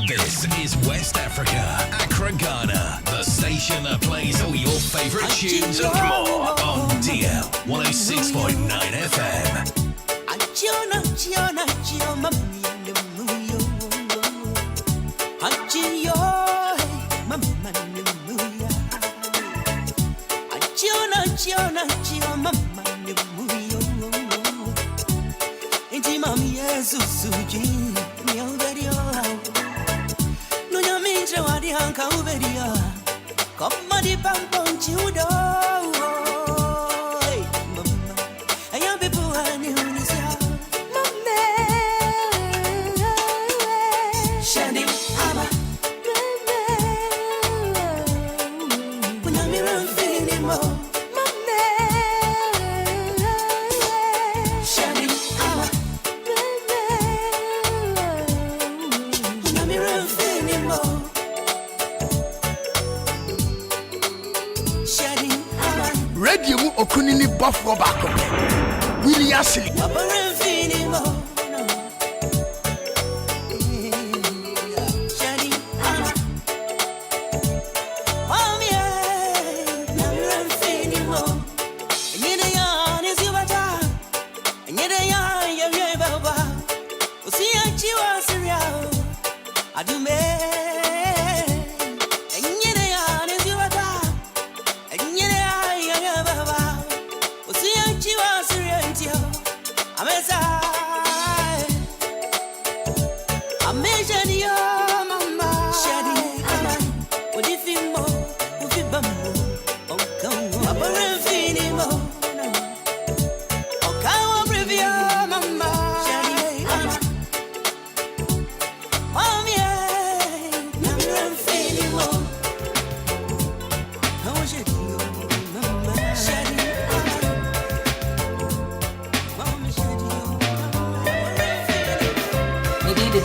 This is West Africa, Accra, Ghana, the station that plays all your favorite tunes and more on DL 106.9 FM. Radio mu okunini buffalo back Willy asili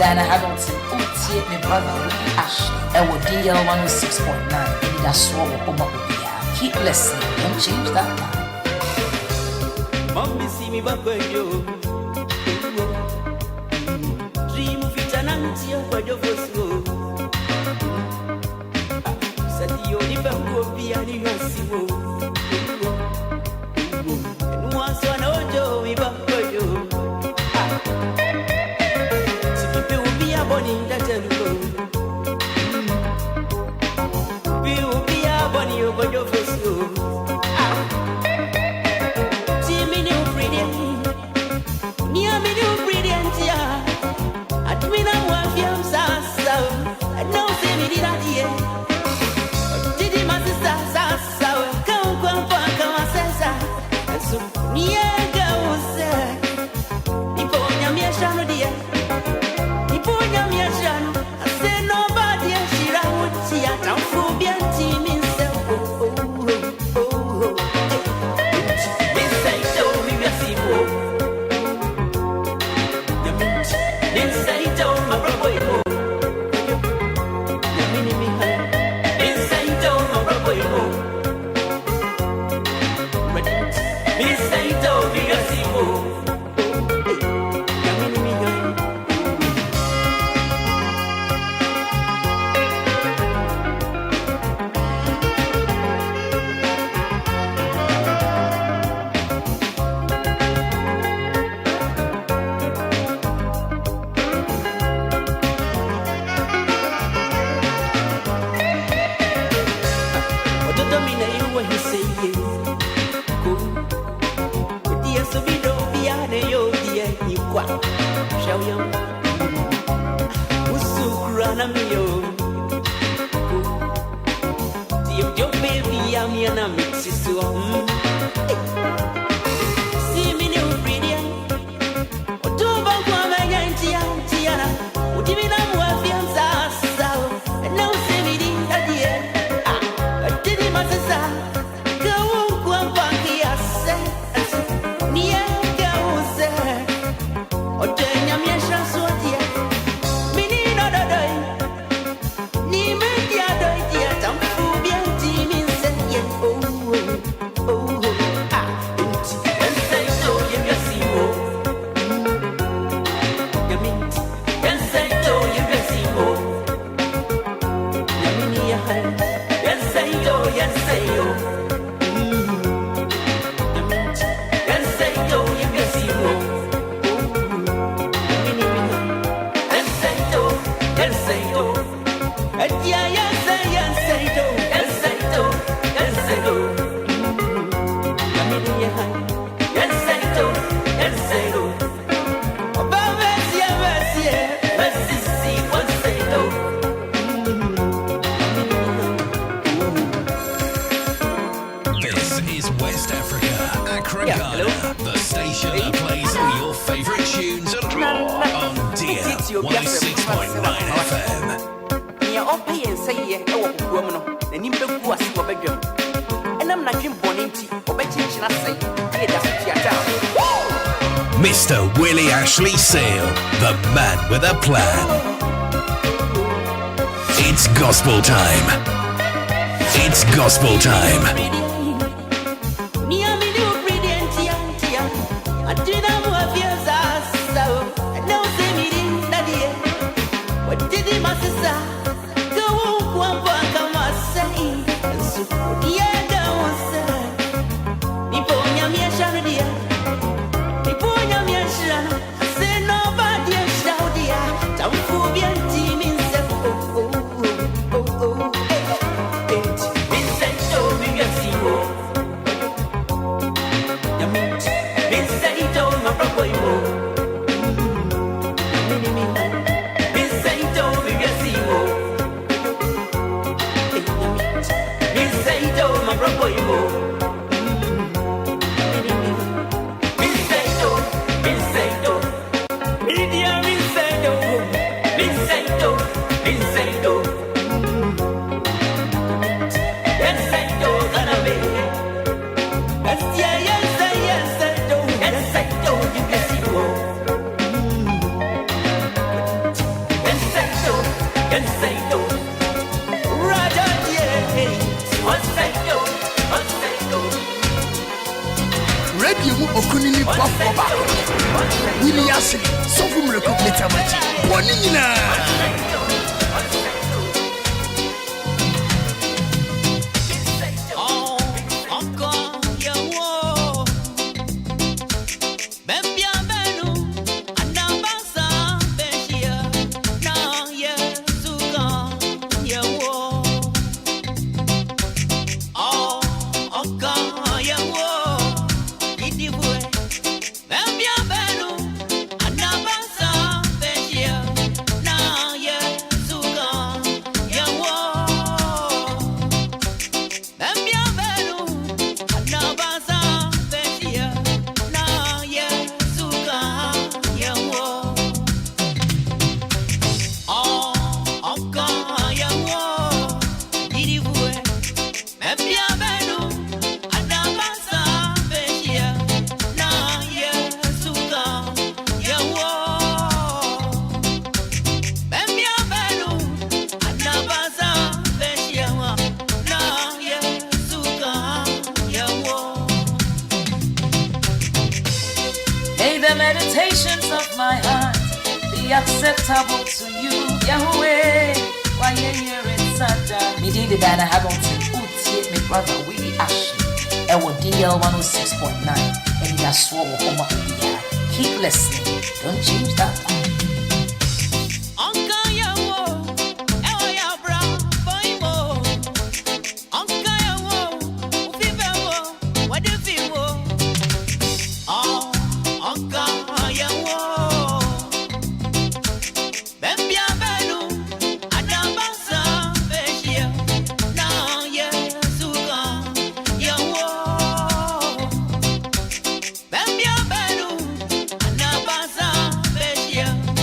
Diana Hamilton, Utie, my brother Willy Ash, and with DL 106.9, Anidaso Wɔhɔ, Obia. Keep listening, don't change that man. Mommy see me back when you dream of it and until for your first go. Said you only go be an impossible. And once on a joe, we back for you. Bonnie, that you we will be a bonnie over your face. See me new brilliant, near me new brilliant, yeah. I do not want film so. I know, see me did that, yeah. Did he, my sister, so come, and so, yeah, go, if only a shadow, dear. I said nobody she would see a town for be a team in self. This I told me a simple. This I told my brother. This I told my brother. This I told me a simple. See me new brilliant. Or two bank woman and Tiana. Would you mean I'm working so? And now see me in that year. I did it myself. Go on, Banky, I said. Near go, sir. Or turn your mission so dear. Meaning other day. Nime the other dear. I'm full bien team in saying, oh. And say, This is West Africa, Accra, Ghana, the station that plays all your favorite tunes and more on DL 106.9 FM. Near all pay and say, yeah, oh, woman, and you don't go as you bedroom. And I'm not him born into or betting, I say, hey, that's what you're down. Mr. Willy Ashley Sale, the man with a plan. It's gospel time. It's gospel time. Radio mu okunini bafo ba. Willy asili so fu mreko metamachi. Boni nyina. Acceptable to you, Yahweh. Why you're in Santa? Me did it and I haven't seen my brother Willy Ashley. DL 106.9. Anidaso Wɔhɔ Obia. Keep listening. Don't change that one. Yeah.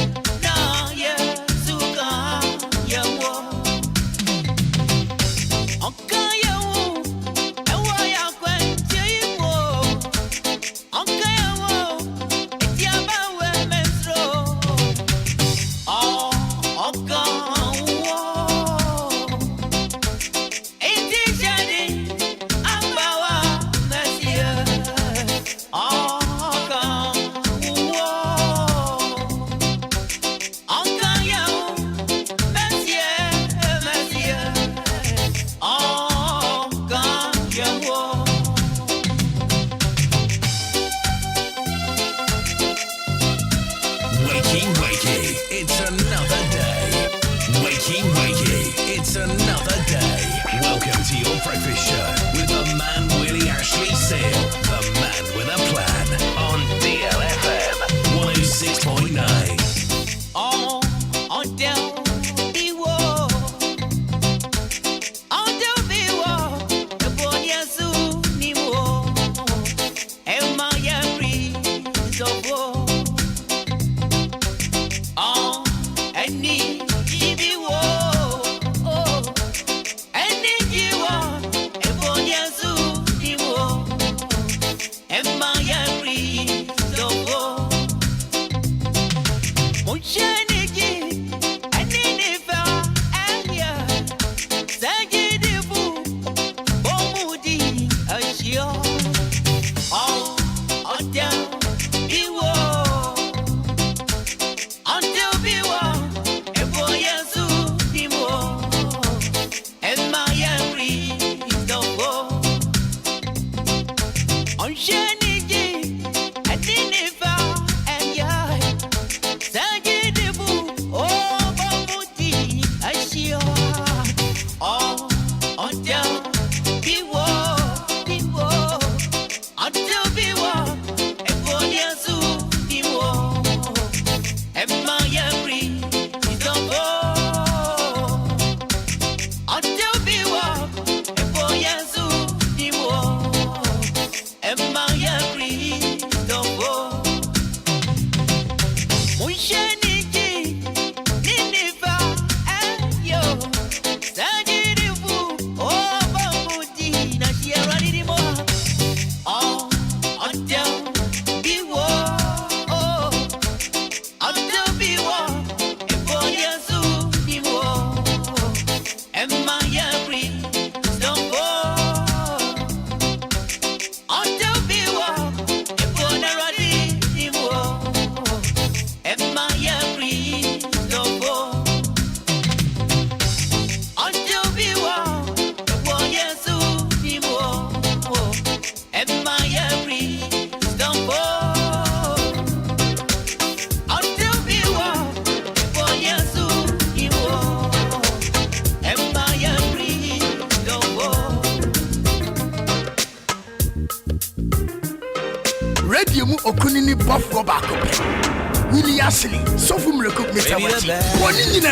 Okunini Buffalo back up. Willy Ashley, so from recognition. One in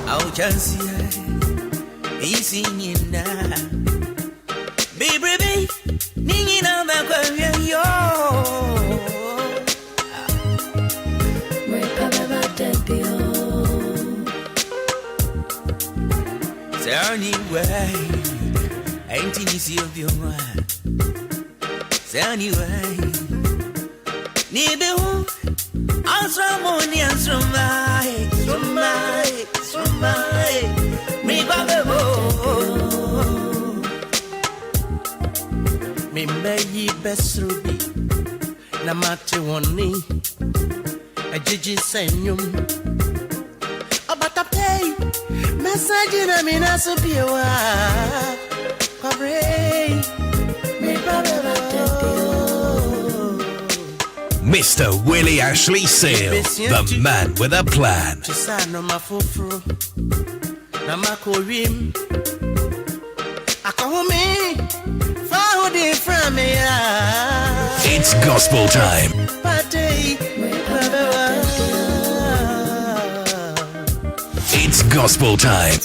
I'll chance easy in baby, Nina Maakora, yo. Anyway, ain't easy of your mind. Anyway, Nibu, answer money and stromai, me me may best ruby, Namate one knee, a jiji senium. About a pay, message in a minaso pure. Mr. Willy Ashley Seal, the man with a plan. It's gospel time. It's gospel time.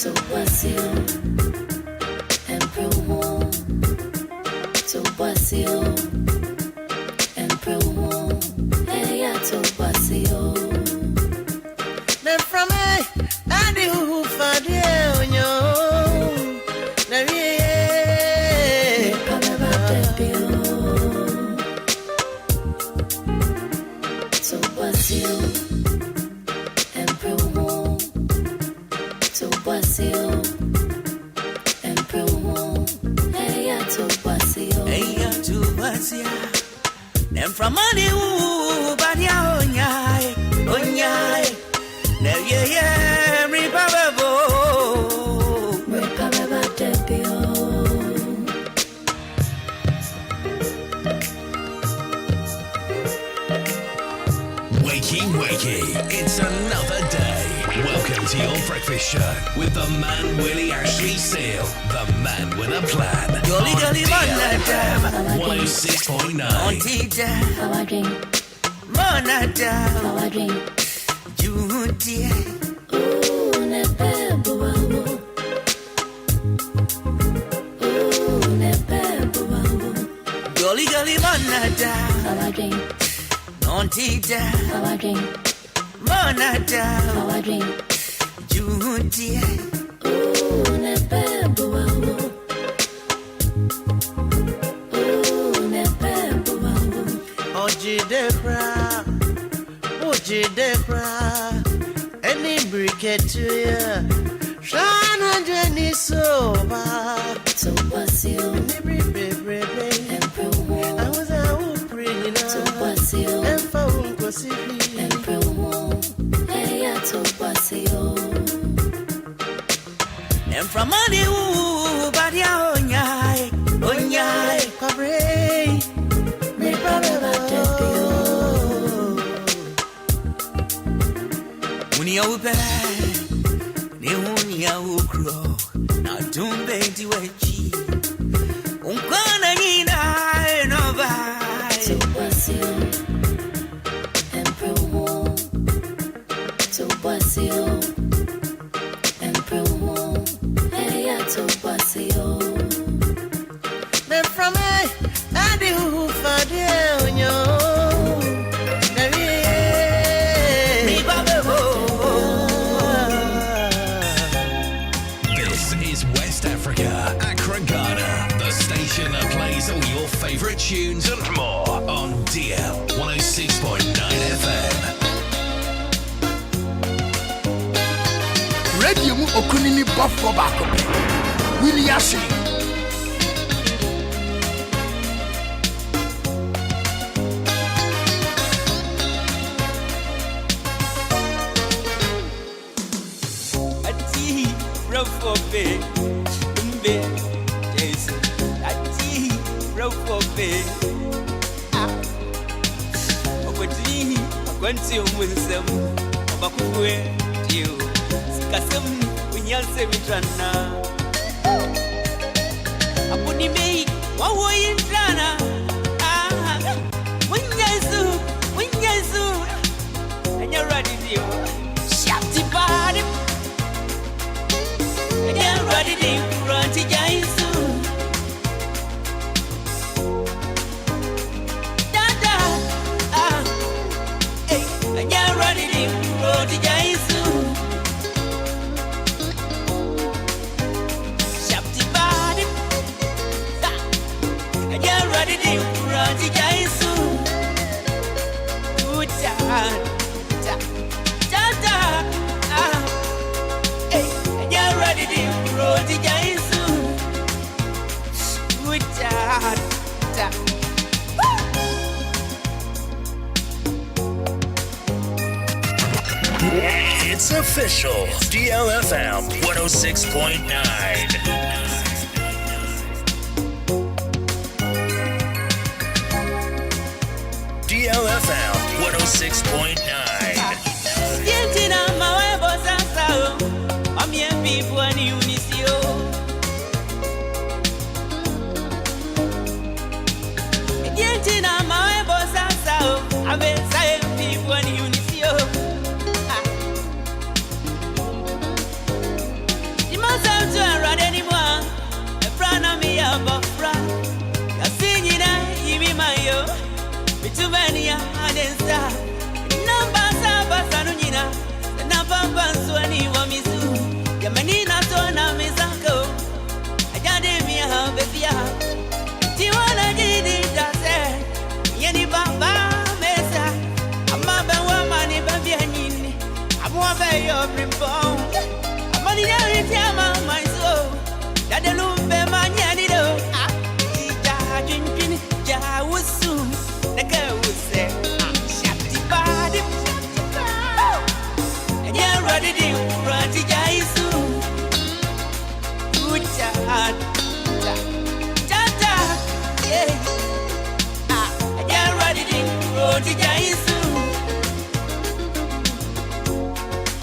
And from money, but ya, yeah, Wakey, it's another day. Welcome to your breakfast show with the man Willy Ashley Seal, the man with a plan. On DLFM 106.9. How I drink. You dear. Jolly manada. How I drink. On tea, how I drink. Manada. How I Judia. Ojidekra, any briquet to ya. Shana Jenny soba. So was you, and pro. I was out pretty now. So was you, and found Cosifi, and pro. Hey, I told was you. And from money, but ya on ya, Cabre, me brother. Unia ni unia ukro na tumbe ndiwechi unkwana nina enova to pasio and promo hey to pasio me from me adi who fadio Accra, Ghana, the station that plays all your favourite tunes and more on DL 106.9 FM. Radio mu okunini buffalo back up. Willy Ashley. Quanti umwisem obakugwe you sikasem unyalse mitrana apuni mei wawo intrana munyezu anya ready dio shafty body anya ready dio ranti jaisu Rodi Jaisu Shapti Badi Again ready to Rodi Jaisu Uta Again ready to Rodi Jaisu Uta It's official. DLFM 106.9. DLFM 106.9.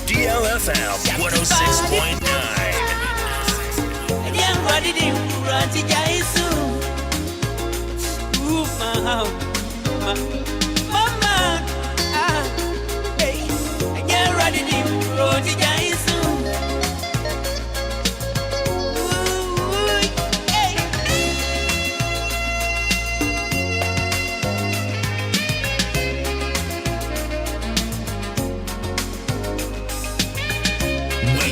DLFM 106.9.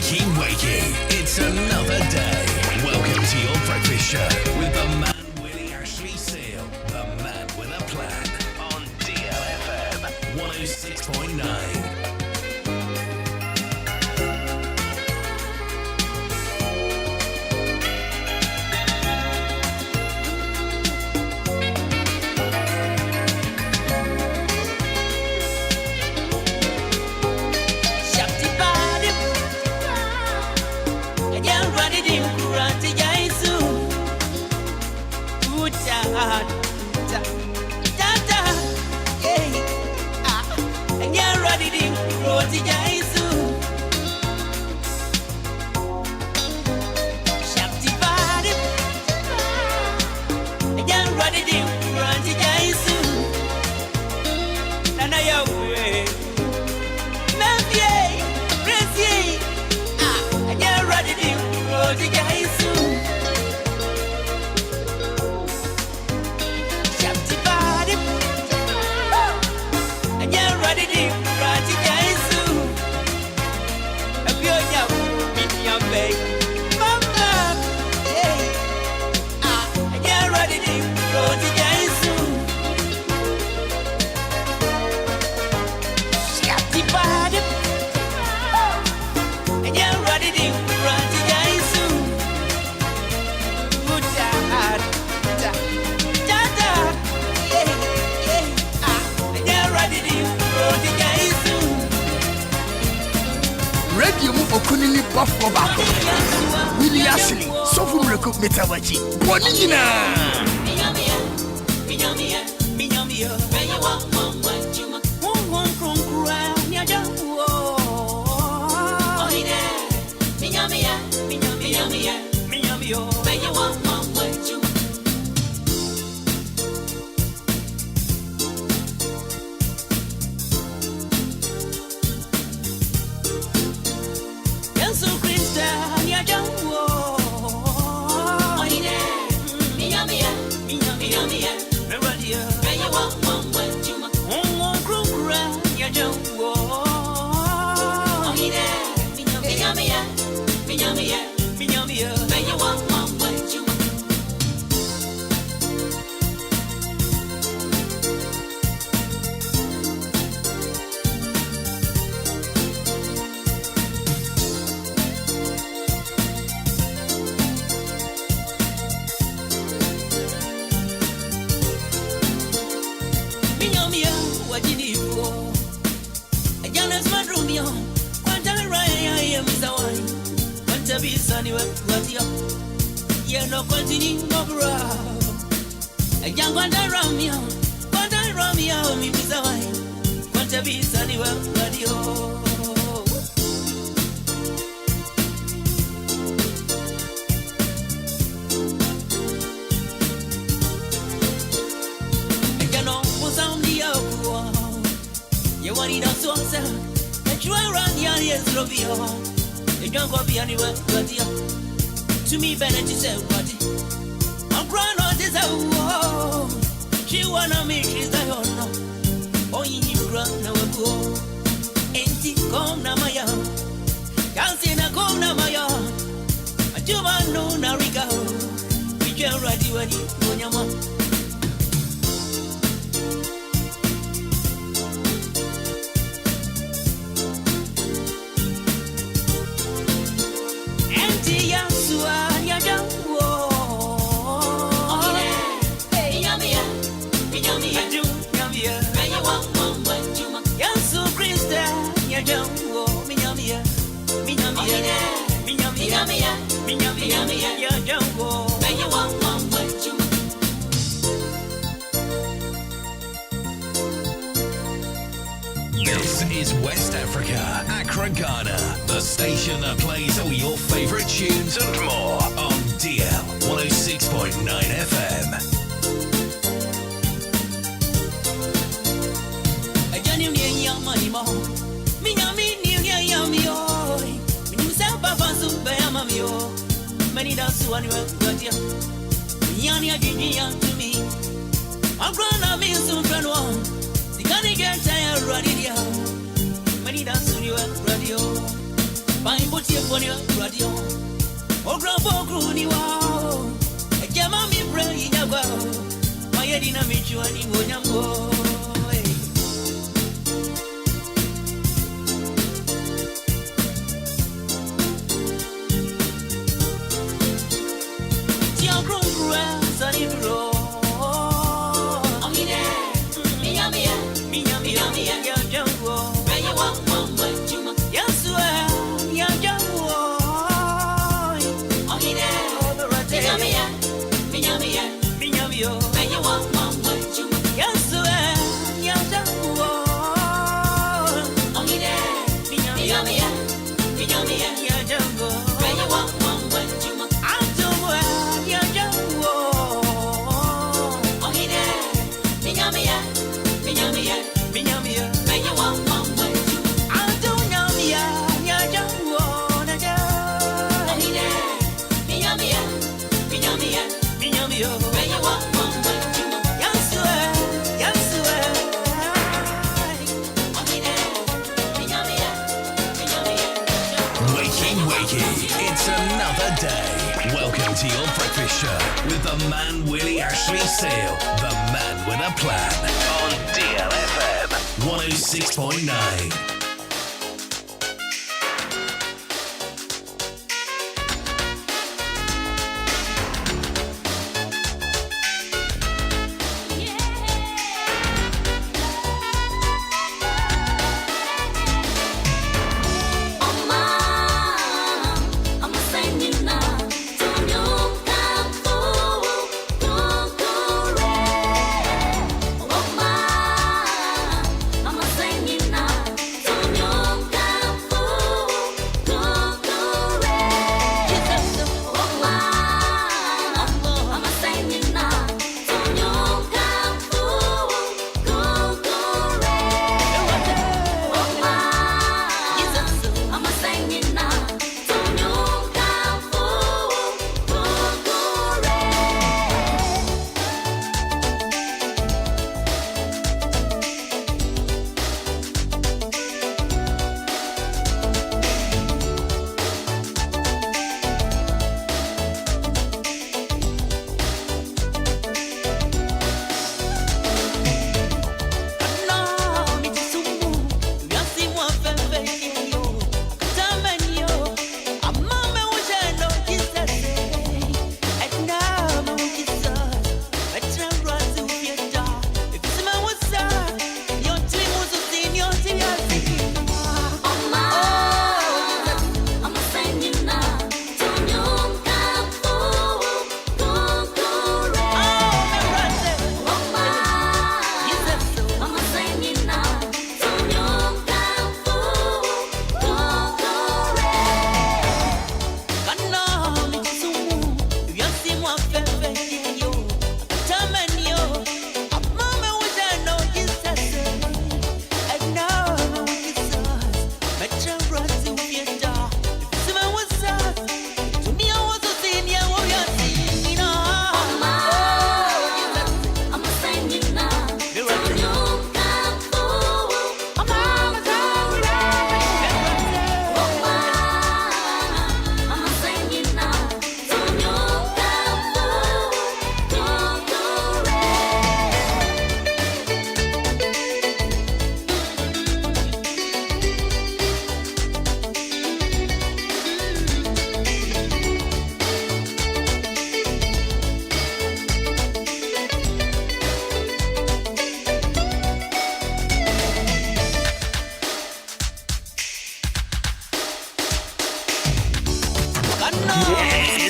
Wakey, wakey. It's another day. Welcome to your breakfast show with the man Willy Ashley Seal, the man with a plan on DLFM 106.9. Okunini buffalo back. Willy Ashley, so from the cook metawachi. Bonina. To me, Bennett is a body. I'm crying on this. Oh, she wanna make she's the honor. Oh, you run now go. Ain't it come now, my young? Dancing a come now, my young. I do know now we go. We can ride you any on your mom. This is West Africa, Accra, Ghana, the station that plays all your favorite tunes and more on DL 106.9 FM. I'm grown up in some friend one. The gunny get tired running here. Many dance on your radio. Fine put your phone radio. Oh, grandpa Groony wow. A jama me brain in your bow. My head in a mutual in William. It's another day. Welcome to your breakfast show with the man Willy Ashley Seal, the man with a plan on DLFM 106.9.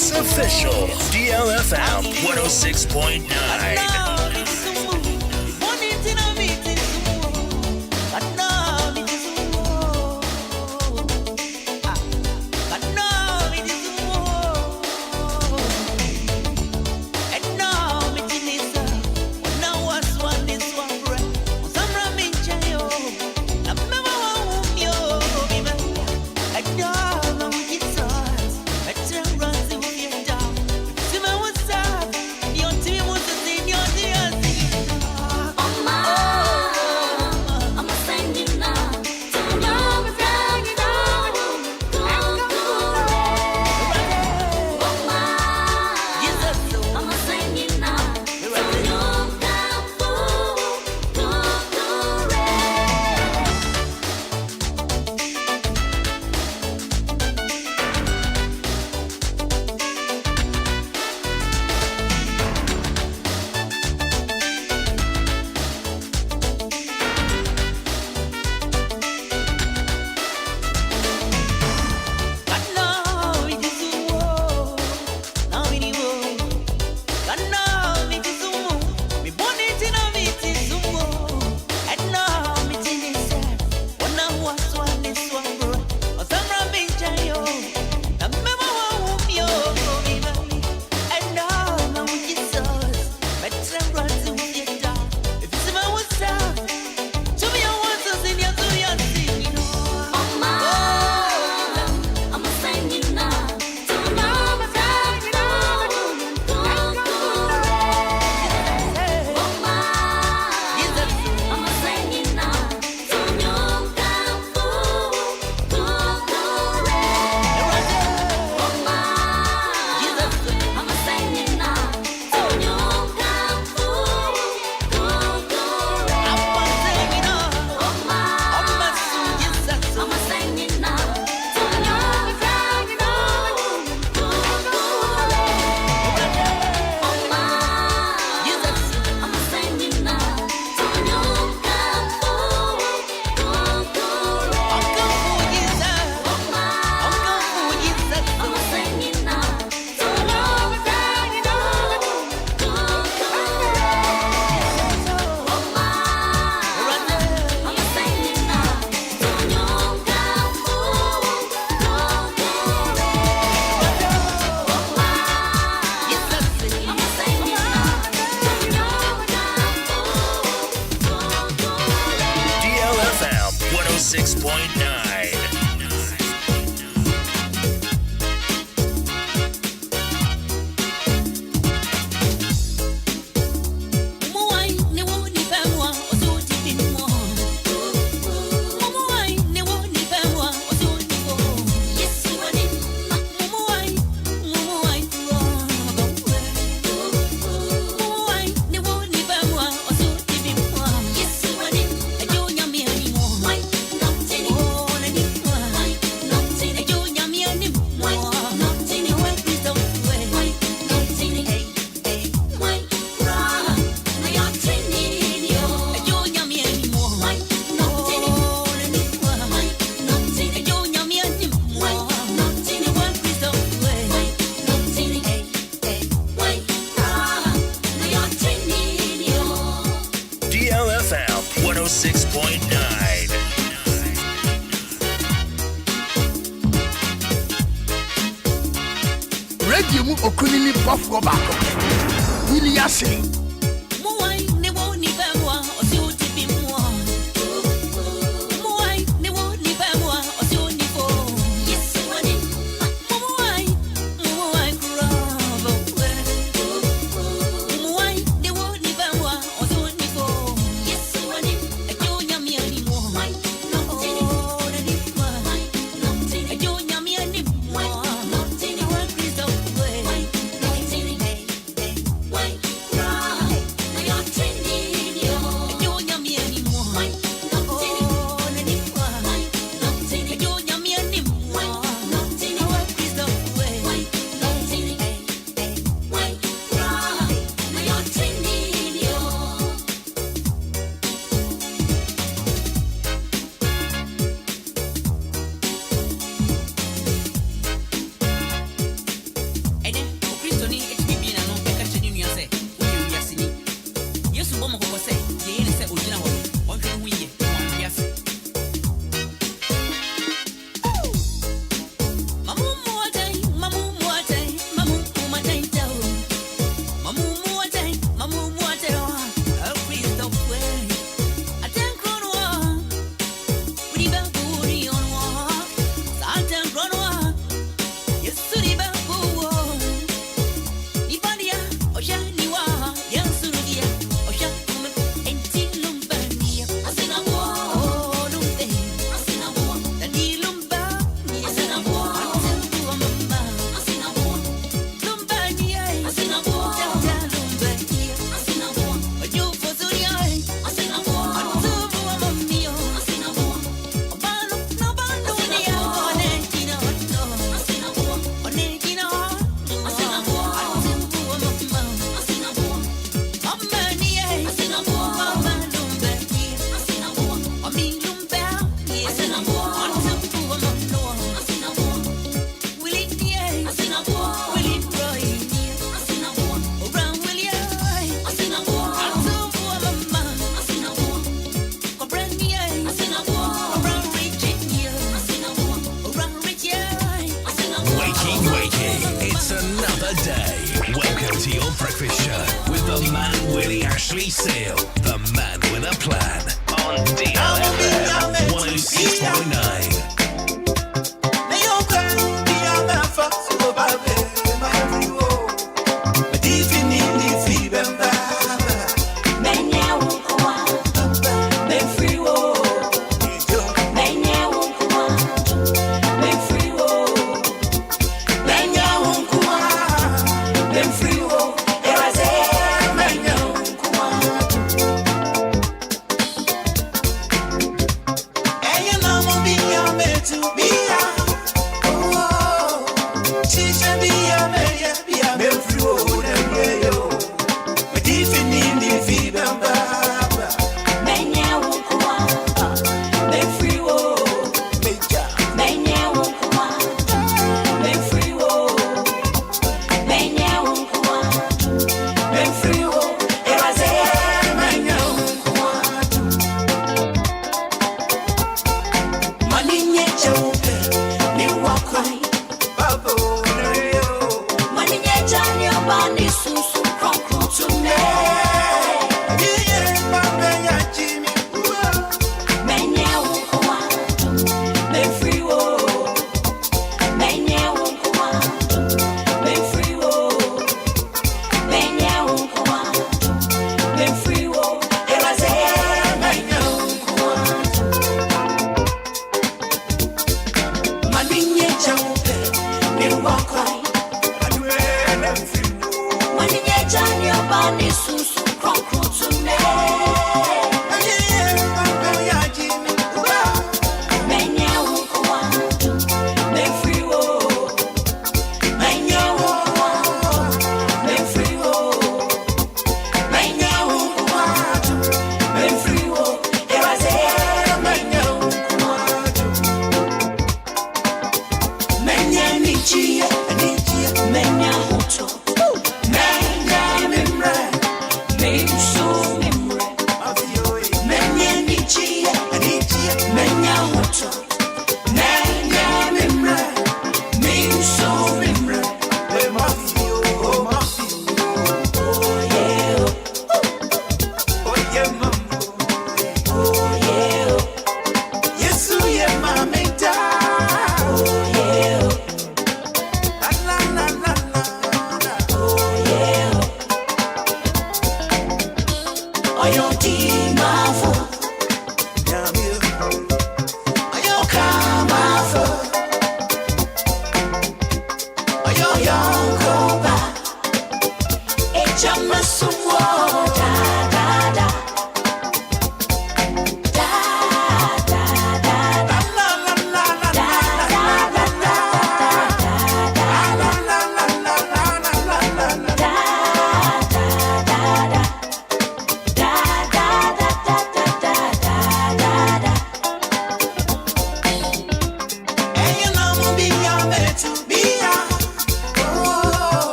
It's official. DLFM 106.9. Your Radio mu okunini bofo baako. Willy Ashley.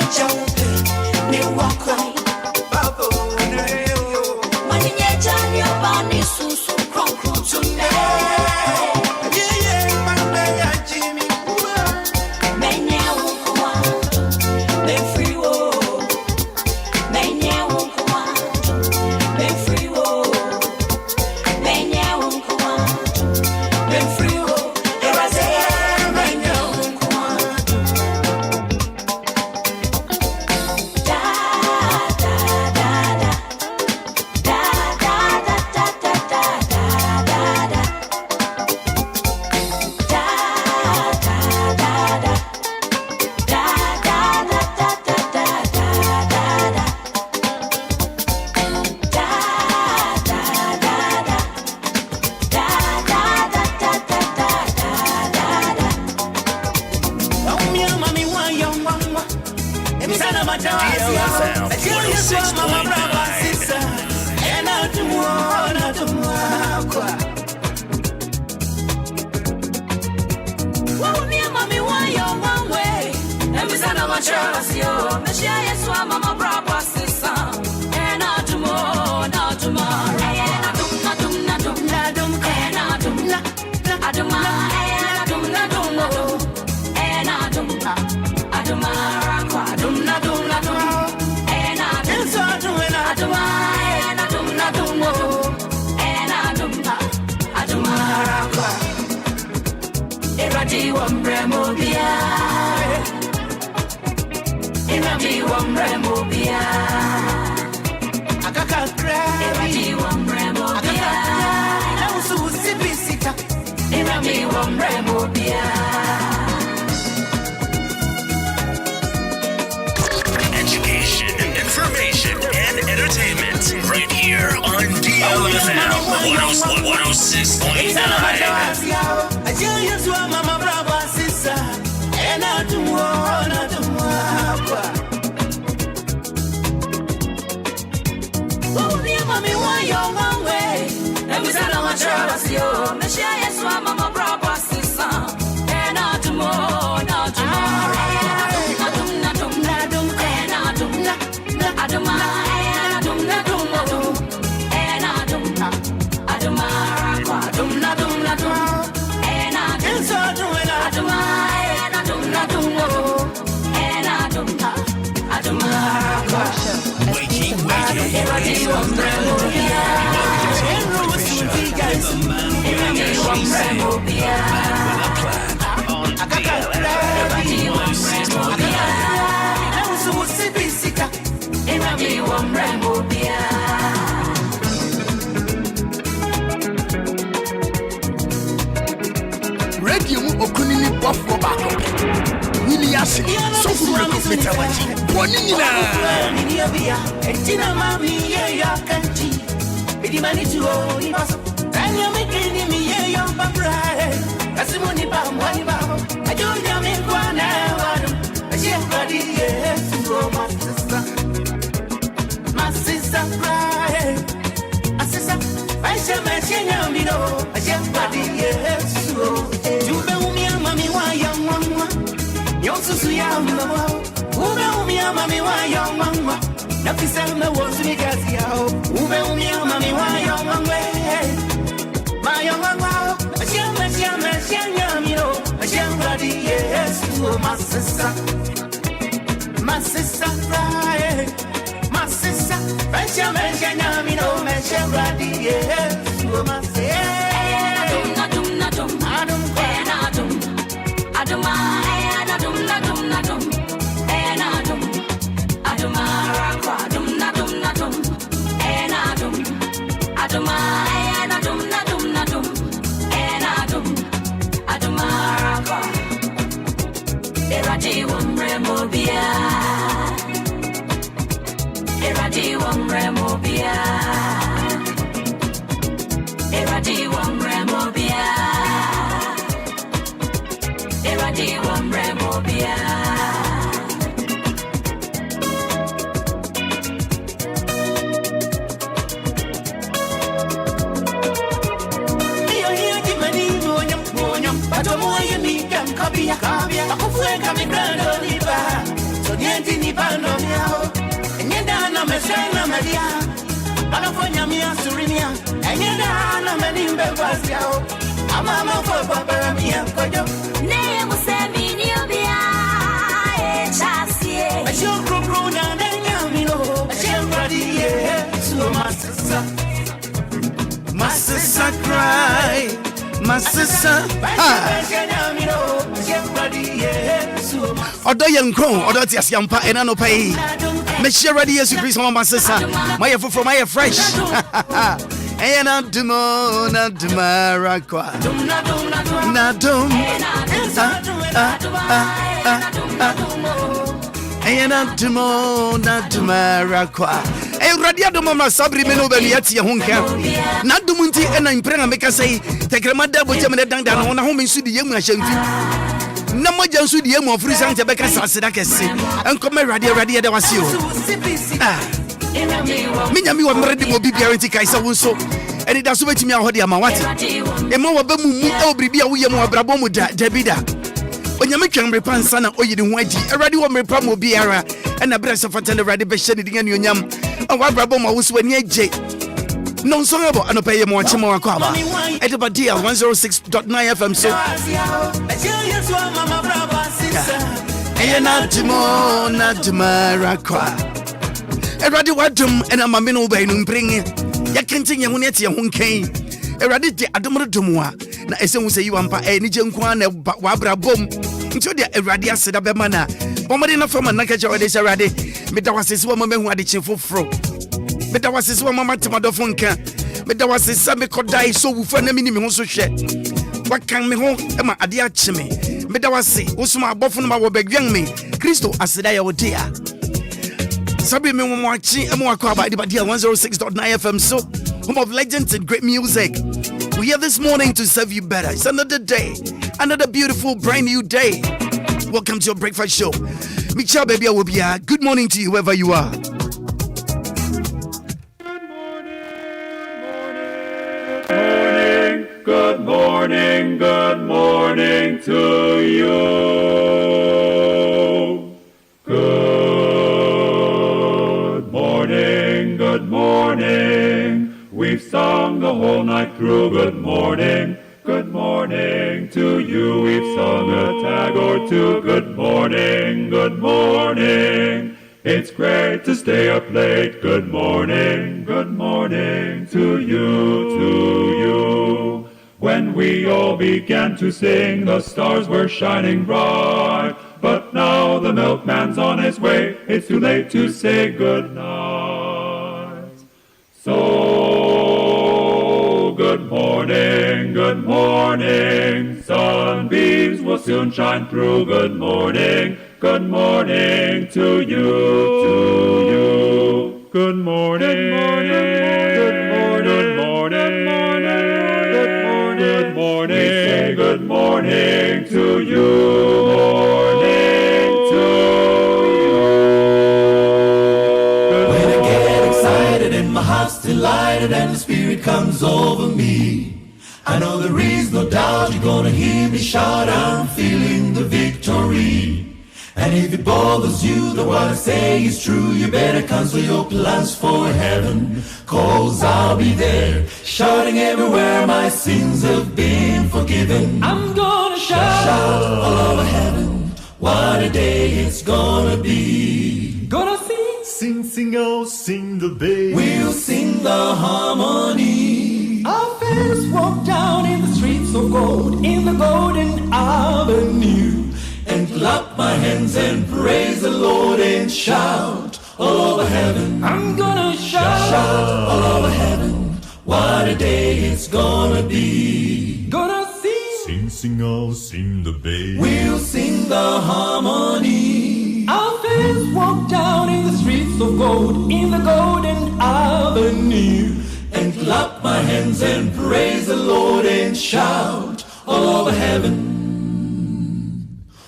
DLFM 106.9. Education, information, and entertainment right here on DLFM 106.9. Radio Okunini Buffalo back. Willy Ashley, so from Metamati. Bonina. Kabia, kabia, akufwe kami grando liba. So nienti ni ba Anafonya mia surinia, enyana na menimbe kwasiao. Amama for babara mia kojo. Ne musemi ni obia e chasie. Asho kro na nenya mino. Asho bradi so my sister cry. My sister Odo yenkron, odo ti asiampa enano pay. Me share ready yes Christ my sister. My for my fresh. Ena dumo na dumara kwa. Na dum. Ena dumo na dumara kwa. Radio do mama sabri me no be yati ye honka na dum nti ena imprenga meka sei tekrema da bo jeme dan dan ho na ho me nsu di yemu ahyamfi na moja nsu di yemu ofuri san te beka sase da kese enko me radio da wase o minya mi wa mredi mo bibia nti kai sa wonso eni da so betimi ahode ama wate e ma wa ba mu e obribi a wo yemu abrabo mu da dabida onyame twamre pansa na oyidi ho agi radio wo mrepa mo biara ena bresa fatane radio be hye ne dinga ne onyam wa brabo ma wo so ani agye no so abo anopaye mo chema wa kwa ba edeba dia 106.9 FM so na timo na tmara kwa radio wadum ena mame no ba inu mpringe ya kentin ye ho ne tie ho nkan radio de adomro dumwa na ese hu se yi wampa ni je nko na wa brabom nti de radio aseda be mana bomade na fama na kacha wade se radio me da wasese wa mama hu ade chefofro me da wasese wa mama temadofo nka me da wasese me kodai so wufa na mini me ho so hwe wakan me ho e ma ade a cheme me da wase usuma abofo no ma wo bagwan me Kristo aseda ya wodia sabi me mo achi e mo akwa ba de 106.9 FM so home of legends and great music. We're here this morning to serve you better. It's another day, another beautiful brand new day. Welcome to your breakfast show. Micha baby Obia. Good morning to you wherever you are. Good morning, good morning to you. Good morning. We've sung the whole night through. Good morning to you. We've sung a tag or two. Good morning. It's great to stay up late. Good morning to you. When we all began to sing, the stars were shining bright. But now the milkman's on his way. It's too late to say good night. So, good morning, sunbeams will soon shine through. Good morning to you, Good morning, we say good morning to you, delighted and the Spirit comes over me. I know there is no doubt you're gonna hear me shout, I'm feeling the victory. And if it bothers you that what I say is true, you better cancel your plans for heaven, 'cause I'll be there, shouting everywhere my sins have been forgiven. I'm gonna shout all over heaven, what a day it's gonna be. Gonna sing, oh, sing the bass. We'll sing the harmony. Our fans walk down in the streets of gold, in the golden avenue, and clap my hands and praise the Lord and shout all over heaven. I'm gonna shout all over heaven, what a day it's gonna be. Gonna sing, oh, sing the bass. We'll sing the harmony. Our fans walk down in the streets of gold, in the golden avenue, and clap my hands and praise the Lord and shout all over heaven.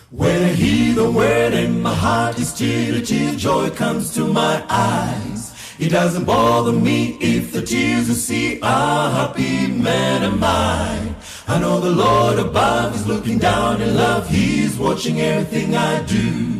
When I hear the word and my heart is stirred, till joy comes to my eyes. It doesn't bother me if the tears you see are happy man am I. I know the Lord above is looking down in love. He's watching everything I do.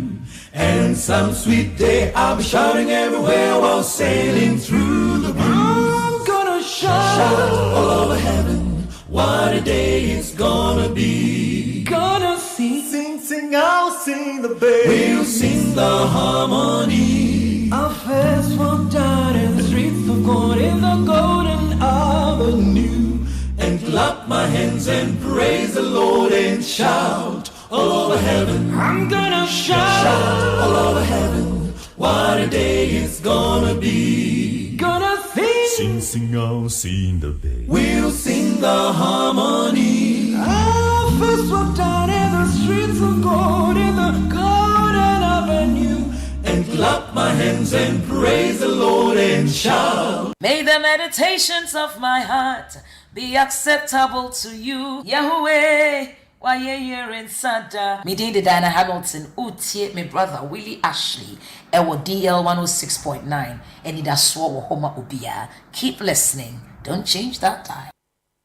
And some sweet day I'll be shouting everywhere while sailing through the blue. I'm gonna shout all over heaven. What a day it's gonna be. Gonna sing, sing, sing, I'll sing the bass. We'll sing the harmony. I'll fast walk down in the streets of gold in the golden avenue, and clap my hands and praise the Lord and shout all over heaven. I'm gonna shout all over heaven. What a day it's gonna be. Gonna sing, sing, sing, I'll sing the bass. We'll sing the harmony. I'll first walk down in the streets of gold in the golden avenue, and clap my hands and praise the Lord and shout. May the meditations of my heart be acceptable to you, Yahweh. Why you're in Santa? Me did Diana Hamilton, Utie, my brother Willy Ashley, Ewo DL 106.9, Anidaso Wɔhɔ Obia. Keep listening. Don't change that time.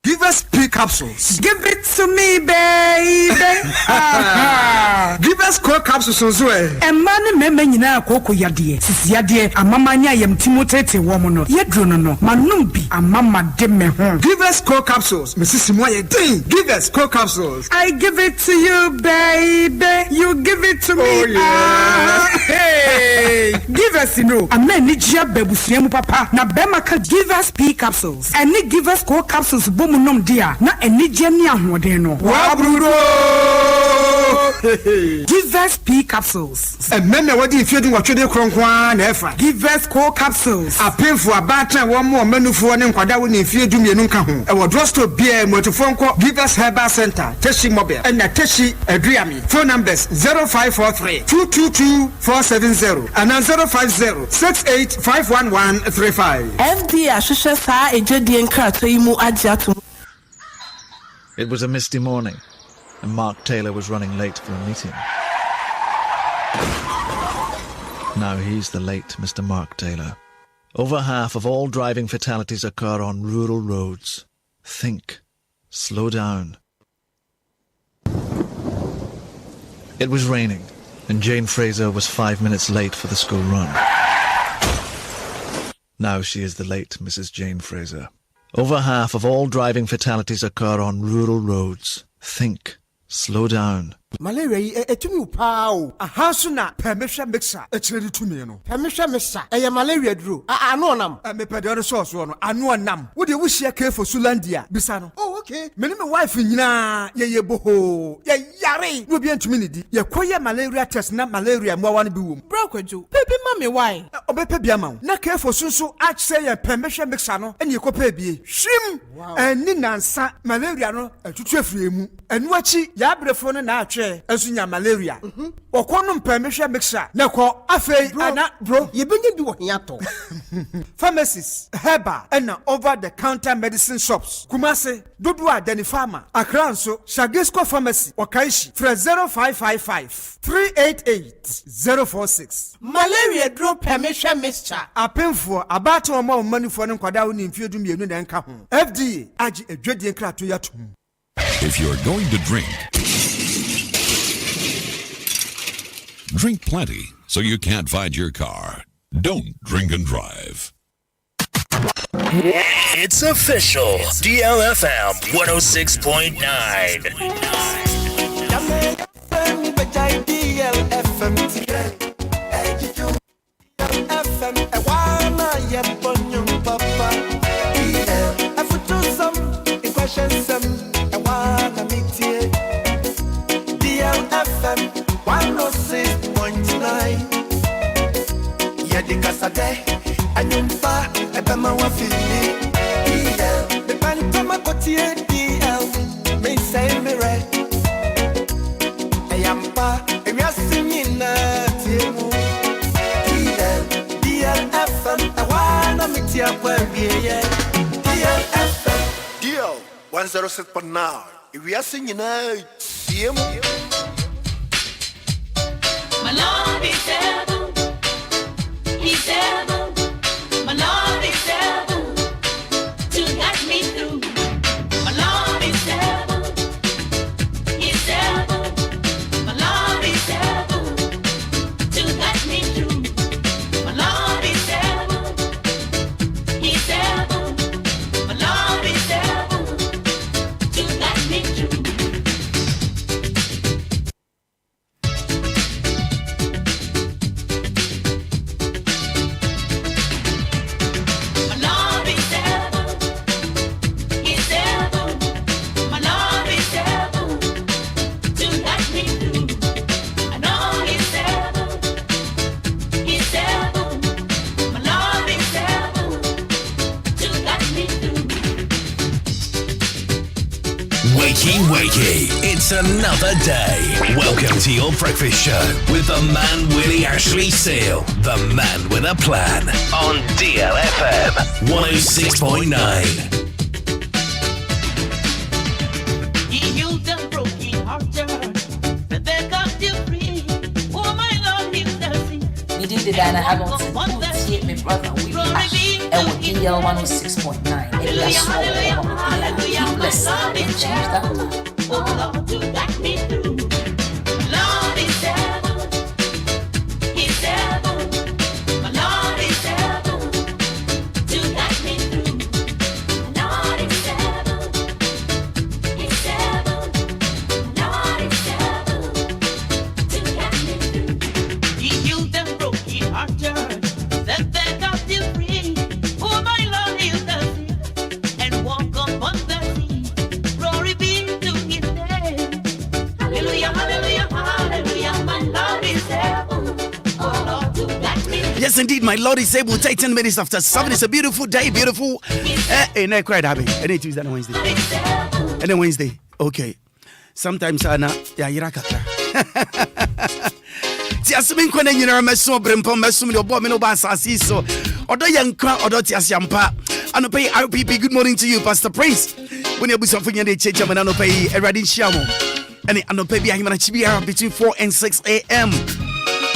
Give us P capsules. Give it to me, baby. Give us core capsules as well. And money me nyina akoko yade. Sisi yade amama nya yam timotete wo mo no. Yedro no manum bi amama de me ho. Give us core capsules. Mrs. Moye din. Give us core capsules. I give it to you, baby. You give it to me. Oh yeah. Hey. Give us amen ni jia bebusia mu papa. Na bema ka give us P capsules. And ni give us core capsules boom nom dia na enije ni ahoden no wabrudo Give us P capsules and men na wadi ifedu watwede kronkwa na efa Give us core capsules apemfo abata wo mo manufo ne nkwada wo ne ifedu mienu nka ho e wo drosto bia motofonko Give us herbal center Teshi mobile and na Teshi aduami phone numbers 0543 222 470 and 050 685135 FD ahwehwe saa ejedi enkrato yi mu agiato. It was a misty morning, and Mark Taylor was running late for a meeting. Now he's the late Mr. Mark Taylor. Over half of all driving fatalities occur on rural roads. Think. Slow down. It was raining, and Jane Fraser was 5 minutes late for the school run. Now she is the late Mrs. Jane Fraser. Over half of all driving fatalities occur on rural roads. Think. Slow down. Malaria etumi pao ahaso na permission mixer echiri tumi no permission mixer eye malaria duro ano nam me pede no so no ano nam wo de wo hia ke for Sulandia bisa no oh okay me me wife nyina ye boho ye yare no bi antumi ne di ye koye malaria test na malaria mo wan bi wom bro kwadwo pepe ma me why obepe bia ma na ke for sunso ach say ye permission mixer no ene ye kopa bie hwim ani nansa malaria no atutu afiri emu enu achi ya brefo no na atwe esunya malaria okonum permission mixture na ko afei ana bro ye benye bi wo hiato pharmacies herbal and over the counter medicine shops Kumase Dodo Adeni Pharma Accra nso Shagesco Pharmacy Okaishi 0555 388 046 Malaria drop permission mixture apemfo abato omo manufo ne nkwada wo ne mfiedu mienu na nka ho FDA agi edwedie krato yatum. If you're going to drink plenty so you can't find your car. Don't drink and drive. It's official. DLFM 106.9. DL 106.9. If we are singing now, My Lord is able, He's able, my Lord is able to guide me through. My Lord is able, He's able, my Lord is able to Wakey, wakey. It's another day. Welcome to your breakfast show with the man Willy Ashley Seal, the man with a plan, on DLFM 106.9. Dana Hamilton, my brother Willy and with DL 106.9. Anidaso Wɔhɔ. Keep listening and change that time. Oh Lord, to back me through. Lord is able. He's able. My Lord is able to back me through. Lord is able. He's able. Lord is able to back me through. He healed them broken hearted, set their captive free. Oh my Lord, heal the sick and walk upon the sea. Glory be to His name. Hallelujah, hallelujah, hallelujah. My Lord is able. Oh Lord, to back me. Yes, indeed, my Lord is able. Take 10 minutes after 7. It's a beautiful day, beautiful. No, quite happy. Any Tuesday and Wednesday. And then Wednesday. Okay. Sometimes, Anna, yeah, you're Tiasmin Kwana, you know, Messo Brimpo, Messum, your Bomino Bassasi, so Odo Yanka, Odo Tiasiampa, and pay RPP. Good morning to you, Pastor Prince. When you'll be something in the church, I'm going to pay a radin shamo. And I'm going to pay him between 4 and 6 a.m.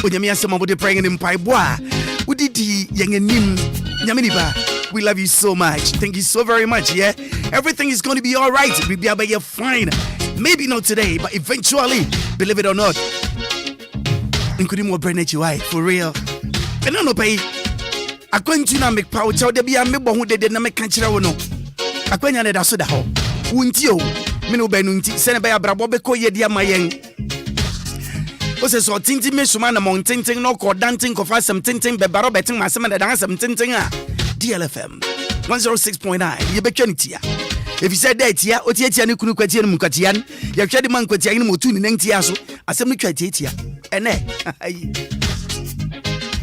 When you mean somebody praying in Paibois, we did the young and Nim Yaminiba. We love you so much. Thank you so very much. Yeah, everything is going to be all right. We'll be able to fine. Maybe not today, but eventually, believe it or not. Including more brain for real. And I no pay. I going to make power. Chow de be a member who did not make country. No, I going to Anidaso Wɔhɔ. Untio, Mino Benunti, send by a Brabobeko Yedia Mayeng. Was a sort of tinting me, Suman among tinting, no cord dancing, of us some tinting, but Barrow betting my semen and some tinting. DLFM 106.9. You be Kenitia. If you said that, yeah, Otian Kunukwatian Mukatian, you have tried the man Quatian Mutun in Entiaso, as a Mukatia. And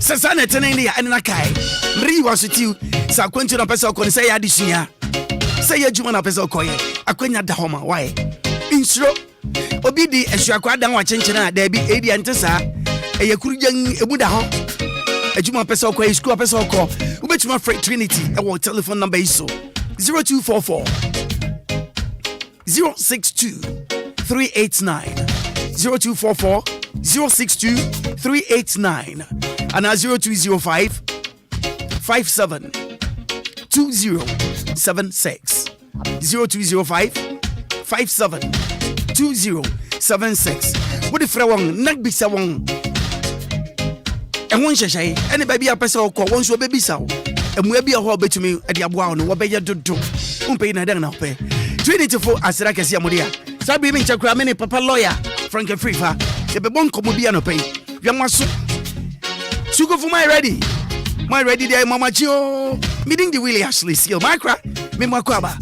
Sasana Tenenia and Nakai. Marie was with you, so Quentin of Peso can say Adisia. Say a Jumana Peso Coy, a Quenya da Homa. Why? Instro Obidi, and she acquired down watching, there be Adi and Tessa, a Yakurian Budaho, a Juma Peso Coy, Screw Peso Call, which my freight Trinity, our telephone number is so 0244 062 389 0244 062 389 and 0205 57 2076 0205 57 2076. What if I want not be so long? And one shay, and a baby a person call once your baby so, and we'll be a hobby to me at the Abuano, what better do? Pay I don't know. 24 as I can see Amodia. Sabi me chakra many papa lawyer, Frank and Frifa. The Bebon Comobiano pay. Young Masu. Sugar for my ready there, Mama Joe. Meeting the Willy Ashley Seal. Maakora, me Maakora.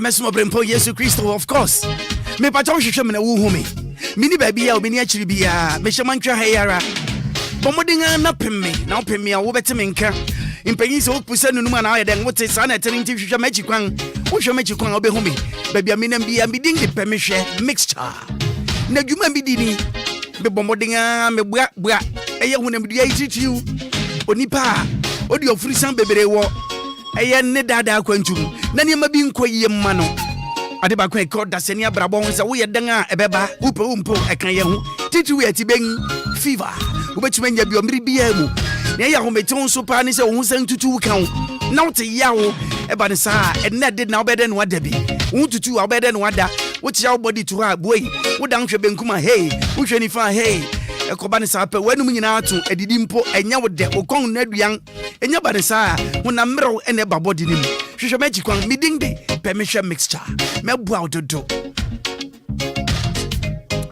Mesmo Brempo, Yesu Christo, of course. Me patrol shame na wo me. Mini baby a obini achiri bia, me shamantra hayara. Bomodinga na pemme, na pemme a wo betime nka. Impanyi se wo pusa nunu ma na ayeden wo te sa na tene nti hwehwe machi kwan. Wo hwe machi kwan obehu me. Baby a me na bia me ding de pemme hwe mixture. Na dwuma bi di ni. Me bomodinga me bua eye hu na me dia ititiu. Onipa odi ofuri san bebere wo. Eye ne dada kwantum. Na niema bi nkoyie mma no ade ba kwan ekọ da senia brabo ho se wo ye dan a ebeba upe umpo ekan ye hu titi we atiben fever wo betuma nya bi omri bia mu na ya ho meton so pa ni se wo hu san tutu kan na wo te ya wo eba ne sa enne de na obede no ada bi wo tutu obede no ada What's your body to her boy? What down to Benkuma? Hey, which any far hey? A cobani sapper, when we are to a didimpo, and yaw de Okong Ned Young, and your body sire, when I'm mirror and a body. She shall make you come meeting day, permission mixture. Melbow to do.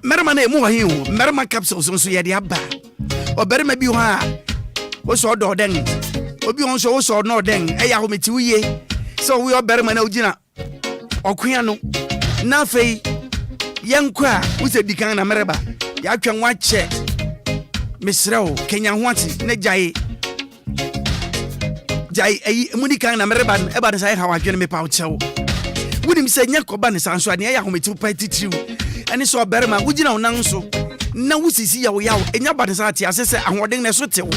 Meramane more you, Merama capsules on Suyadiaba. Or better maybe you are. What's all door then? Obi on so no then, Aya me 2 years. So we are better man Ojina. Or Quiano. Nafe young qua, who's a decan Ameriba. Ya can watch it. Miss Row, Kenya Wanti, Nejai Jai, a Munican Ameriban, about as I how I can me pouch so. Would him say Yakoban is answered near home to petty too. And it's so better man, would you know now so? Now we see your yaw, and your body as I say, I'm warding a sweat. So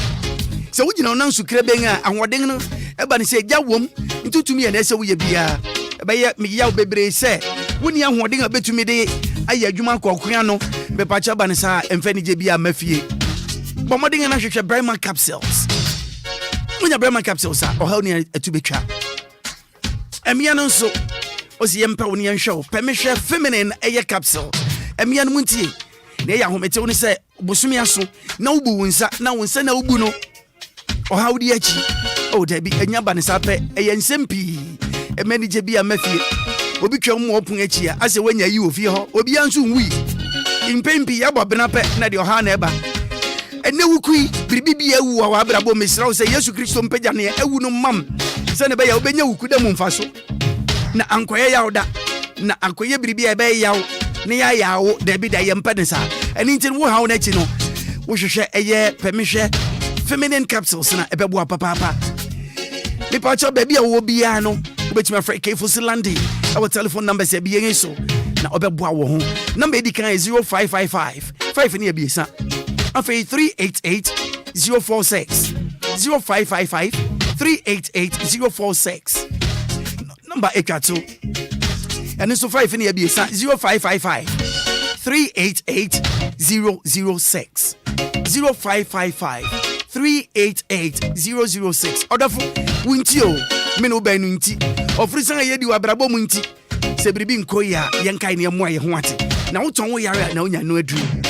would you know now so Krebenga and warding everybody say, Yawum, into to me and so we be a by me yaw baby say, when you are warding a bit to me day, I hear you man call Quiano, Bepacha Banasa, and Fanny Jabia Meffie. Bombarding and I should Brahma capsules. When your Brahma capsules are or how near to be trap. And me and so was the Empire show, permission feminine air capsule. And me and Munti, they are home at only say, Bosumiaso, no boons, now and send no buno. Or how the H. Oh, Debbie, and Yabanesape, a Sempi, a many Jabia Meffie. Will become more open each year as a when you of your Obia soon we. In Pempi, Yababenape, not your hand ever. And no kui, Bibi, who are Abrabo Miss Rose, yes, Christian Pejani, a woman, mum. Send a bay of Benyo, could have faso. Na Anquaya Yauda, Na Anquaya Bibi, a bay yaw, Nia yaw, Debbie, I am Penesa, and into how Netino, we should share a year, permission, feminine capsules, and a beboa papa. The patch baby, I will be ano, which my friend came for Silandi. Our telephone number is a being so. Now, Obeboa, number is 0555 5 in your bisa. After 388-046 0555 388-046 number Ekato and it's 5 in the 0555 388-006 0555 388-006 order for Wintio Meno Benunti of Risa Yedi Wabrabo Munti Sebribin Koya Yankai near Moya Huati. Now Tongo Yara now you know a dream.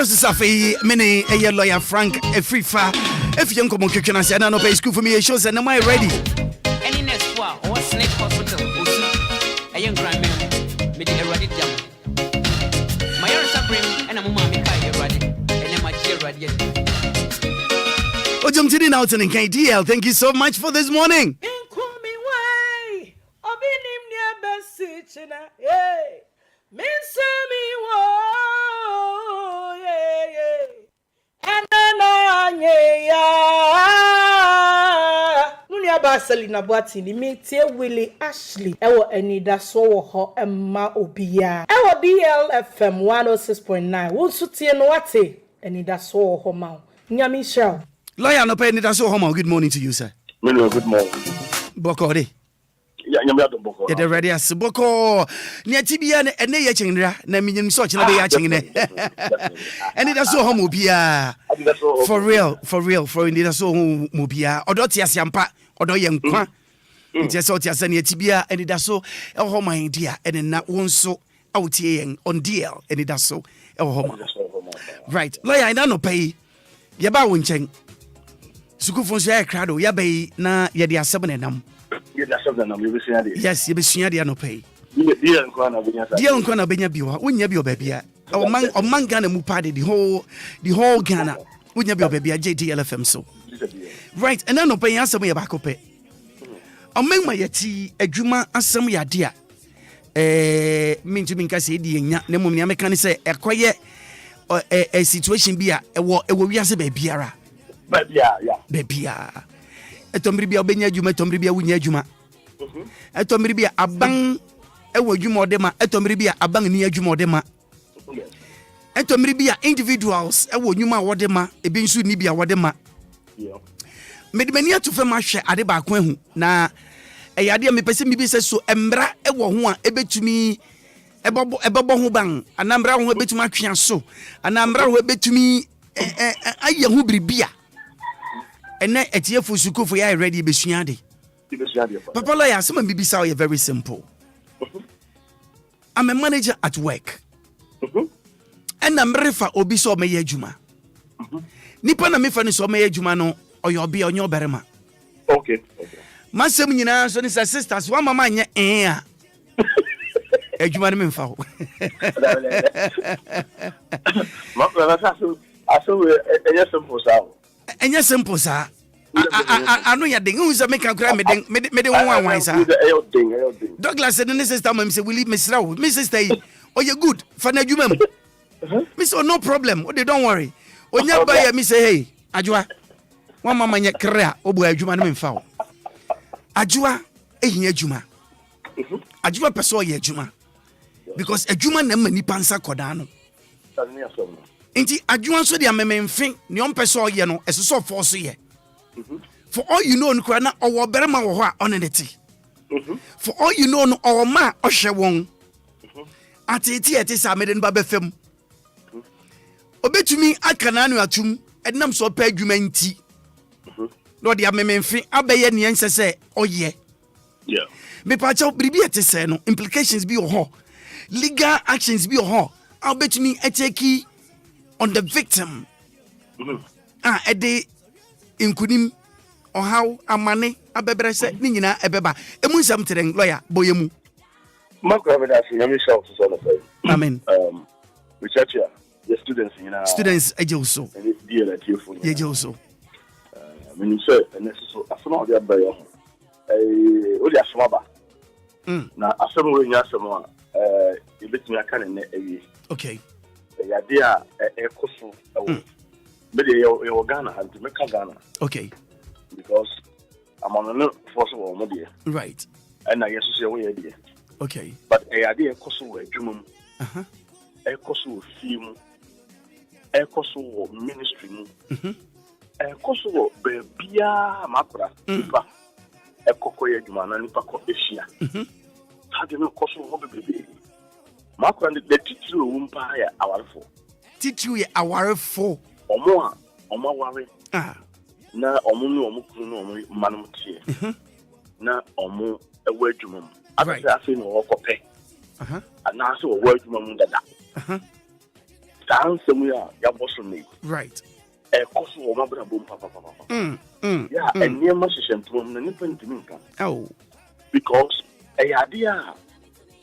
Safi mini a lawyer Frank a free far. If you come on kitchen and say no pay school for me, it shows and am I ready? Any next one or snake hospital, a young grandman, meeting a ready jump. My own suffering and a mummy ready, and I'm a dear ready. Ojum Tini Naughton and KDL, thank you so much for this morning. Selina Boatini, meet Willy Ashley, Ewo Anidaso Wɔhɔ Emma Obia, Ewo DLFM 106.9, Wonsutie no wate Anidaso Wɔhɔ ma. Nyami show. Lawyer no pay Anidaso Wɔhɔ. Good morning to you, sir. Good morning. Boko de. Yeah, nyami adom boko. Get ready as Boko. Ni atibia ne ene ye chenra na minyim so chena be ya chene. Anidaso Wɔhɔ Obia. For real, for Anidaso Wɔhɔ Obia. Odoti asiampa. Odo yenkwa ntia so tia sane atibia Anidaso eho man dia ene na wonso awtie yen on DL Anidaso eho right lawyer I no pay ye ba wo nchen sukufo so ya krado ya bay na ye de asem ne nam ye de asem nam ye besua de yes ye besua de no pay dia nkwa na benya sa dia nkwa na benya bi wo wonya bi obabia o man Ghana mu party the whole Ghana wonya bi obabia DLFM so right and then no pay answer me back up Ameng ma yati adwuma asem yade a mintu minka se di nya na mum ne ameka ne se ekoye situation bi a ewo wiase ba biara etombiri bi obenya adwuma etombiri bi awunya adwuma etombiri bi aban ewo adwuma odema etombiri bi aban ni adwuma odema etombiri bi individuals ewo adwuma wodema ebi nsu ni bi a wodema medimania to fema hwe ade ba ko ahu na eyade me pese mi bi se so embra ewo ho a ebetumi ebebo ho ban anambra ho ebetumi atwea so anambra ho ebetumi aye ho bribia ene etiefo sukufo ya ready ebesua de papa la ya some bibi say very simple. I'm a manager at work and I'm refa obi so me adwuma nipa na me fa ne so me adwuma no Oyobi onyo berema. Okay. Masem nyina so ni sisters one mama nye a. Ejuma ne memfa ho. Maakora aso enye simple sa. Anu ya den hu se meka kura me den wan sa. Douglas and the sister mama say Willy mesra wo. Me sister yi oye good fa na adwuma mu. Me say no problem. O dey don't worry. Onya ba ya me say hey adwa one mama nye krea obu adwuma no memfa wo adwuma ehia adwuma adwuma peso ye adwuma because adwuma na manipa nsa koda no enti adwuma so de amememfe ne on peso ye no esoso force ye for all you know nkura na owo berema wo ho a oneneti for all you know no owo ma ohwe won ateti sa meden ba befem obetumi akana no atum ednam so pa adwuma nti no dia mememfi abeye ne nsese oye me pa cha bribi etese no implications bi ho legal actions bi ho abetumi ateki on the victim ede inkunim how amane abebre se ni nyina ebeba emu nsam tren lawyer boyemu Maakora be that nyame shout so no say amen research the students students ejoso ejoso when you say and so asoma de abaye ho o de asoma ba na asoma we nya asoma ebetumi aka ne ewie okay ya de a ekoso be de yo Ghana and make Ghana okay because I'm on no force of mo de right and I yes say we de okay but ya de ekoso we adwuma mu ekoso film ekoso ministry mu ekoso bebia Maakora nipa ekokoye adwuma na nipa ko ehia hade no ekoso ho bebe Maakora the titiri wo mpa ya awarefo titiri ye awarefo omo aware na omo no omo kuru no omo manum tie na omo ewa adwuma mu asa no okope ana asa wo adwuma mu dada ansem ya boso me right ekoso wo mabra bom papa ya enie ma hyehyemtom na nipa ntimi nka because eyade a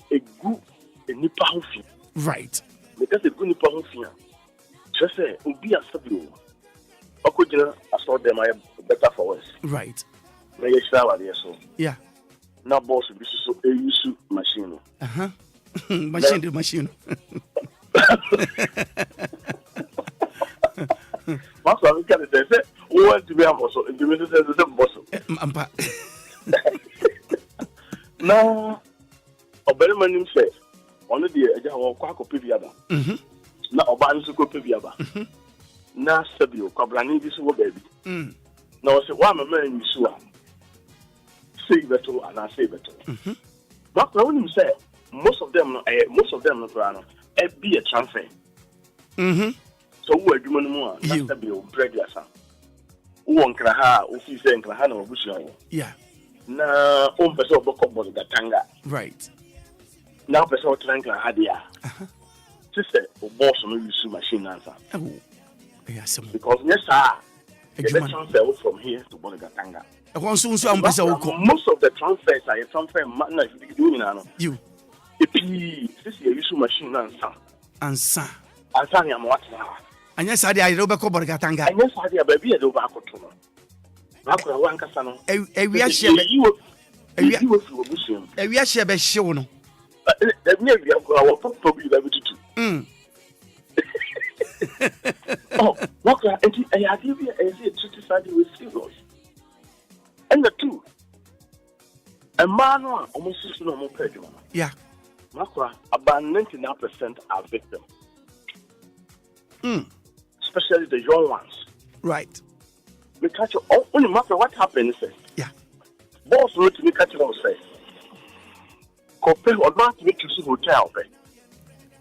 egu nipa ho fi right because egu nipa ho fi a just say obi asabio Okujina, I saw them better for us. Right. So. Yeah. Now, boss, this is so a use machine. Machine. Master, look at it. They say, "Who wants to be a muscle?" And the minister says, "The muscle." Now, a better man says, "Only the idea of quack or piviaba." Now, a band to go piviaba. Now, Sabio, Cabrani, this is baby. Now, I say, "Why am I man you sure?" Say better, and I say better. But when you say, most of them, be a transfer. So who are doing more? That's the bill, regular son. Who on Kraha, who sees in Krahana or Bushon? Yeah. Now, one person of the Tanga. Right. Now, person of Tranka Hadia. Sister, or boss on use machine answer. Oh, yes, because yes, sir. The transfer from here to Bonagatanga. Most of the transfers are transfer you. This is a use machine answer. Answer. Answer am what now? And yes, I did over Coborgatanga. And yes, I did baby at Obacotuno. Maakora Wankasano. We are sharing. We are sharing shown. That maybe our probably able to do. Oh, Maakora, and I give you a treaty with serious. And the two. A man almost is no more prejudice. Yeah. Maakora, about 99% are victims. Especially the young ones. Right. We catch only matter what happens. Yeah. Boss wrote to me catch it all say. Compare or not to make you see hotel.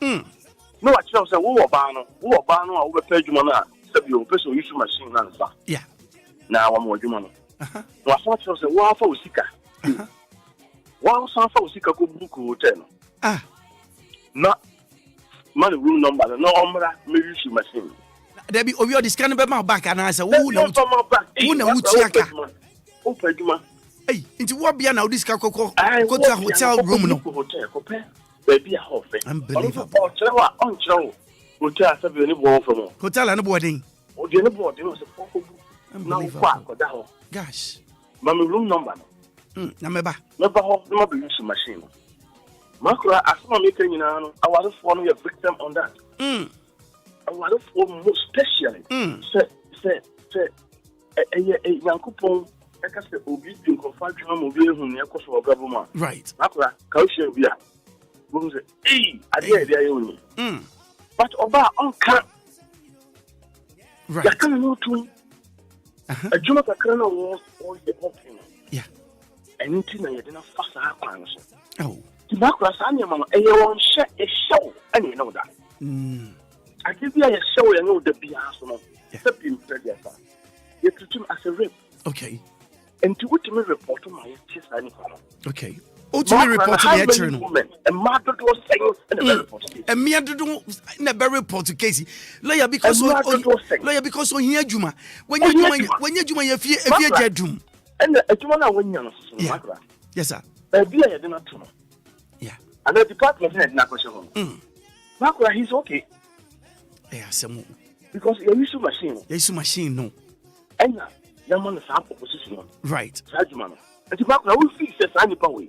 No, I tell you, who are Bano, over Pejumana, Sabio, person use machine answer. Yeah. Now I'm more human. No, I thought you said, wow, for Sika. Wow, some for Sika could book hotel. Not money room number, no umbrella, maybe use machine. There be Obia this kind of back and I said, who knows? Who knows? Hey, into what be now this Coco hotel room? No hotel, baby, a whole thing. Unbelievable. Hotel and boarding. Unbelievable. Gosh. Mammy room number. Never use machine. Maakora, as I'm making you know, I was one of your victim on that. I was most especially. Say, a young coupon, I can say, Obia, you can find your mobile who near Kosovo government. Right. Maakora, Kausha, we are. Hey, I dare the only. But Oba on camp. Right. I can't know to a Juma Kakana was all the opening. Yeah. Anything I didn't fast our plans. Oh. The Maakora Sanya Mama, and you won't share a show, and you know that. I give you a show, and know the Biasmo. You treat him as a rape. Okay. And to ultimate report to my chest, okay. Ultimate report to the eternal. And Mother was saying, and me, I don't never report to Casey. Lawyer because on here, Juma. When you Juma, if you're dead, doom. And a Juma, when you're not. Yes, sir. I did not know. Yeah. And the department had not question. Maakora, he's okay. Yeah, some because you use machine. Yes, machine, no. And now, young man is up opposition. Right. Sajman. And the Maakora will fix the sign power.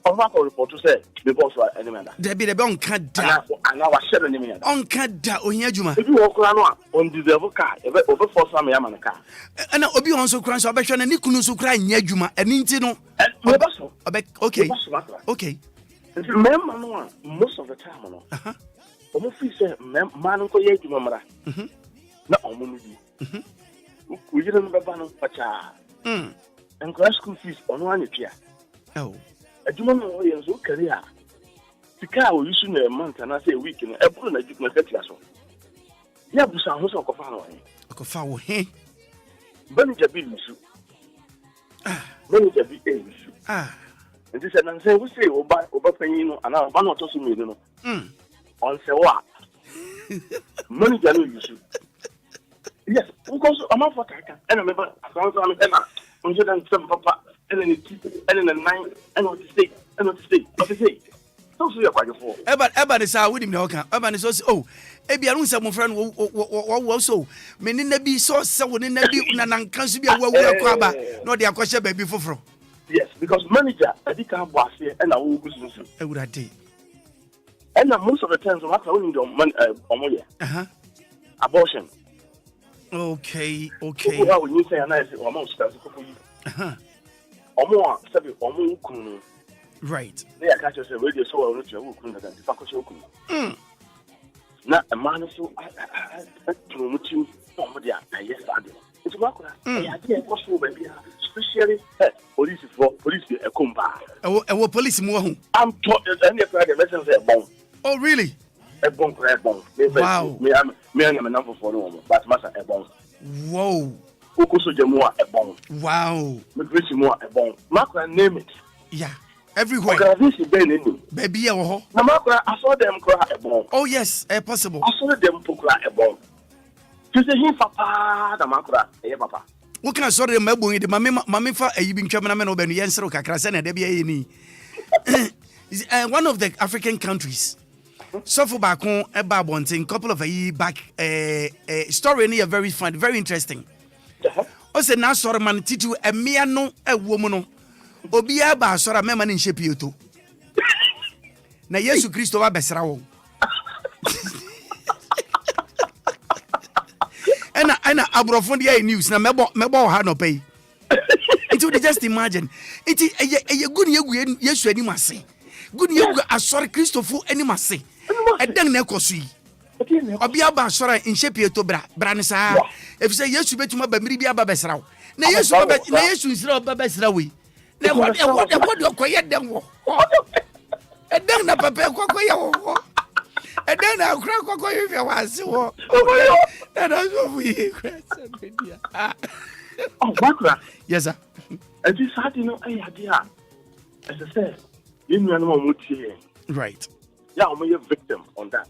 On Maakora report to say, the boss were any man. There be the bone cut down. And I was sharing him. On cut down, on Yajuma. If you walk around on the car, over for some Yaman car. And Obi also cries about and Nikunusu cry Yajuma and Intino. Okay. Okay. Remember, most of the time, almost say, man, go yet to Mamma. Not almost. We didn't remember Pacha. And class school fees on 1 year. Oh, a German audience who career. The car will issue a month and I say a week in a put a German castle. Yeah, but some house of Cofano. Cofano, hey? Manager be issue. Manager be issue. And this and I say, we say, Oba Penino, and our one or two million. On say what? Manager no issue. Yes, because I'm not for Kaka. And I remember, I found Emma, 107 papa, and then 9, and what to say, and what to say. so you quite for. Eba de sa with him no kan. Eba ne so oh, ebi anu se mo friend wo so. Me ne na bi so se wo ne na bi na nan kan so bi a wo akwa ba. No de akwa baby foforo. Yes, because manager adi kan bo ase e na wo gusu so. Ewurade. And most of the times what only the abortion. Okay. People how you say and I say almost right. They are catch yourself radio so on you kun than the faculty kun. Na a man so I promote you from the yes it's Maakora. I did possible baby especially police a compa. I police mo. I'm taught any the message say bon. Oh really? A bon. Wow. Me am a number for no, but master a bon. Whoa. Ukuso Jamua a bon. Wow. Migration more a bon. Maakora name it. Yeah. Everywhere. Baby, Maakora, I saw them cry a bon. Oh yes, possible. I saw them cry a bon. You say him papa, the Maakora, papa. What can I sorry mabo the mammy for a been chairman of the Yansero Kakrasana Debiani. One of the African countries. So for back home, a babonting couple of a year back, story near very fun, very interesting. Also, now sort of man titu a mere no a woman. Obia ba sort of meman in Shepioto. Na Yesu Christo wa besrawo. Ena abrofondia news na mebo ha no pay. It would just imagine. It a good Yesu ani mase. Good yegu asori Christopher ani mase. Eden na ekosui. Obia ba sora in Shepioto bra ne sa. If say Yesu betuma ba miri bia ba besrawo. Na Yesu nsira ba besrawo. Na what koye dem wo. Eden na papa koye wo. Eden na kra koye fi wase wo. Na so we question media. Oh, Maakora. Yes sir. And this had no idea. As I said, you know right. Yeah, I'm a victim on that.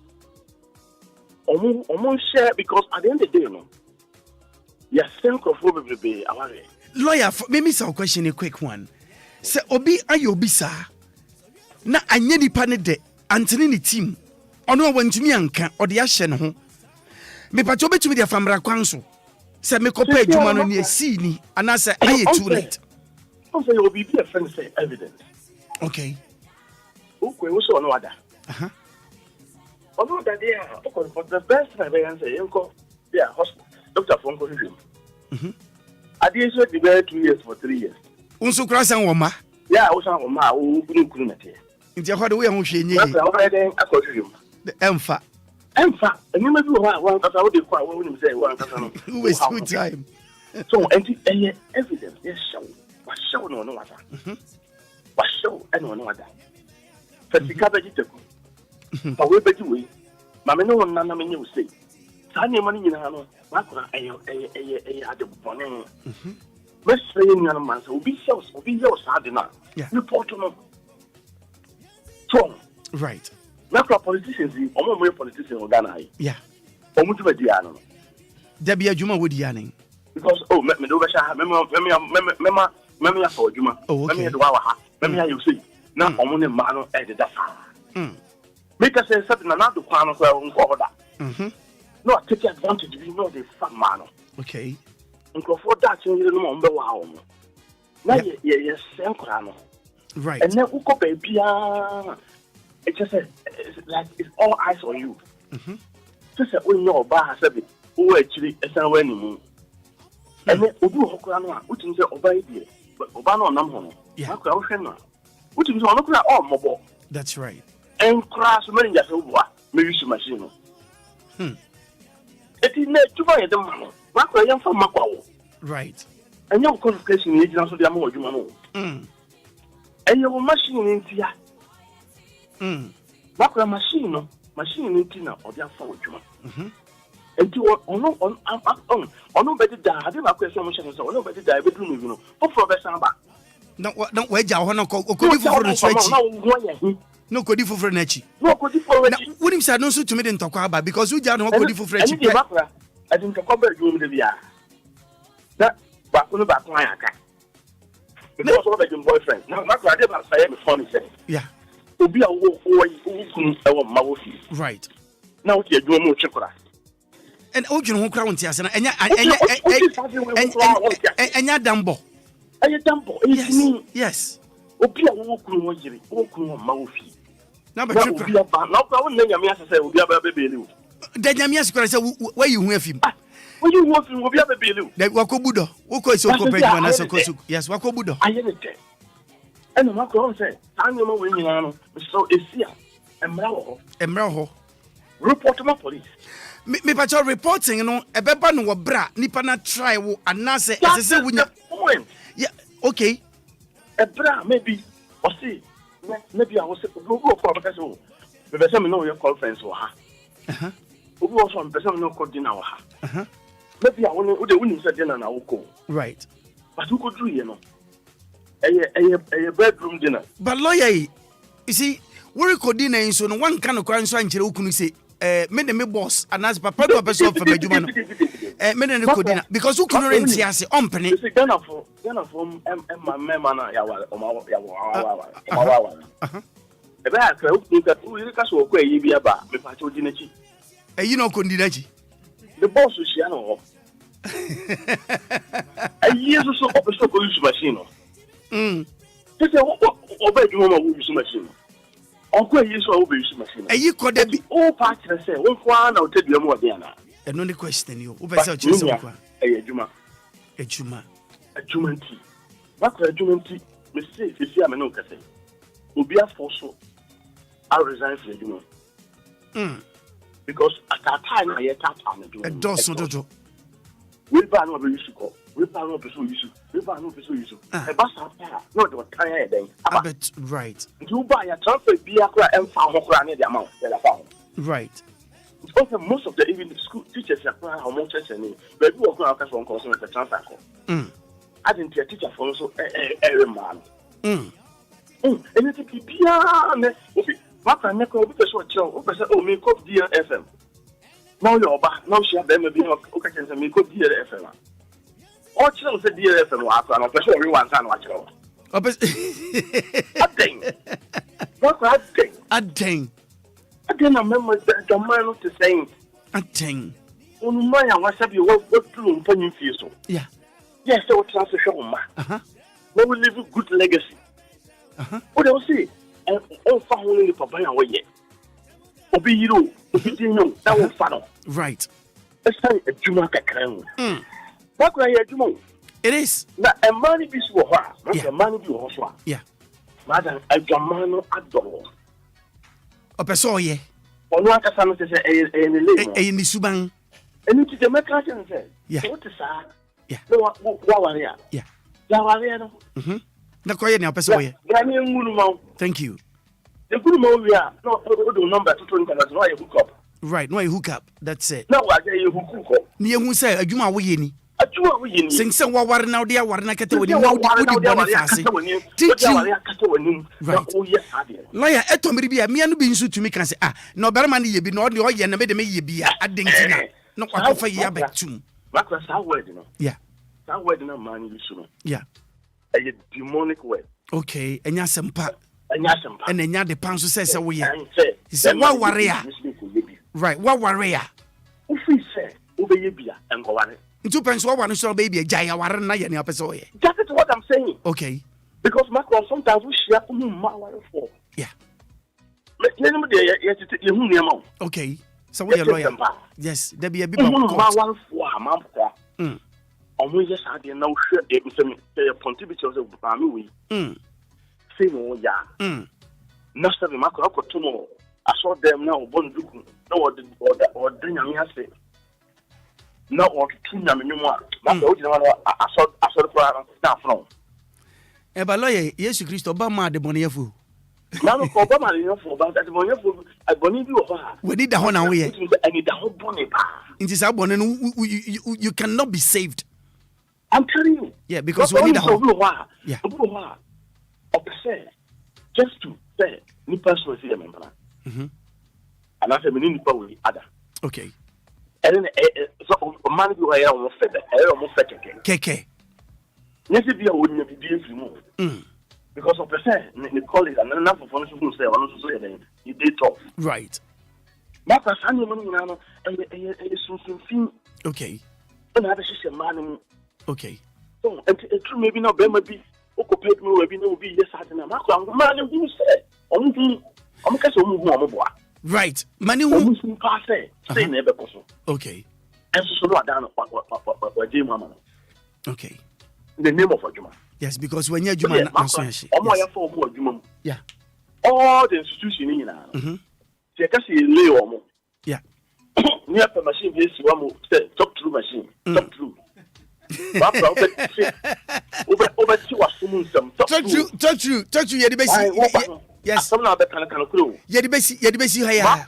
I'm share because at the end of the day, no. Yes, be lawyer, maybe some question a quick one. Say obi ayobi sa na anye nipa ne de antene ne team. Ono wantumi anka ode ahye ne ho. Me pacho betumi de famra kwanso. Say me kopa adwuma no ne asi ni ana say aye too late. Also you will be a friend say evidence. Okay. Okay, we so no other. Although that they are for the best I can say uncle yeah hospital doctor from Korean. I did so the 2 years for 3 years. Unso krasan wo ma? Yeah, I was on ma wo bunu kunu na te. Nti akwade wo ho hwe nyi. I den akohwem. Emfa. Enyi ma bi wo ha wan kasa wo de kwa wo nim say wan kasa no. Who waste good time. So enti evidence yes show. Wa show no no wata. Wa show eno no wata. Fatika ba jiteku. Ba we beji we. Ma me no wonna na me nyu say. Sa ne ma ni nyina no. Maakora ade bone. Let's say in your man, so be yours, Sadina. Report to them. So, right. Maakora politicians, almost politicians in Ghana. Yeah. Almost to be Diana. Debbie Juma would yanning. Because, me do Memia for Juma. Oh, okay. Memia, you see. Now, only Mano added that. Make us say something another plan of our own order. No, take advantage, you know, the fun man. Okay. For that, you know, wow. Now, yes, right. And then Uko baby, it's just like it's all eyes on you. Just when your bar has it, who actually is a winning. And then Ubu Hokrano, which is obey, but Obano Namho. Yeah, which is all mobile. That's right. And crash many years over, maybe she machine. It is not to buy them. Maakora from Maakora. Right. And your qualification is also the amount you know. And your machine in Tia. Maakora machine in Tina or their forward. And you on no better die. I didn't have question machines or no better die between you know. For the Samba. No, wait, I want to go for the stretch. No kodi for Frenechi. No kodi for Frenechi. What him said no so to me didn't talk about because we don't know kodi for Frenechi. I didn't talk about you with the VR. That but no back my because of your boyfriend. Now Maakora dey say me funny say. Yeah. Obia wo ewo mawofi. Right. Now what you do mo chekora. And Ojun ho kra wonti ase na enya dambo. Enya dambo. Yes. Obia wo kunu wo yiri, wo kunu mawofi. Na ba chekora. Obia ba, na kwa won nyame asese obia ba bebele wo. Da nyame asukura se where you hu afim. Where you hu afim obia bebele wo. Da wakobudo. Wo ko so ko pejuma na so ko so. Yes, wakobudo. Ayene and the Maakora said, I'm your winning, so it's here. Emra ho. Report to my police. Me pa reporting, you know, a beba no bra, nipa na try wo anase as I say we yeah, okay. A bra maybe or see maybe I was go for because the person know your conference or ha. Who also person no call dinner or ha. Maybe I want to win said dinner now go. Right. But who could do you know? A bedroom dinner. But lawyer, you see, we record dinner in so no one can occur so and you say, me boss, and as papa to a person from a human. Men and dinner because who couldn't rent yes, on penny. Ghana for my memana, yawa. The back, who can so quick, you be about me, Pato Dinachi. You know, Kundinachi. The boss is Yano. A year or so of a so use machine. Just obey you will use machine. Uncle, you saw use machine. And you could be all parts and say, one I'll tell you more than and only question you. A Juma. A jumanti. What a jumanti? Mistake, you see, I'm no cafe. Obia Fosso, I resign for you. Because at that time, I had tapped on a dozo. We ban over you to call. We ban over so you. We ban over so you. A bus not the tire then. Right. You buy a transfer be Accra and found the amount that I found. Right. Also, most of the even school teachers are how much as any. But you are going to one concern with the transfer. I didn't teach a teacher for also every man. And it's a piano. What I make over the short show, oh, me cop DLFM. Now you're back. Now she have them be occasions and me cop DLFM. All children said DLFM, I'm sure everyone can watch it. A thing. What a thing. A thing. Again, I remember the man of the saying. A thing. On my, I was happy what through upon you feel so. Yeah. Yes, I will transfer show, ma. We will leave a good legacy. What else see? And all family for buying away yet. Obi you, that will follow. Right. Let's say a Jumaka crown. What are you doing? It is. Now, a money be so hard. Not a money be also. Yeah. Madam, a Germano adore. A person, yeah. Or not a son to say a Suban. And it's the Mexican said, yeah. What is that? Yeah. No, Wawaria. Yeah. Wawaria. The quiet now, person. Thank you. The good we are not the number to 20 no I hook up. Right, no I hook up. That's it. No, I say you hook up. Near who say a Juma Wini. A Juma Wini. Sing some war now, dear Warnaka when you know right. Oh, yes, Lawyer, Etomri be a man being suit to me can say, no better money ye be not the oil and made me be a dingy. No, what for ye back to Macras, how word, you know. Yeah. That word in a man you soon. Yeah. A demonic word. Okay, and Yassam Pat. And then the pounds says, oh, yeah. He said, what warrior? Right, what warrior? If we say, obey Obia and go on. 2 pence, one saw baby a jaya warren, and episode. That is what I'm saying. Okay. Because Maakora sometimes we share for. Yeah. Okay. So we are lawyer. Yes, there be a bit of almost just had the no shirt, the contributors of Bami. Say no, yeah. Master the Maakora tomorrow. I saw them now, one look, no, or dinner, say. No, or 2 memoir. I saw the staff from. Eba lawyer, yes, Christo Obama de Boniafu. Now, Obama, you know, for about that Boniafu, I believe you. We need the whole now. I need the whole bonnet. It is our bonnet. You cannot be saved. I'm telling you. Yeah, because we need the whole. Yeah. Just to say, new person see them. And I say, we need to go other. Okay. And then, so, man, you are almost fed. I almost fed. KK. Yes, if you wouldn't be able to move. because of percent the colleague and enough of one who say one so say you did talk. Right. But as I know something. Okay. And I just man. Okay. So it true maybe not be Oko paid me will be no be yes I know man who say I'm case right. Money who pass say never possible. Okay. And so no down what Jim Mama. Okay. The name of a Juma. Yes, because when you're Juma, yeah. All the institution in now. See, I can see Leo. Yeah. Near the machine, this one top through machine. Top through. Talk true. You're the best. Yes. Some now better can crew. You're the best. You're the best. You hire.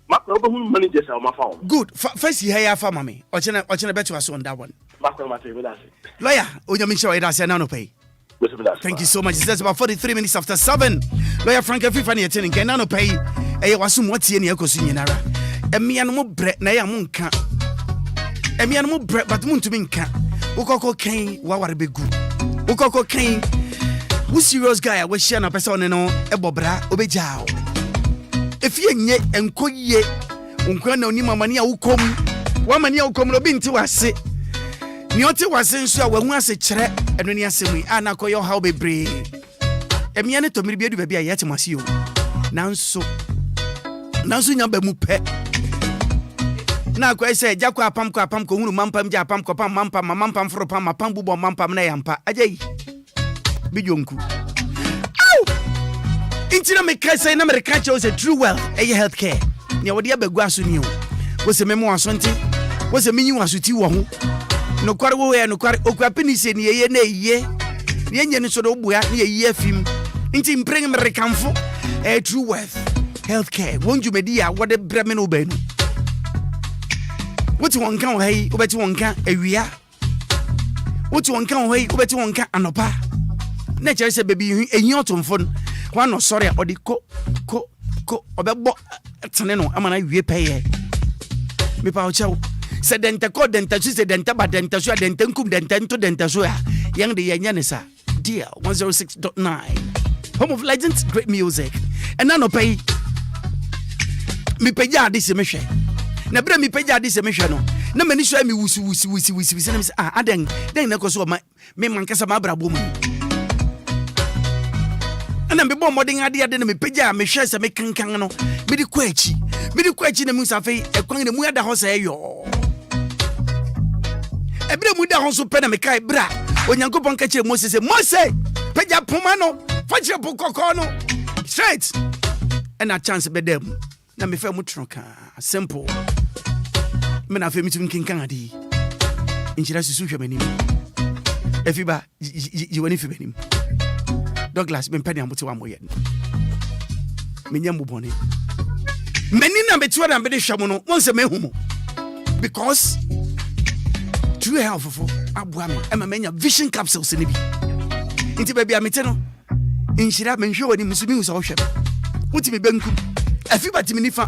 Managers are my phone. Good. First, you hire for mommy. Or can bet you us on that one. Lawyer, you sure it has an pay. Thank you so much. It says about 43 minutes after 7. Lawyer Frank, if you find it, can nano pay. I was what's in your cosinara. And me and more bread, Naya Munka. And me and more bread, but moon to minka. Ukoko Kane, what be good. Ukoko Kane. Who serious guy? I was sharing a person and Ebobra, Obejao. If you yet and could ye, Unquano Nima Mania who come, one mania who come Robin to us say. Niote was in so when was a chere and when you say me, Anna Koyo how be brave. A miane to me be a yet masio. Nanso nyambe mupe. Na kwa say Jakwa pam ko hunu mampam ja pam ko pam mampam fro pam mapam bubo mampam na yampa. Ajay. Bijonku. Ow! Intina me kai say na me ka che was a true well, healthcare. Nya wodi abegua so ni o. Wo se memo asonte. Wo se minyi wasuti wo ho. No kware wo ya no kware okwapini se ni ye na ye ni enye ni so do bua ni ye afim nti mpring merekamfo true wealth healthcare wonju medi a wode breme no ba nu woti wonka wo hai obeti wonka awia woti wonka wo hai obeti wonka anopa na chere se bebi ehia otomfo no no sorry odi ko obebo tene no amana wie peye me pa o chawo se denta ko denta su se denta ba denta su denta nkum denta nto denta su ya yang de yanya ne sa deal 106.9 home of legends great music and na no pay me peja ade se mehwe na bra me peja ade se mehwe no na mani so mi wusi na me say aden na ko so me mankasa ma bra bom ana me bom modern ade na me peja me hwe se me kankan no me di kwachi na mu sa fe ekwan na mu ada ho sa yo ebire mu da ho so pe na me kai bra onyankopon ka che Moses peja poma no fache pokoko no straight and a chance be dem na me fe mu troka simple me na fe mi tum kinkan adi inchira susu hwe manim efiba jiwani fe manim Douglas me pedi ambote wa moye me nyambo bone meni na betuwa na be de hwamo no wonse me humo because true health for abuame ema menya vision capsules ni bi nti baby amete no inshira menhwe wani musumi usa wo hwem wuti me banku afibati me nifa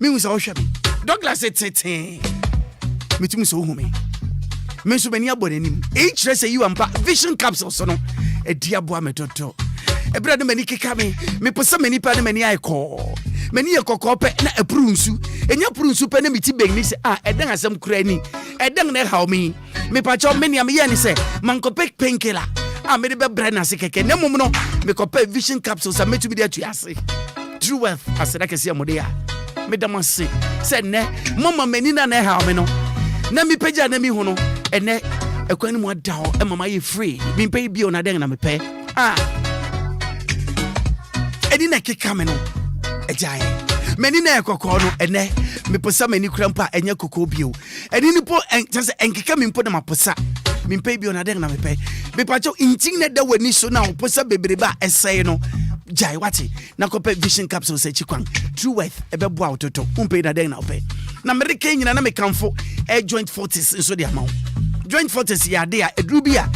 me usa wo hwem Douglas tete metumi so home me so bani abonanim each say you ampa vision capsules no e dia abuame toto e brado mani keka me posa mani pa na mani aiko mani ekoko pe na epurunsu enya purunsu pe na miti begni se edan asem kura ni edan na how me pa cho mani am ye ni se mankope penkela me de be brana se keke na mum no me kope vision capsules ametu bi de atu ase true wealth aseda kese amode a me dam ase se ne mama mani na how me no na mi peja na mi hu no ene ekwani mu ada ho mama ye free mi pe bi ona den na me pe edi na keka me no ejai meni na ekoko no ene me posa meni krampa enye kokko bio edi ni po just enkeka me mpo na maposa me pe bi ona den na me pe me pacho intin na da wani so na posa bebreba esai no jai wati na kope vision capsule se chikwan true wealth ebebo autoto umpe na den na ope na america nyina na me kamfo joint fortis nso de amaw joint fortis ya de a eduru a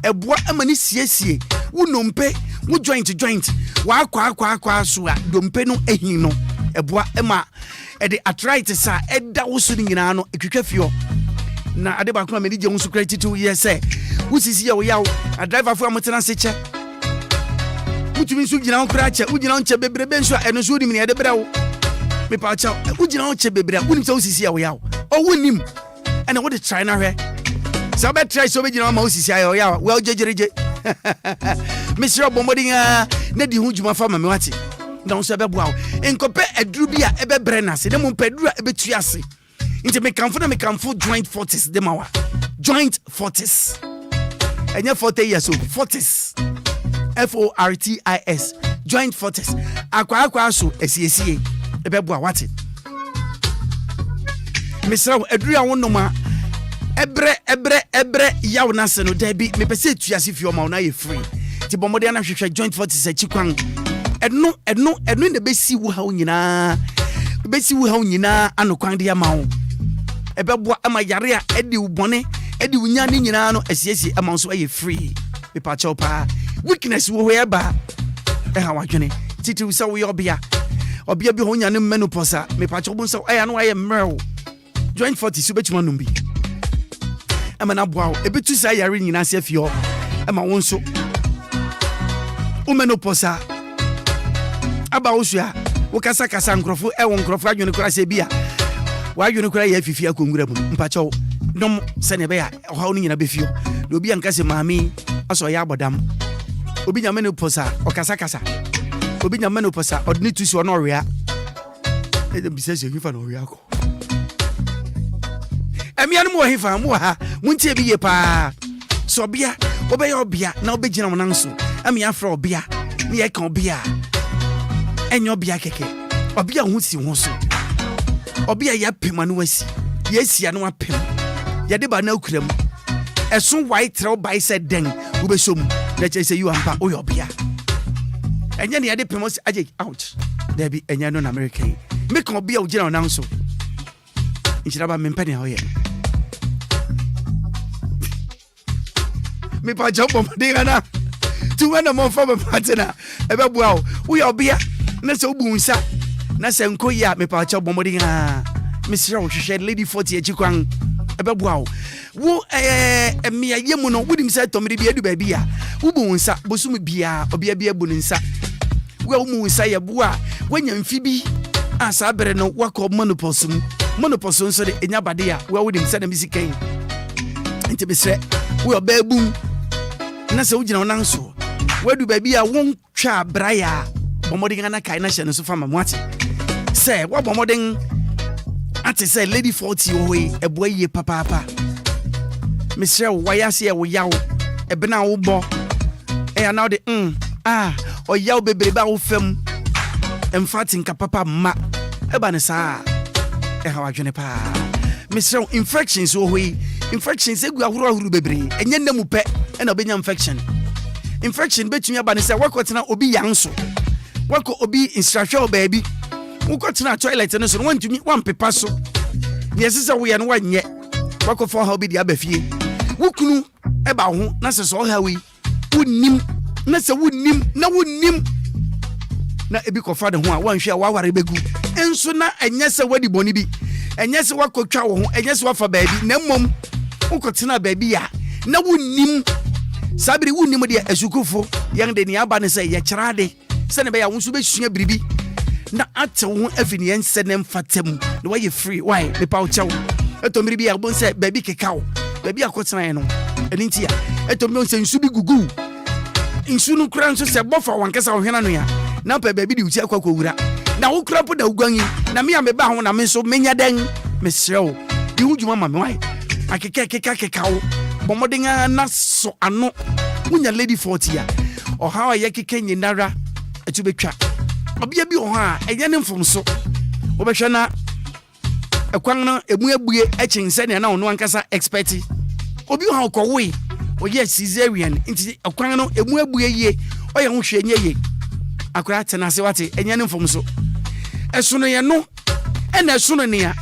eboa amani siesie wonompe wo joint wa kwa so a dompe no ehin no eboa ema de arthritis a eda wo so nyina no etwetwafio na ade ba ko me di je wo so credit 2 years say wo sisi ya wo a driver fo amotena se che wotumi nso gyina wo kra che wogina wo che bebrebe nso eno so nim ne de bra wo me pa cha wogina wo che bebre wonim sɛ wosisi a wo yawo wonim ɛna wo de try na hwɛ sɛ be try so be gyina ma wosisi a wo yawo well jejereje Mr. Bombodinga na di hu djuma fa ma me wate na so be boa wo enkope aduru bi a ebe bre na se de mo paduru a ebe tuase nti me kamfo joint fortis de mawa joint fortis enye 40 years old fortis FORTIS joint fortis akwa so esiesie ebe boa wate Mr. aduru a wonoma ebre yawo na se no da bi me pese tuase fi o ma na ye free ti bomode na hwehwe joint fortis achikwan eno ne besi wo ha nyina anokwan de ama wo ebeboa ama yare a edi wo bone edi wo nya ne nyina no asiesie ama so aye free me pa cha pa weakness wo he ba ha wadwene titi wo sa wo obia bi ho nya ne menopause me pa cha bo so aya no aye mrew joint 40 so betuma no bi ama na boa ebetu sa yare nyina se fio ama won so o menopause aba osua wo kasa nkrofo ewo nkrofo adwene kura se bia wa adwene kura ya fifi akongura mu mpacho nom se ne be ya hawo ni nyina be fio na obi anka se maami aso ya abodam obi nya menopause o kasa obi nya menopause odni tusi ono rea e dem bise se hifa no rea ko emianu mo hifa mo ha muntie bi ye pa so bia obe ya obia na obe gina mo nanso amia fra obia ni ye kan obia enyo bia keke obia hu si ho so obia ya pema no wasi yesi anu apem ya de ba na akuram eso white trail by said den wo be som na che say you ampa o obia enya ne ya de pema aje out there be enya no na American me kan obia o gina na so inchira ba mempani ho ye me pa job de gana tu wana mo fa ba patena ebe bua wo ya obia na se obunsa na se nkoya me pa cha bomodi ha Mr. Hwehwe lady 40 achikwan ebe bua wo me ayemu no wodim se tomri bi edu ba bia wo bunsa bosum bia obia bia bu nsa wo mu nsa ye bua wanya mfi bi asa bere no wakọ menopause nso de enya bade a wo wodim se na misikan nti besre wo obabu na se wugina wonanso wadu ba bia won twa braya bomodin ana kai na hye no so fama mwate se wo bomodin ate se lady 40 owe ebo ye papa Mr. wayase e wo yawo ebena wo bo e now de o yawo bebrebe a wo fam emfatin ka papa ma eba ne saa e ha wadwene pa Mr. infections owe infections egu ahuru bebre enye nnamu pe e na obenya infection betumi aba ne se wakotena obi yanso wako obi instruction baby wukotena toilet no so wantumi wampepa so yesisa wo ye no wanye wako for how be dia bafie wukunu eba ho na se so hawi wonnim na se wonnim na ebi kofa de ho a wanhwe a waware begu enso na enye se wadi boni bi enye se wakotwa wo ho enye se wafa baby na mmom wukotena baby ya na wonnim sabiri wunnim de asukufo yang de ni aba ne se ye kyerade se ne be ya wonso be sua biribi na ate wo afini ense ne mfatem na why free why me pa uchew etomiri bi ya bon se baby kekao baby akotena no eninti ya etomiri se nsu bi gugu nsu no kura nso se bofa wankasa ohwena no ya na pa baby di uchi akwa wura na wo kura po da ugwanyi na me ya me ba ho na me so menya den me serew di hujuma ma me why akekekekao bomodinga na so ano munya lady 40 ya o ha wa yekeke nyinara atubetwa obia bi o ha enye ne mfomso obehwe na ekwan no emu abue achinse ne na ono ankasa expert obi o ha ko we o ye cesarean nti ekwan no emu abue ye o ye ho hwe enye ye akura tena se wate enye ne mfomso esono ye no ena esono ne ya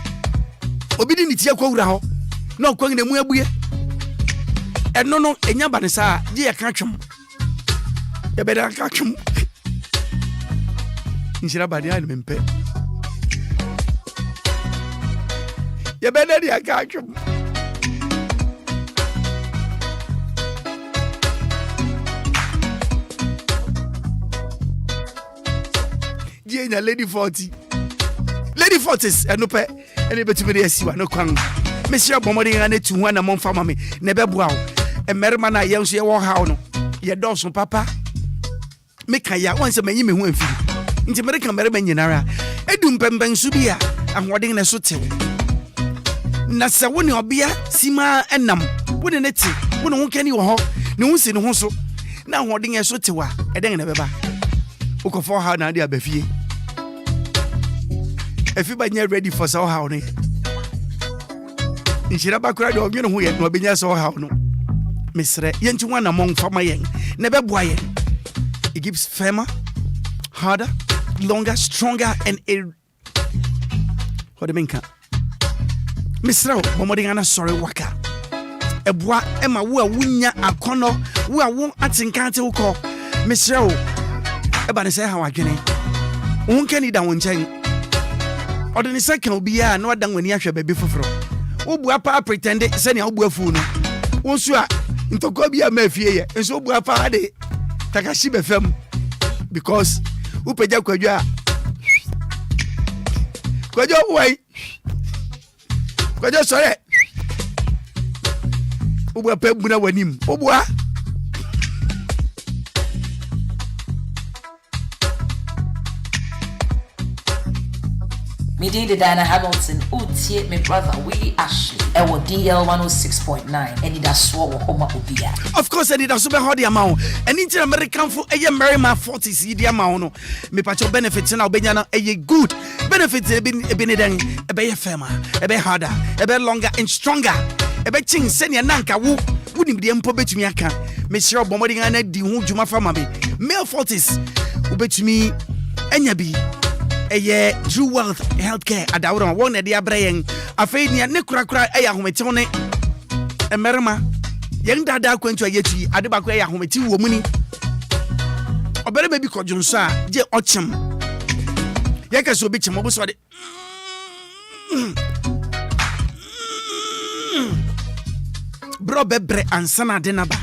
obi di nitie kwa wura ho na okwan ne mu abue eno no enya ba ne saa je ya ka twem ya beda ka twem injira ba dia ne mpe ya beda dia ka twem die nya lady 40 lady 40s enope ene betumi de asiwa no kwan mesia bomode nga na tu ho na momfa mame na beboa wo emerma na ye nso ye wo hawo no ye dɔso papa meka ya wonse manyi me ho amfiri nti mereka merema nyinara edum pemben su bia ahoden ne so tew na se woni obia sima enam woni ne ti woni ho kani wo ho ne ho si ne ho so na ahoden e so tew a eden ne beba ukofo ha na dia bafie efi ba nya ready for so how ne nchira bakura de obie ne ho ye no obenya so how no misre yenti wana mon fama yen ne beboa yen. It gives firmer, harder, longer, stronger, and what do you mean? Mr. Bomodingana, sorry, waka. A bois, Emma, wunya, a corner, won't atinkanti uko. Mr. About to say how I can it. One can eat down chain. Or the second will be no done when you have baby for. Obuapa pretended, sending out buffon. Once you are into Gobia Mafia, and so Buapa de. Takashibe FM because upeja kwajua wai kwajua sore ubwa pebuna wanim ubwa Meeting the Diana Hamilton, Utie, my brother Willy Ashley, our DL 106.9, Anidaso Wɔhɔ Obia. Of course, Anidaso Wɔhɔ the amount. And in American for a Merima 40 the amount. Me pacho benefits now benyana a good benefits a be firmer, a be harder, a be longer and stronger. A be ching senya nanka wouldn't be empo bet me aka. Me sure bombarding an di hu juma fama me. Male 40s ubet me enyabi. True Wealth Healthcare adawro won e dia brayen afei nia ne kurakura e ya hometi one emerma yen dada kwantu ayechi ade ba kwa ya hometi wo muni obere bebi ko Junction a je ochem ye ka so bi chem obuso de bro bebre ansana de naba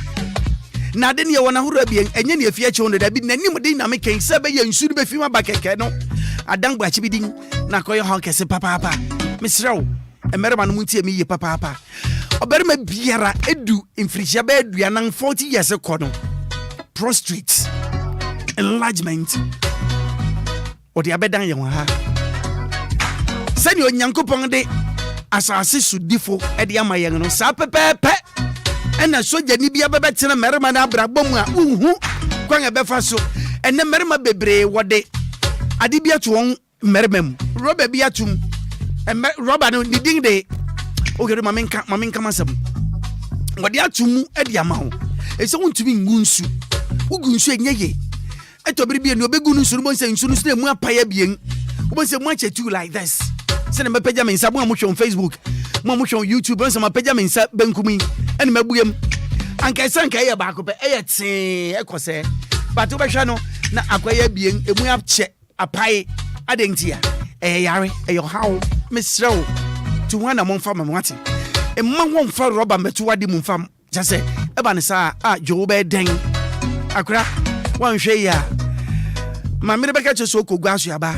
na de ne wona horo bia enye ne afia che won da bi nanim de na me ken se be ye nsuru be fi ma ba keke no adangba chibidin na koyo honkese papa misrawo emerema no muntie mi ye papa oberema biara edu infrihia ba edu anan 40 years kono prostrate enlargement odi abedan ye ha sani onyankopon de asase sudifo e de amayen no sa pepepe ena soja ni bia bebetena merema na abrabom a uhu kwan ebefa so ene merema bebre wode adibia to on meremem roba bia tum roba no diding de ogere mamenka masam wode atum e de ama ho e se wontumi ngunsu ugunsu enyeye etobiri bia no obegunu nsu no nsu no se mu apaya bien wo se mu achetu like this se na mapagya mensa mo hwe on Facebook mo hwe on YouTube se mapagya mensa bankumi ene mabuyam anka ye ba ko pe e te ekose but obehwa no na akwaya bien emu ache apai adentia yare your how misrew to one among farm wati e man won fa rubber metu wadi mu fam just say e ba ne sa jo be den akra wan hwe ya ma mere beka che so kogu aso aba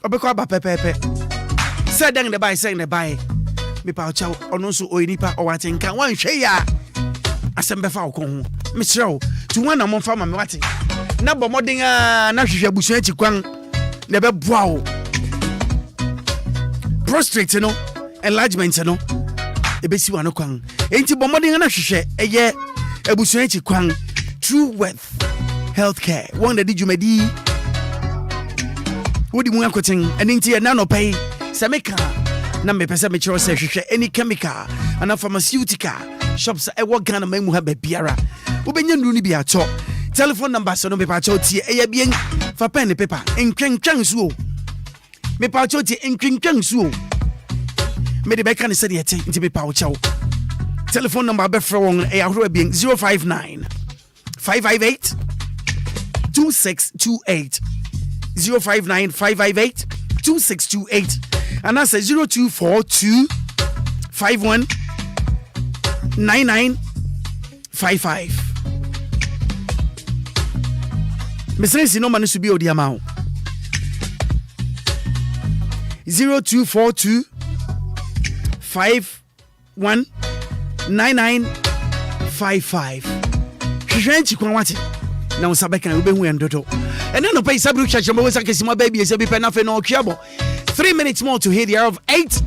obeko aba pepepe say den the buy me pa chaw ono so oyinipa o watenka wan hwe ya asembe fa okon misrew to one among farm wati na bomodin na hwehwe busu achi kwan na be boawo prostrate no enlargement no e be si wa no kwan enti bomodin na hwehwe eye abusu achi kwan True Wealth Healthcare one da dijumadi wodi mu akoten enti na no pay semeka na me pese me chiro se hwehwe any chemical ana pharmaceutical shops e wo Ghana mamu ha ba biara wo benya nuru ni bi ato telephone number so no me pa chotie e ya bien fa pen paper enkwenkwan suo me pa chotie enkwenkwan suo me de be kan se de yete nti me pa wo chawo telephone number be fra won e ahoro bien 059 558 2628 059 558 2628 and that's 0242 51 9955 Mr. no man should be the amount 0242 519955. Shwenchi kwa wati na usabeka ube hu endodo. And then no pay sabru chacha mwesa kesima baby esebi penafe no kiabo. 3 minutes more to hit the hour of 8.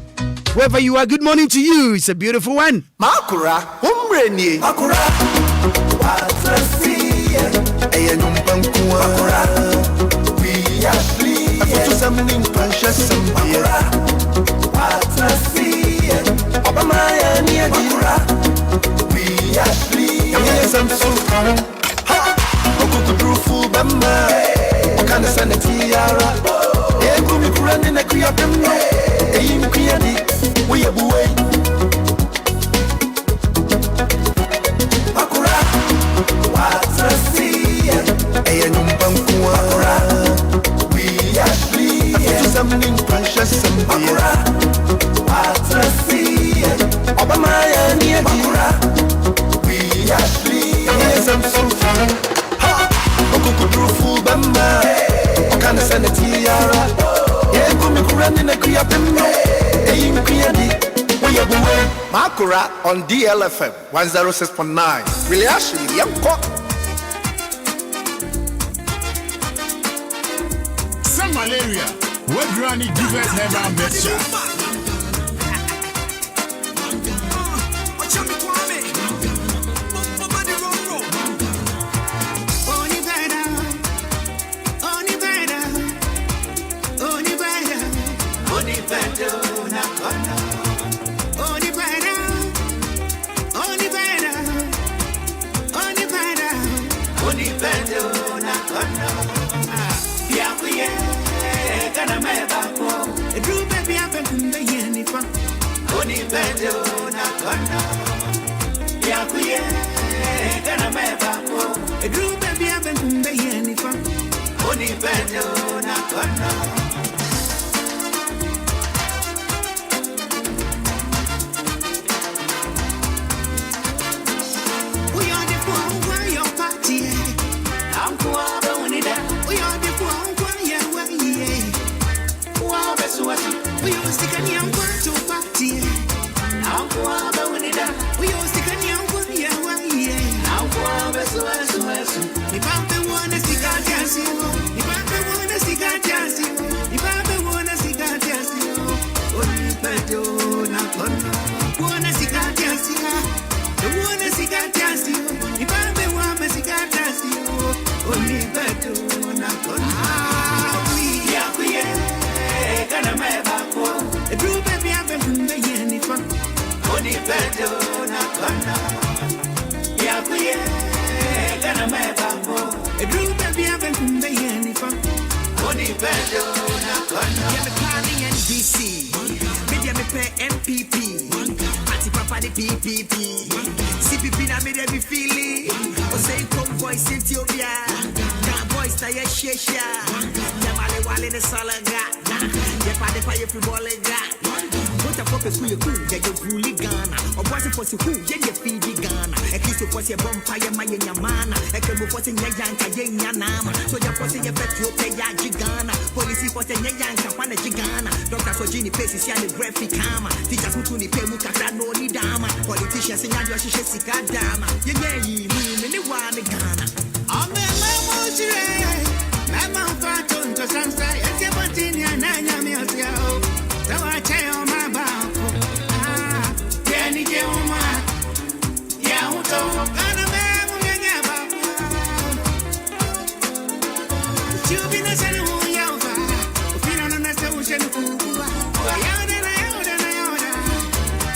Wherever you are, good morning to you. It's a beautiful one. Maakora, umreni. Maakora, watrasiye. Eya nyumbankuwa. Maakora, we are free. Afutu samning pansha sambia. Watrasiye. Obamaya niya. Maakora, we are free. Yamye samsukara. Ha, okukudrufu bamba. Okana sana tiara. Egumi kurani na kuyapemno. Eyim kuyani. We are boy. Maakora, watrasiye. Eya nyumbankuwa. Maakora, we are free. Afutu samning pansha sambia. Maakora, watrasiye. Obamaya niya. Maakora, we are free. Yamye samsukara. Ha, okukudrufu bamba. Okana sana tiara. Egumi kurani na kuyapemno. Maakora on DLFM 106.9. Willy Ashley, Yanko. Some malaria. What granny give us never better. CPP na me dey feeling. O say come voice Ethiopia. That voice ta ye shesha. Jamale wale ne salaga. Ye pa de pa ye fribolega. What a pop school you ya you fully Ghana. O boy for se who ye feed Ghana. E kiso for se bompa ye ma ye nyamana. E ke mo for se nya yanka ye nyanama. So ya for se ye petro pe ya Ghana. Police for se nya yanka wana Ghana. Doctor so jini face si ane graphic kama. Teacher who ni pe mu kakra no ni dama. Politicians in your shisha sika dama. Ye ye me ni wane Ghana. Ame mama jire. Mama faton to sansa. Ese botini ananya mi osiao. Tawa chayo mabako. Ah, yeni je uma. Ya uto. Kana memu ngenya bako. Chubi na sani hu ya ufa. Ufina na nasa ushenu kukuwa. Yauda na yauda na yauda.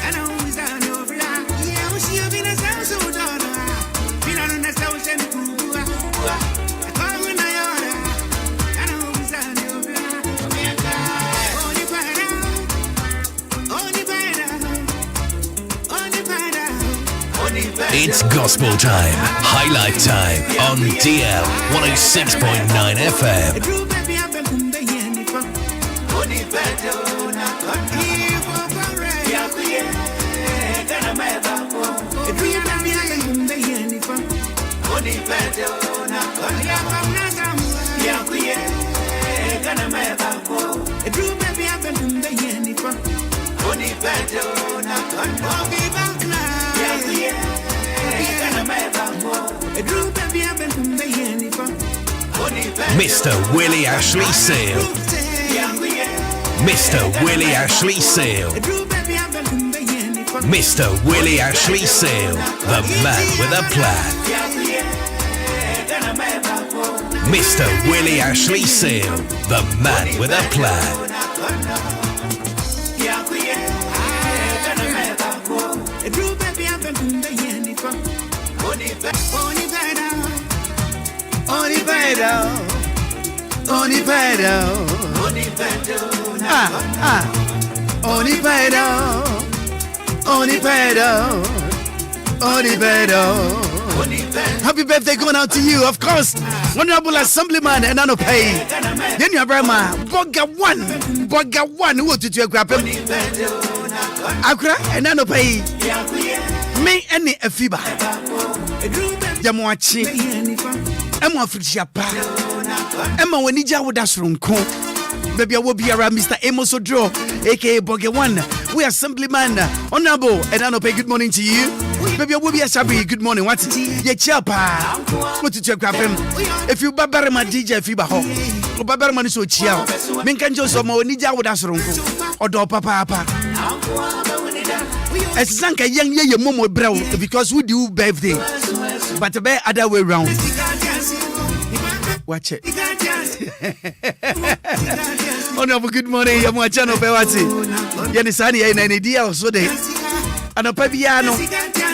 Kana umiza nyofla. Ya ushi ya bina sa usudona. Fina na nasa ushenu kukuwa. Akawu na yauda. Kana umiza nyofla. It's gospel time, highlight time on DL 106.9 FM. Only Mr. Willy Ashley Seal. Mr. Willy Ashley Seal. Mr. Willy Ashley Seal, the man with a plan. Mr. Willy Ashley Seal, the man with a plan. Happy birthday going out to you, of course. Honorable Assemblyman and Anopay. Then you have Boga one who to your grab him. Accra and Anopay. Me any a fiba. Yamuachi. Emma Frichapa. Emma Wenija with us from Con. Baby, I will be around Mr. Amos Odro, aka Boga one. We Assemblyman, Honorable, and Anope, good morning to you. Baby, I will be a Sabi, good morning. What's it? Ye chapa. What to check up him? If you babber my DJ Fibaho, or babber man so chill, Minkan Joseph, Nija with us room, or do papa. As Zanka young ye momo brow, because we do birthday, but a bear other way round. Watch it. Honorable, good morning. I'm watching Pewati. Yanisani, and an idea also there. And a Pabiano,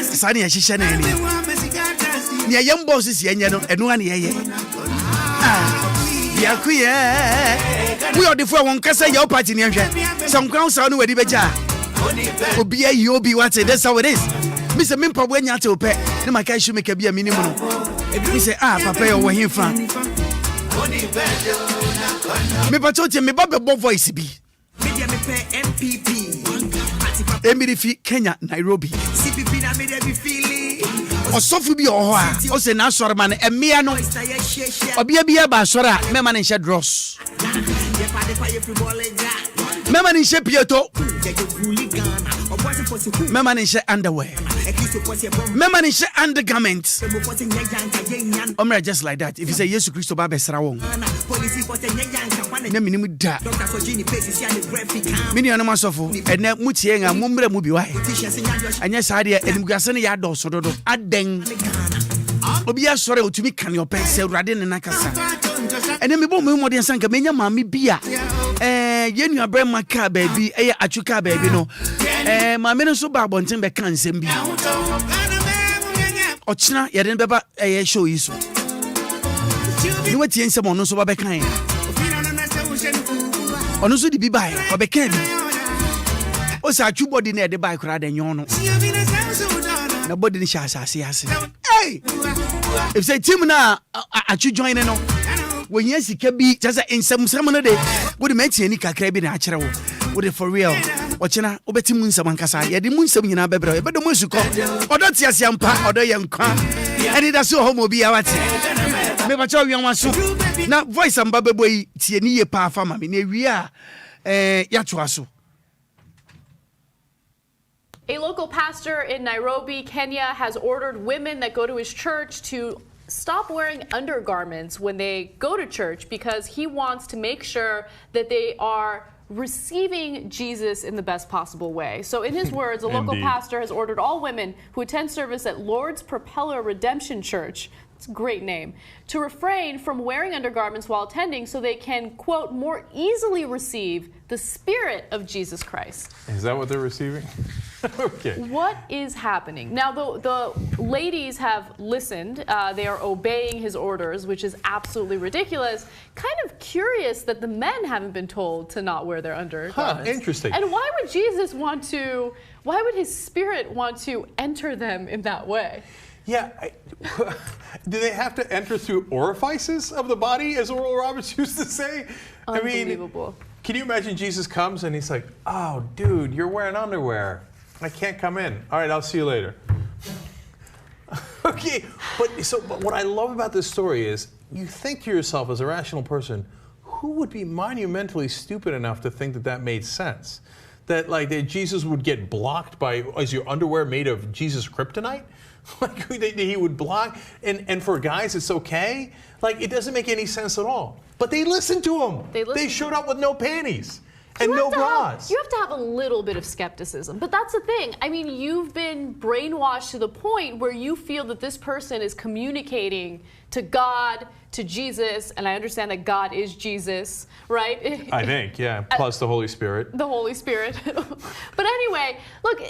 Sani, and Shishani. Near young bosses, Yano, and one ye. We are the four one Casa, your party near some ground sound where the Beja. Obia, you be what's it, that's how it is. Mr. Mimpa, when you have to pay, the Makai should make a be a minimum. We say, Papa, where he from? Me pachote me baba bo voice bi. Media me pe MPP. Emirifi Kenya Nairobi. CPP na me dey be feeling. Osofu bi oho a, o se na asore ma na emia no. Obia bia ba asore a me ma na nhye dross. Me ma na nhye pieto. Me ma na nhye underwear. Me ma na nhye undergarments. Omra just like that. If you say Jesus Christ ba besra won. Na minimu da. Mini anama sofo. Ene mutie nga mumre mu bi wa. Anya saade enimguase ne ya do sododo. Aden. Obi asore otumi kan yo pense urade ne nakasa. Ene me bo me modern sanka menya maami bia. Yenu abrema ka baby, achuka baby no. Maami no so ba bonten be kan nsem bi. Ochina yeden beba show yi so. Ni wati ensem ono so ba be kan. Ono so di bi bai, o be kan bi. O sa achu body na e de bai kra da nyon no. Na body ni sha asase ase. Hey! If say team na achu join no. When you see Kabi, just in some day, would mention any cacrabi natural, would it for real? Watching Obeti Moon Samankasa, yet the Moon Samina Bebra, but the Music, or don't see a young pa or the young car, and it is so homo be our maybe tell you one soup. Now, voice and Baba Boy, Tiania Pa Fama, in we are Yatuasu. A local pastor in Nairobi, Kenya, has ordered women that go to his church to stop wearing undergarments when they go to church because he wants to make sure that they are receiving Jesus in the best possible way. So in his words, a local pastor has ordered all women who attend service at Lord's Propeller Redemption Church, it's a great name, to refrain from wearing undergarments while attending so they can, quote, more easily receive the Spirit of Jesus Christ. Is that what they're receiving? Okay. What is happening? Now, the ladies have listened. They are obeying his orders, which is absolutely ridiculous. Kind of curious that the men haven't been told to not wear their undergarments. Interesting. And why would why would his Spirit want to enter them in that way? Yeah, do they have to enter through orifices of the body, as Oral Roberts used to say? Unbelievable. I mean, can you imagine Jesus comes and he's like, oh, dude, you're wearing underwear. I can't come in. All right, I'll see you later. Okay, but what I love about this story is you think to yourself as a rational person, who would be monumentally stupid enough to think that that made sense? that Jesus would get blocked by, is your underwear made of Jesus kryptonite? Like he would block, and for guys it's okay? Like, it doesn't make any sense at all. But they listened to him. They showed up with no panties. And no bras. You have to have a little bit of skepticism. But that's the thing. I mean, you've been brainwashed to the point where you feel that this person is communicating to God, to Jesus, and I understand that God is Jesus, right? I think, yeah. Plus the Holy Spirit. The Holy Spirit. But anyway, look,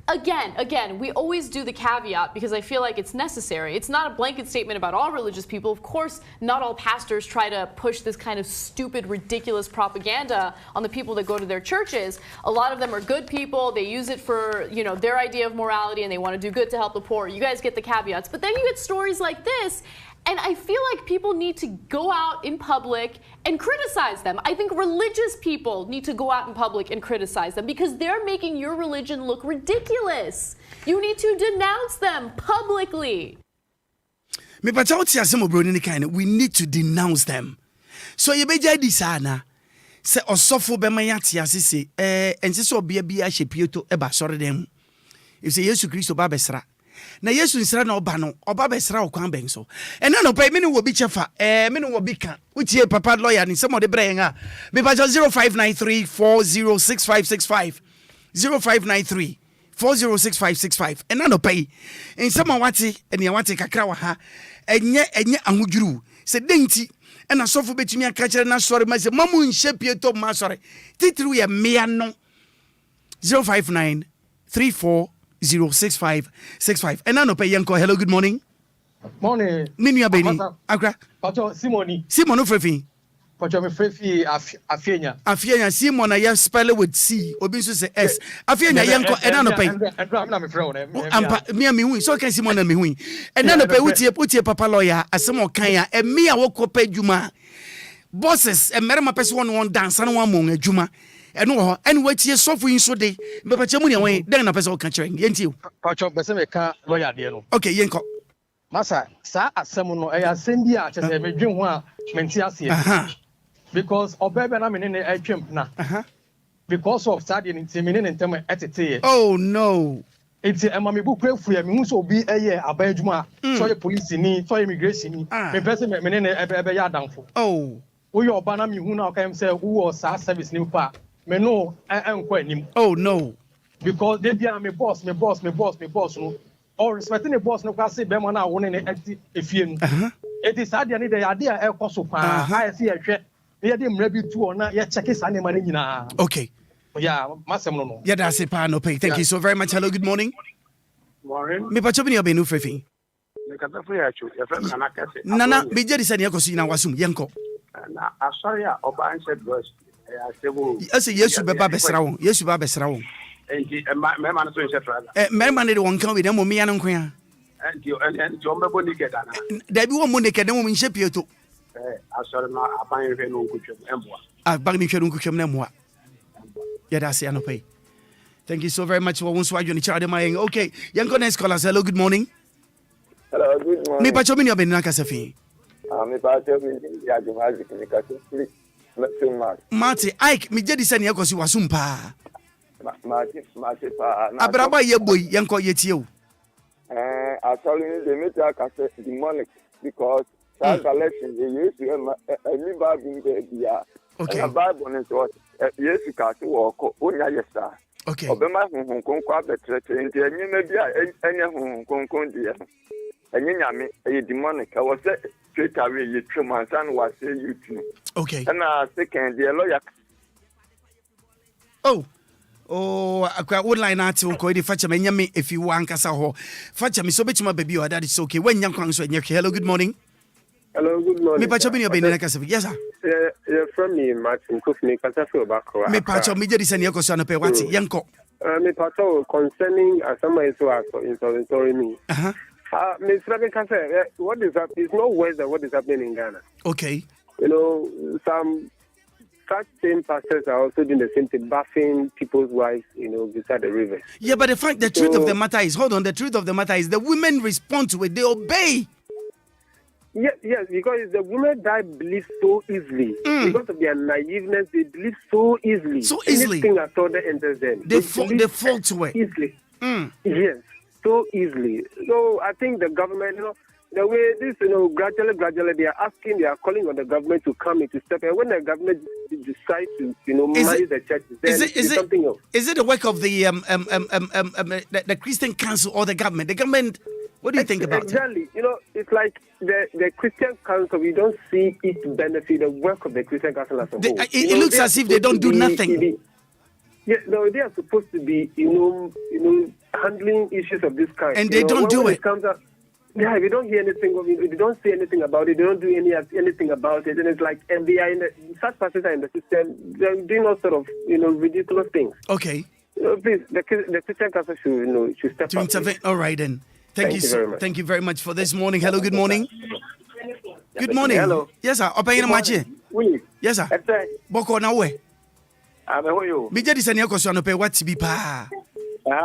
Again, we always do the caveat because I feel like it's necessary. It's not a blanket statement about all religious people. Of course, not all pastors try to push this kind of stupid, ridiculous propaganda on the people that go to their churches. A lot of them are good people. They use it for, their idea of morality, and they want to do good to help the poor. You guys get the caveats. But then you get stories like this, and I feel like people need to go out in public and criticize them. I think religious people need to go out in public and criticize them because they're making your religion look ridiculous. You need to denounce them publicly. We need to denounce them. So you beja disana. Se osofo bema yati asisi and se so bia bia shepieto eba sore dem. You say Yesu Kristo ba besra. Na Yesu nsira na oba no oba besra okwan ben so. And no pay me no will be chefa me no will be can. Which ye papa lawyer ni some of the brain me pa 0593406565 0593406565 and no pay. And some wati and ya wati kakra wa ha enye ahudwuru se denti and asofo betumi aka na sori ma se mamu nhye ma sori titru ye mea no 0593406565 and no pay yanko. Hello, good morning. Morning. Ninu abeni Accra. Pacho Simoni Frefi. Pacho me Frefi Afienya Simon na spell with C obi so say S Afienya yanko and no pay na me frɛ wo na ampa me hu so kan Simon na me hu and no pay utie papa lawyer asem okan ya e me a wokopa adwuma bosses e merema pese won dance na won mon adwuma eno ho ene watie sofo yin so de me pa chemu ne wen den na pese okan kire yenti Pacho pese me ka lawyer de no okay yenko masa sa asem no e asem bi a chese me dwen ho a menti ase because obebe na me ne atwem na because of study in timine ne ntem etete. Oh no. It's a mami bu kwefu ya me hu so bi eye abadwuma so ye police ni so immigration ni me pese me ne ebe ya adamfo. Oh. Wo ye oba na me hu na o kan say wo sa service ni pa me no enko anim. Oh no. Because they be me boss no or respecting the boss no kwase be mo na wo ne enti efie nu. It is hard ani dey ade a ekoso pa ha see ehwe ye dey mra bi tu ona ye check sa ne ma ne nyina. Okay. Yeah, masem no. Yeah, that's it pa no pay. Thank you so very much. Hello, good morning. Morning. Me pa chobini obenu frefi. Le kata fu ya chu, ya fa nana kase. Nana, be jedi sani yakosi na wasum yenko. Na asori a oba answered verse. Ya sebo. Ase Yesu beba besra won. Yesu ba besra won. Enti me man so nse tra. Me man de won kan we dem mo mia no nkoa. Enti ombe naked ana. Da bi won mo naked dem mo nhye pieto. Asori na aban hwe no nkutwem emboa. Aban ni hwe no nkutwem na emboa. Yeah, that's it. Pay. Thank you so very much for once you child my okay. Young next callers. Hello, good morning. Hello, good morning. Me pacho mini obeni na kasafi. Me pacho mini ya jumazi communication please. Marty, Ike, me jedi sani yakosi wasum pa. Marty pa. Abraba ye boy yanko yetie o. Actually the meter kase demonic because that election they used to any bad in the dia. Okay. And Bible is what yes you can walk onya yesa. Okay. Obema hunkon kwa betrete nti enyi na bia enye hunkon dia. Enyi nyame e demonic. I was straight away you tremansan was say you too. Okay. And second the lawyer. Oh, akwa would line out to ko di facha me nyame if you wan kasa ho. Facha me so betima baby o that is okay. When nyankwan so nyeke. Hello, good morning. Hello, good morning. Me pacho bini obeni na kasafi. Yes sir. Yeah, from me Martin Kufni kasafi Maakora. Me pacho me jedi sani yakoso na pe wati yanko. Me pacho concerning somebody so in me. Miss Rebecca said, what is up? It's not worse than what is happening in Ghana. Okay. You know, some such same pastors are also doing the same thing, bathing people's wives, beside the rivers. Yeah, but the truth of the matter is, the truth of the matter is the women respond to it, they obey. Yes, because the women that believe so easily. Because of their naiveness, they believe so easily. So easily. Anything at all that enters them. They fall to it. Easily. Yes, so easily. So I think the government, the way this, gradually they are calling on the government to come in to step in. When the government decides to, manage the churches, then it's something else. Is it the work of the Christian Council or the government? The government, what do you think about it? Exactly. It's like the Christian Council, we don't see it benefit the work of the Christian Council as a whole. It looks as if they don't do nothing. They are supposed to be, handling issues of this kind. And they don't do it. We don't hear anything of it. They don't say anything about it. They don't do anything about it. And it's like, and they are such persons are in the system. They're doing all sort of, ridiculous things. Okay. Please, the Christian Council should step up. Intervene. All right then. Thank you very much. Thank you very much for this morning. Hello. Good morning. Good morning. Hello. Yes, sir. Open your Willy. Yes, sir. Boko na we. Me jadi sani akoso no pe what be pa.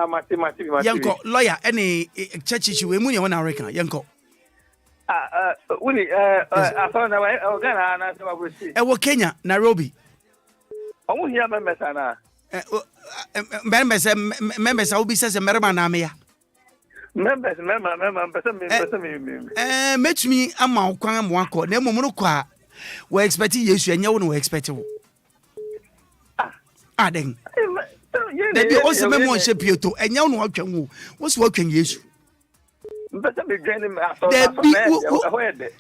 Mati. Yanko lawyer any church issue we mu ne wona America. Yanko. Willy, afana wa Ghana na se mabusi. Wo Kenya, Nairobi. Omu hiya members na. Members obi say merma na me ya. Members, metumi ama kwan am akọ na emom no kwa we expect Yesu enye wo no we expect wo aden da bi o se memo on shepieto enye wo no atwan wo so atwan Yesu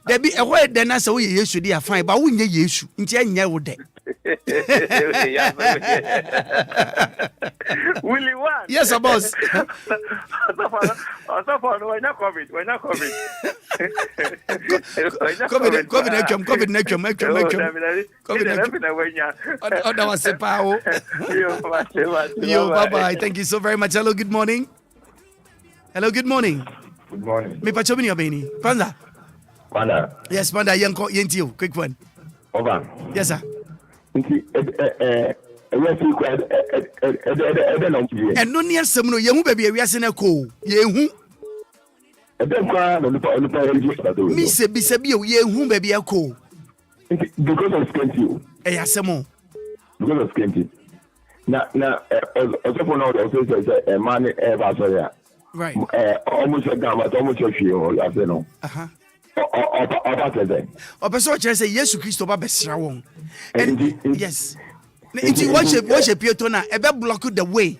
da bi ehwe de na se wo Yesu di afan ba wo nye Yesu nti enye wo de Willy one. Yes, boss. Bye-bye. Thank you so very much. Hello, good morning. Good morning. Me pachobini obeni. Panda. Yes, Panda. Yentio. Quick one. Over. Yes, sir. And no near some no young baby, we are saying a call. Yehu. Miss Bisabio, Yehu baby a call. Because of Skenty. Yes, more. Because of Skenty. Now, also a man ever. Right. Almost a gamma, almost a few, as you know. Person say Yesu Christo ba besra won. And yes. Nti worship Pietona e be block the way.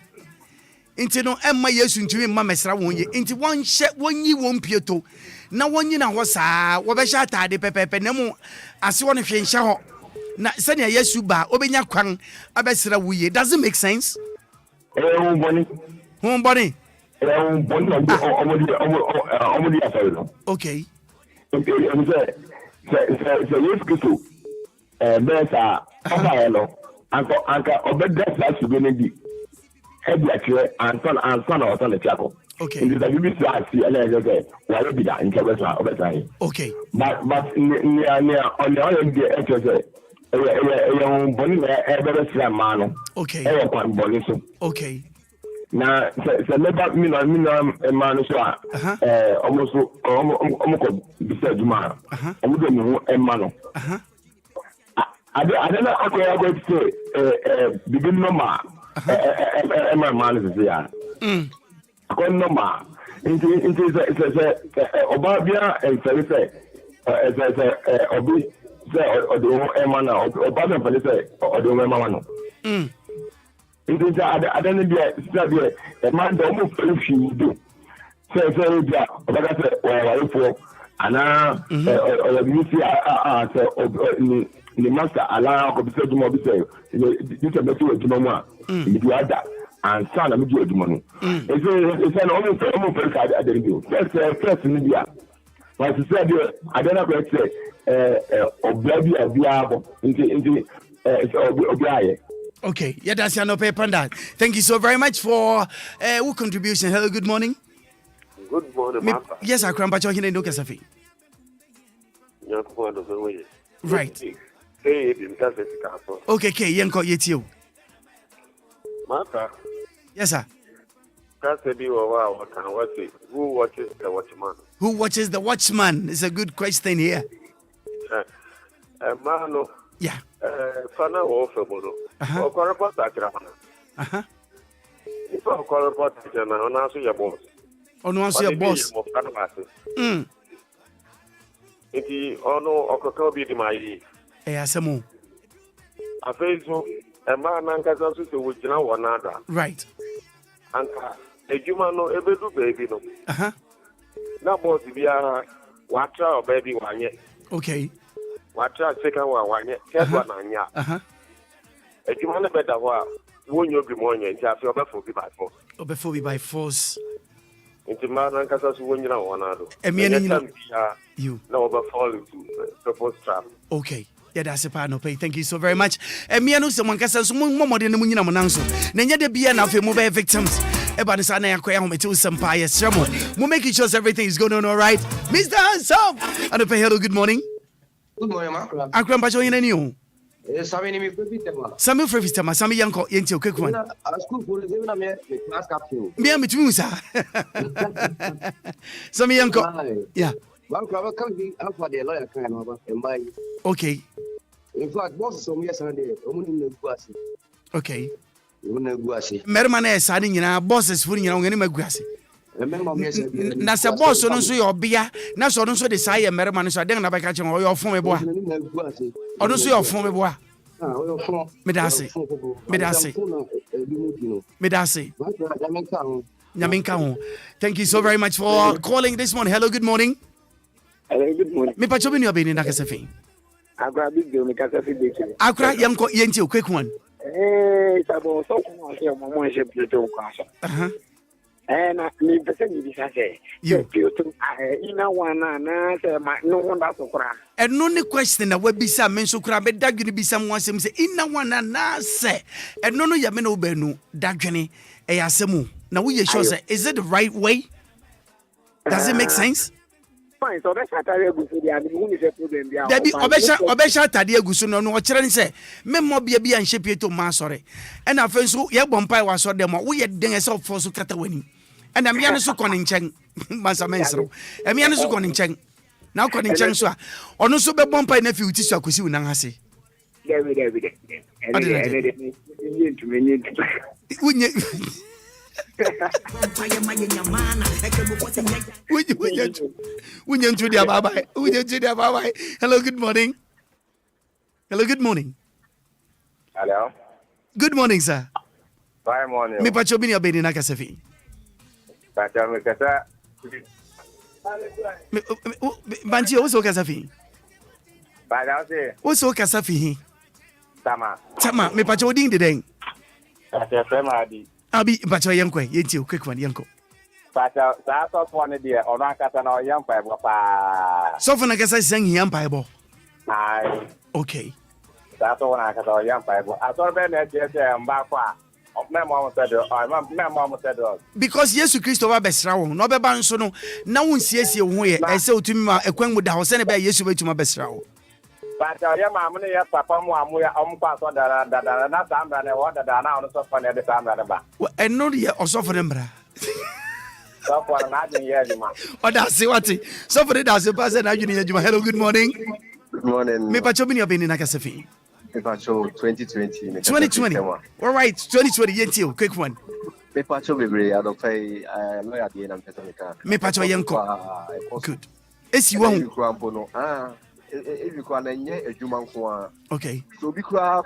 Nti no emma Yesu ntumi ma mesra won ye. Nti won hye won yi won Pieto. Na won yi na ho saa, wo be sha atade pepepe na mu ase won hwe nhye ho. Na se ne Yesu ba obenya kwan abesra wuye. Does it make sense? Bonnie. Okay. Yes, Christo. Besa, hello. Anka obedence has to be needy. Head actually, and son or son of Chaco. Okay. In the BBC, I see, and I say, why be that in Cabeza over time? Okay. But near on the other day, a young bonnie, a better slam man. Okay. Okay. Now, the never mean a man, almost beside Juma. A man. I don't know how I go to say, begin no ma. My man is here. I got no ma. Into Obia and Felice, as I say, Obi, or the Emana, or Baba Felice, or the Emano. Into I don't know, a man don't move if you do. Say, like I said, well, for and now, you see, the master allow ko bisa duma bisa you can betu eduma mu you ada and son am do eduma no it's an almost card at the review first in dia but you said I don't know what say Obia into Obia. Okay, yeah, that's no paper on that. Thank you so very much for your contribution. Hello, good morning. Good morning, yes, I cram pacho hine no kasafi. Right. Okay, yenko yetio. Maka. Yes, sir. Who watches the watchman? Who watches the watchman? It's a good question here. Mano. Yeah. Fana wo febono. O ko report akira mana. If o ko report akira na ona so your boss. Ono so your boss. Iti ono okoko bi di mai. Asemo. Afezo e ma na nkasa so se wo gina wona da. Right. Anka ejuma no ebedu baby no. Na boss bia wa try baby wanye. Okay. Wa try second one wanye. Third one anya. Ejuma no better wa wonyo bi mo nya nti afi obefo bi by force. Obefo bi by force. Nti ma na nkasa so wonyina wona do. You. No, but fall into purpose trap. Okay. Yeah, that's a part no pay. Thank you so very much. Me anu someone kasa so mo de no nyina mo nanso. Na nya de bia na fe mo be victims. Eba de sa na yakoya ho metu sampa yes remo. Mo make sure everything is going on all right. Mr. Handsome. And pay hello, good morning. Good morning, Maakora. Akram pa join any o. Sami ni mi frefitema. Sami frefitema, Sami yanko yenti o quick one. School for the na me class captain. Me am between sa. Sami yanko. Yeah. Maakora come be alpha the lawyer kind of embai. Okay. In fact, boss so me yesterday, omuni na guase. Okay. Omuni guase. Merma na esa ni nyina bosses fu nyina ngani maguase. Na se boss no so yo bia, na so no so de sai merma no so den na baka che o yo fon me boa. Ono so yo fon me boa. Medase. Nyamenka. Thank you so very much for calling this morning. Hello, good morning. Hello, good morning. Me pacho bini obeni na kasefi. Accra big deal me kasefi big. Accra yanko yenti o quick one. Sabo so ko se mo mo je plutôt ko asa. Na me pese ni bisa se. Plutôt ina wana na se ma no wonder so kra. No ni question na wabisa men so kra be dadwene bisa mo asem se ina wana na se. No ya me no benu dadwene e asemu. Na we sure say is it the right way? Does it make sense? Fine, so that's what I go for the who is a problem there. Debi obesha tade agusu no no kire nse memmo bia bia nhye to ma sore. And afen so ye bompai wa so dem wo ye den ese ofo so kata wani. And am ya no so koni nchen masa mensro. Am ya no so koni nchen. Na koni nchen so a ono so be bompai na fi uti so akosi unan ase. David. Hello, good morning. Hello. Good morning, sir. Bye morning. Me pacho bini obeni na kasefi. Pacho me kasa. Banchi o so kasefi. Bada se. O so kasefi. Tama. Me pacho ding de den. Pacho adi. Abi pacho yanko yenti o quick one yanko. Pacho sa so for ne dia ona kasa na yampa ebo pa. So for na kasa sang yampa ebo. Ai. Okay. Sa so na kasa yampa ebo. Asor be na je se mba kwa. Because Yesu Christo wa besra wo no beba nso no na wonsiesie wo ye ese otumi ma ekwan mu da ho se ne be Yesu betuma besra wo. Pacha ya mamu ne ya papa mu amu ya omkwa so dara na sambra ne wo dada na ono so fa ne de sambra ne ba. Eno ye osofo ne mbra. So for na adin ye juma. Oda se wati. So for da se pass na adin ye juma. Hello, good morning. Good morning. Me pacho bini obeni na kasefi. Pacho 2020. 2020. All right, 2020 yenti quick one. Me pacho bebre adoptai lawyer dey na pesa meka. Me pacho yenko. Good. Esi wo hu. If you can enye adwuma nko a. Okay. So bi kura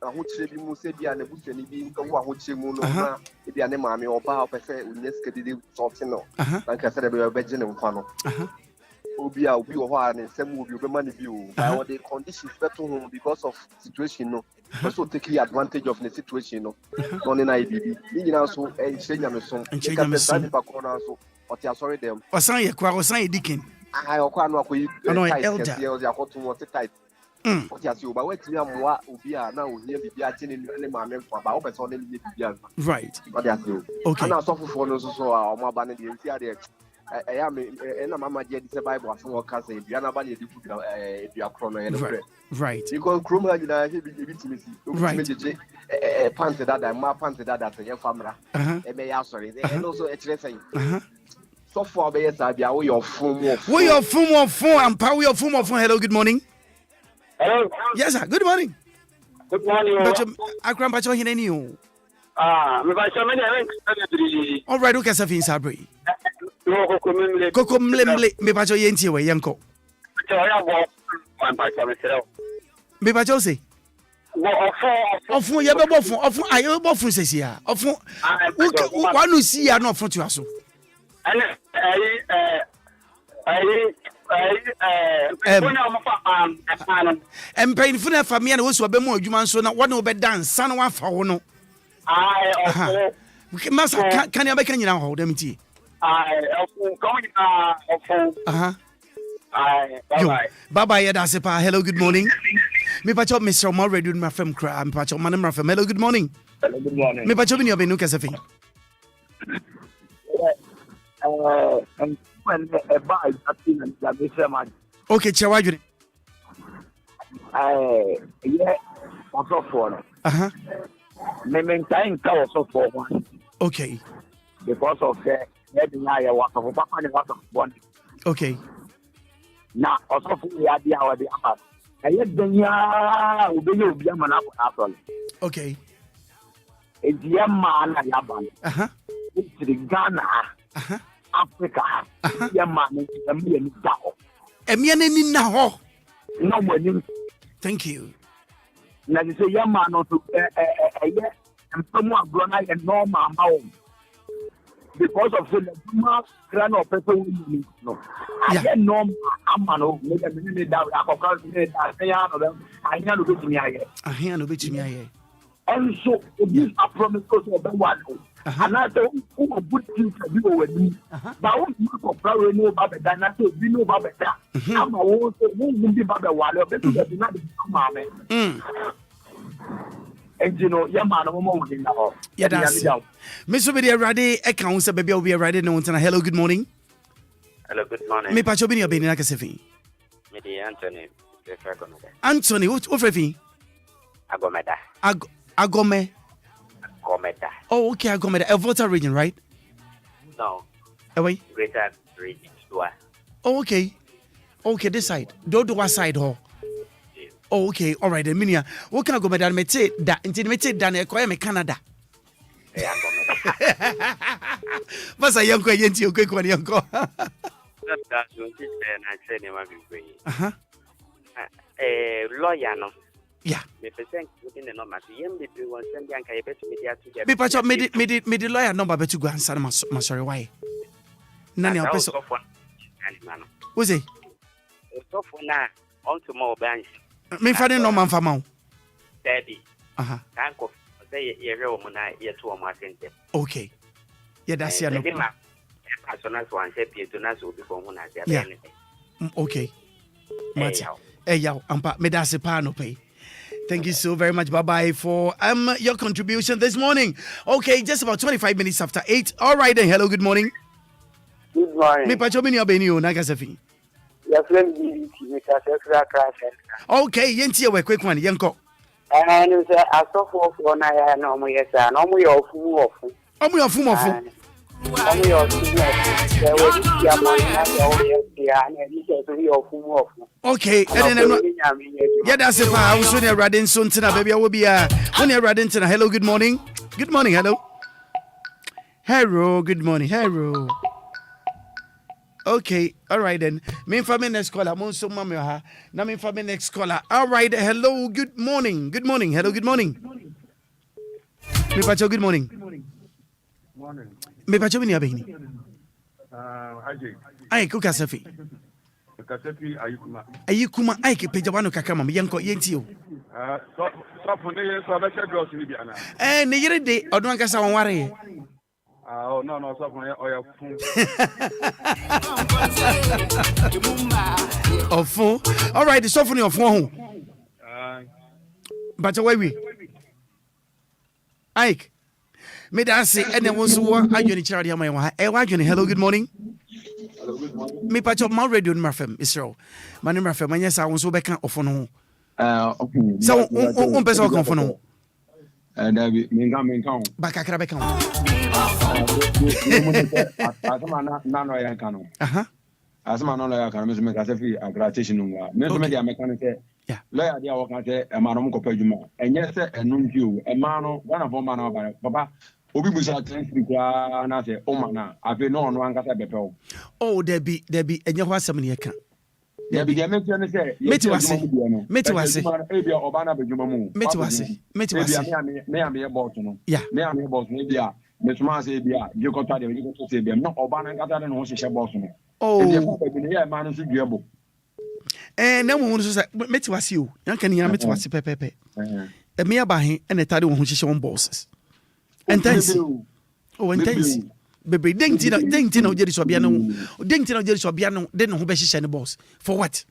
ahokyere bi mu se bia na busuani bi nko ahokyere mu no na bia ne maame oba opese uneske didi sorting no. Na ka se de be beje ne nkwa no. Obia obi wo ha ne nsem obi obema ne bi o. But the conditions better home because of situation no. Also taking advantage of the situation no. On na ibi. Ni nyina so enchenya me so. Enchenya me so. Ba ko na so. Oti asori dem. Osan ye kwa osan ye dikin. Okwa no akoyi. Elder. Ye akoto mo tight. Oti asi oba wetimi amwa obi a na ohia bibi a chene ne maame mfa ba obese one ne bibi a. Right. Oti asi o. Okay. Ana so fofo no so a omo aba ne de nti ade Mama Jedi the Bible as well can say Diana Bali right. Because Chroma right. Pants that my pants that your family. Sorry, and also a tracing. So far, be your phone. We your phone and power your phone. Hello, good morning. Hello. Yes, sir. Good morning. Good morning. Akram Pacho Hineni. All right, okay, Safin Sabri. Coco Mlemble, me Pacho Yenti, way, Yanko. Me Pacho say. Of whom you have of I have often says here. Of one who see are not for to us. And painful for me and also a bit more human so now one over dance, son one for no. Master, can you make any now hold them tea? Bye bye, that's a hello, good morning. Me patch up Mr. More ready my film crab, patch up man from hello, good morning. Hello, good morning. Me patch up in your Benuka Safi. Okay, Chawaju. Yeah, also for maintain also for one. Okay. Because of the was of Papa and was of one. Okay. Now also for the idea of the upper. I yet the Obia man after. Okay. A dear man at Yaban. It's the Ghana. Africa. Man, a million dollars. A million now. No money. Thank you. Now you say, young man, also a year and someone grown like a normal home. Because of the grand or people no. I get normal, I'm man, maybe a minute down. I know to me. I hear no bit to me. And so, this I promise also the one. And I said, who are good things to do with me? But what you for flower know about the dinosaur, we know about that. I'm a whole won't be about the water, but you do not become mammy. And you know, your man, I'm yeah, that's Miss Obia Radi, accounts a baby will be ready. No, hello, good morning. Hello, good morning. Me Pacho Bini Abini Nakasefi. Me Anthony. Anthony, what Ofefi? Agomeda. Agome. Agomeda. Oh, okay, Agomeda. A Volta region, right? No. Away? Greater region. Oh, okay. Okay, this side. Dodo side, ho. Oh, okay, all right, Minia. What can I go with that? Mete that intimate than a choir Canada. What's a young quay into your quick one, young co? That's what I said, a lawyer, no. Yeah. Me present within the number. Yem be one send young Kayabet media to be patch up made the lawyer number to go and son sorry why. None of us. Who's it? So for now, on to more banks. Me father no man for mouth. Daddy. Thank you. Say you're here to my center. Okay. Yeah, that's your no. As soon as one said, you do not will be for one. Yeah. Okay. Hey, yo, me that's a panel pay. Thank you so very much. Bye-bye for your contribution this morning. Okay, just about 25 minutes after 8. All right then. Hello, good morning. Good morning. Me pacho bini obeni o nagasafi. Your friend okay, yenti we quick one, yanko. And you say I saw for na no mo yes, no mo your fumu of. Omo your fumu of. Omo your fumu of. Okay, and then yeah, that's it. I was when you're riding soon tonight, baby. I will be when you're riding tonight. Hello, good morning. Good morning, hello. Hello, good morning. Hello. Okay, all right then. Me for me next caller. Mon so mama ha. Na me for me next caller. All right. Hello, good morning. Good morning. Hello, good morning. Me pacho good morning. Morning. Me pacho bini abeni. Ajay. Ai ku kasafi. Kasafi ayikuma. Ayikuma ai ke peja wanu kakama me yanko yenti o. So for ne so ba girls ni bi ana. Ne yire de odon kasa won ware. Oh no, so for oya fun. Of fun. All right, so for of fun. But away we. Ike. Me da say and then once wo adwene chira de am yan wa. Wa adwene hello good morning. me patch up my radio number Israel. My number FM, yes, I was so back off on. So, one person come for no. And I mean, back Accra back home. As man, I can make a graduation. Media mechanic. Yeah, lawyer, they are working at a man of Copajuma. And yes, and no you, a man, one of man of Papa. Obi busa thank na say o mana afi no no ankasa bepew oh there be enye ho asem ne ka there be me tell say meti wase e bia oba na bedwuma mu meti wase me am boss no yeah me am boss no bia me tuma say bia je ko ta de je ko say bia no oba na ankasa no ho hye boss no oh e bia be ne ya man no so duabo na mo so say meti wase o yan kan ya meti wase pepepe e me aba he na tade wo ho hye won bosses intense oh intense bebe dentina ojeri so bia no de no ho be hye ne boss for what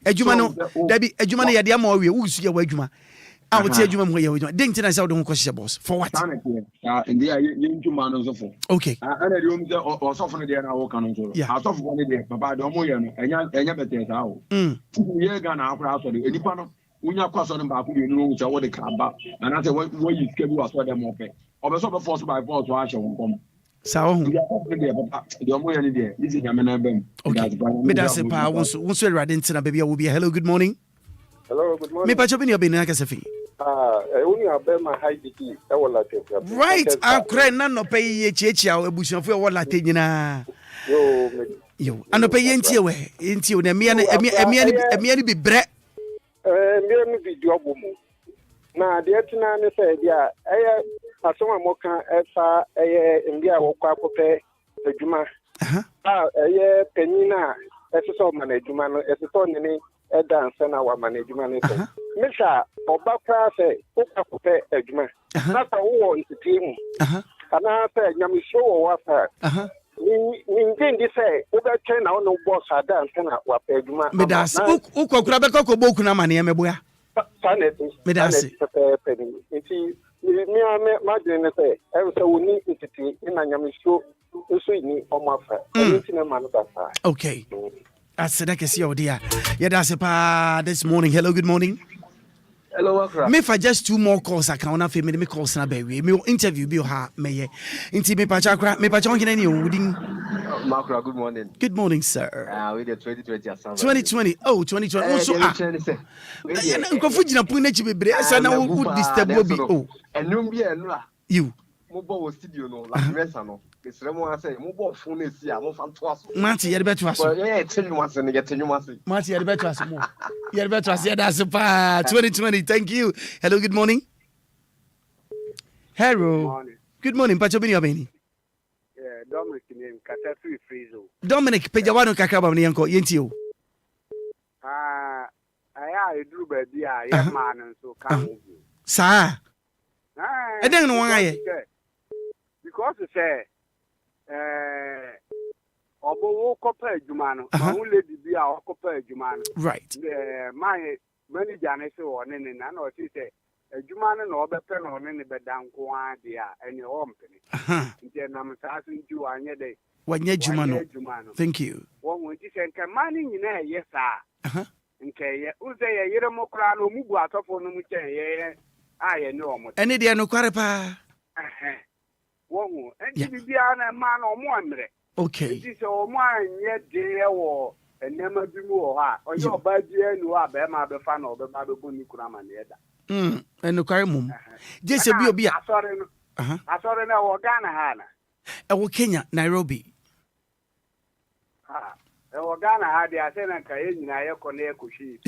adwuma no dabi adwuma no yade ama owie wusu ye wa adwuma a wo ti adwuma mu ye wa adwuma dentina say wo de ho ko hye boss for what ndi ya ndwuma no so for okay ana de om say osofo no de na wo kan so asofo no de papa de omo ye no enya bete sa wo ye ga na akura so de enipa no unya kwaso no ba ku de no wo de ka ba ana say wo yi skebu aso de mo pe obeso be force by force wa ahye won kom sa wo de omo ye ni de isi nyame na bam me da se pa won so Awurade ntina baby a wo bia hello good morning me pa chobi ni obi na ka se fi uni abema high degree e wala te right Accra na no pe ye chiechia ebusuafo e wala te nyina yo anope ye ntie we na emia ni bibre mbere mi video bomu na de tina ne say dia eye asoma moka efa eye mbia wo kwa kope adwuma eye penina esiso management no esiso ne e dance na wa management no so misha obakra say kwa kope adwuma na ta wo ntitimu ana say nyamisho wo wasa ni ngendi say obetwe na no boss dance na wa adwuma medas ukokura bekoko boku na mane emeboya medas nti mi adwene say e say woni ntiti na nyamisho so ni omafa nti na manu basa okay asedake si odia yedase pa this morning hello good morning hello Accra me for just two more calls account na me me calls na be we me interview bi ha meye nti me pa Accra me pa chonke ni odin Maakora good morning sir we the 2020 assembly 2020 oh 2020 so nko fujina pu na chi bebre asa na wo disturb obi oh enum bi enu a you mo bo wo studio no la resa no esremo ase mo bo phone na si a mo fa to aso mati yere beto aso tenyu ase ne getenyu ase mati yere beto aso mo yere beto aso yeda aso pa 2020 thank you hello good morning good morning pacho bini obeni Dominic name kata free freezo Dominic pejawano kakaba ni yanko yenti o aya eduru ba bi a ye man so kan sa eden no wan aye because say obo wo kopa adwuma no won lady bi a kopa adwuma no right my manager ne say one ne na o say adwuma no na obepe no ne bedanko a dia ene o mpene nti na msasu nti wanye de wanye adwuma no thank you won won ti say nka mani nyina ye sa nke ye uze ye yire mokra no mubu atofo no mu chen ye aye ne o mo ene de no kware pa won enti bibia na ma na o mo amre okay ti say o mo anye de wo enema bi mu o ha o yo ba di enu a be ma be fa na o be ba be boni kura ma ne da eno kware mum jese bi obi a asore na wo Ghana ha na e wo Kenya Nairobi e wo Ghana ha dia se na ka ye nyina ye ko na ye ko shi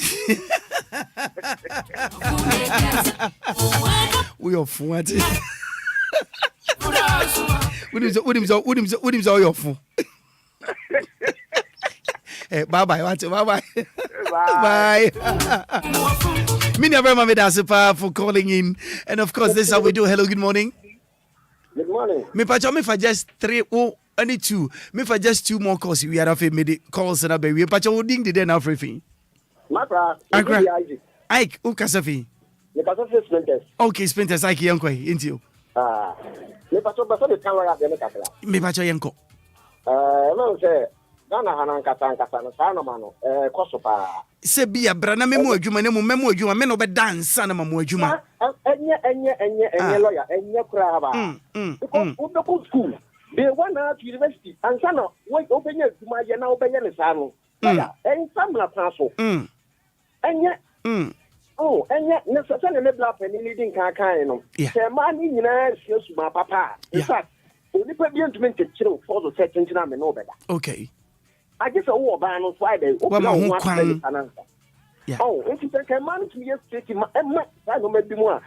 we are forward Udim zo your phone. Bye bye. Bye. Many of my Dasipa for calling in. And of course, this is how we do. Hello, good morning. Good morning. Me for just three. Oh, only two. Me for just two more calls. We are off a calls and a baby. Pacha wooding the day now for free. Maakora. Ike, Ukasafi. Me Pacha Sprinters. Okay, Sprinters. Ike, Yanko, into you. Me Pacha Basa the camera at the Accra. Me Pacha Yanko. No, say. Nana Hanan Katan Katan, Sanomano, Kosopa. Sebia, Brana Memo, Memo, you may not be dance, Sana Mamojuma. And your lawyer, and your crab. Because school. They went out to university, and Sana, wait, open your now, open your Sano. And some la Paso. And yet, oh, and yet, necessarily live up and leading Kakano. Yeah, man, in my papa. In fact, only put the intimate chill for the second time and over. Okay. I just a war ban on Friday. Yeah. Oh, if you can manage me yesterday, I don't make more.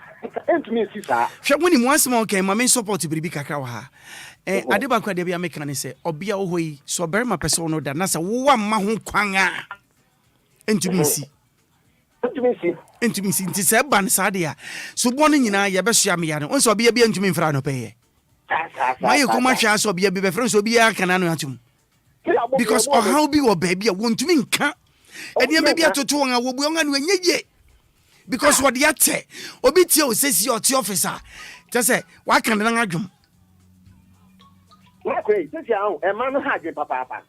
And to me, sister. When you once more came, my main support to be Kakao. I did back where they are making say, Obia away, so bear my persona that Nasa one mahon quanga. Intimacy. Intimacy. It's a ban sadia. So one in your best yamiano, also be a bien to me in front of pay. My commercial so be a baby friend, so be a cananatum. Because or how be or baby, I want to mean can't. And you may be a tutor and I will be on when ye. Because what the ate, Obitio says your officer. Just say, why can't I jump? Okay, a man had your papa.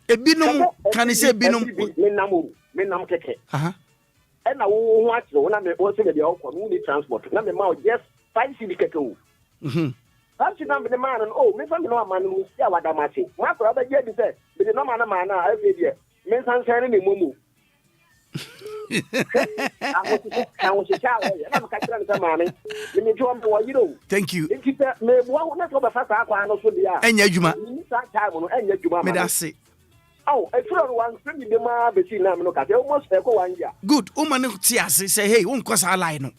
A binum, can he say binum? Menam keke. And I won't watch the one I'm also the community transport. Number mouth, yes, 5 city keko. That's the number the man and oh, Miss man who see what I'm asking. My brother, yes, he said, but the number of man, I said, yes. Men san sharing the mumu. Thank you. Good. Woman say, hey, won't cause our line.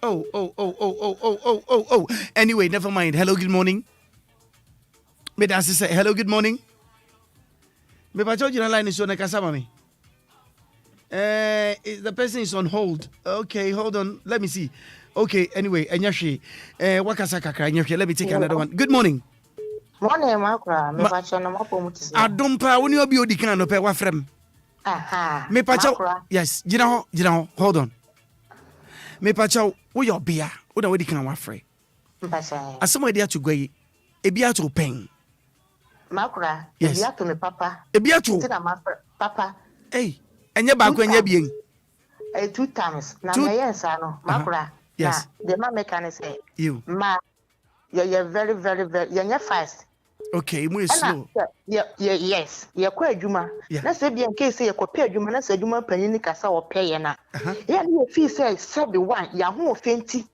Oh. Anyway, never mind. Hello, good morning. May I say hello, good morning? Maybe I told you the line is on a Kasamami. The person is on hold. Okay, hold on. Let me see. Okay, anyway, Enyashi. Wakasaka, Enyashi. Let me take another one. Good morning. Morning, Maakora. I don't pay when you be odikan no pay wa frem. Aha. Me pacho. Yes, you know, hold on. Me pacho, wo your beer. Wo na we dikan wa frem. Mpasa. Asoma dia to gwe. Ebia to pen. Maakora. Yes. Ebia to me papa. Ebia to. Papa. Hey, enye ba ko enye bien. 2 times. Na me yes ano. Maakora. Yes. The man mechanic say. You. Ma. You're very, very, very. You're fast. Okay, more slow. Yes. You're quite Juma. Let's say, in case you compare Juma, let's say Juma Penny Cassa or Payana. Yeah, you feel say, Sabi one, Yahoo Fenty.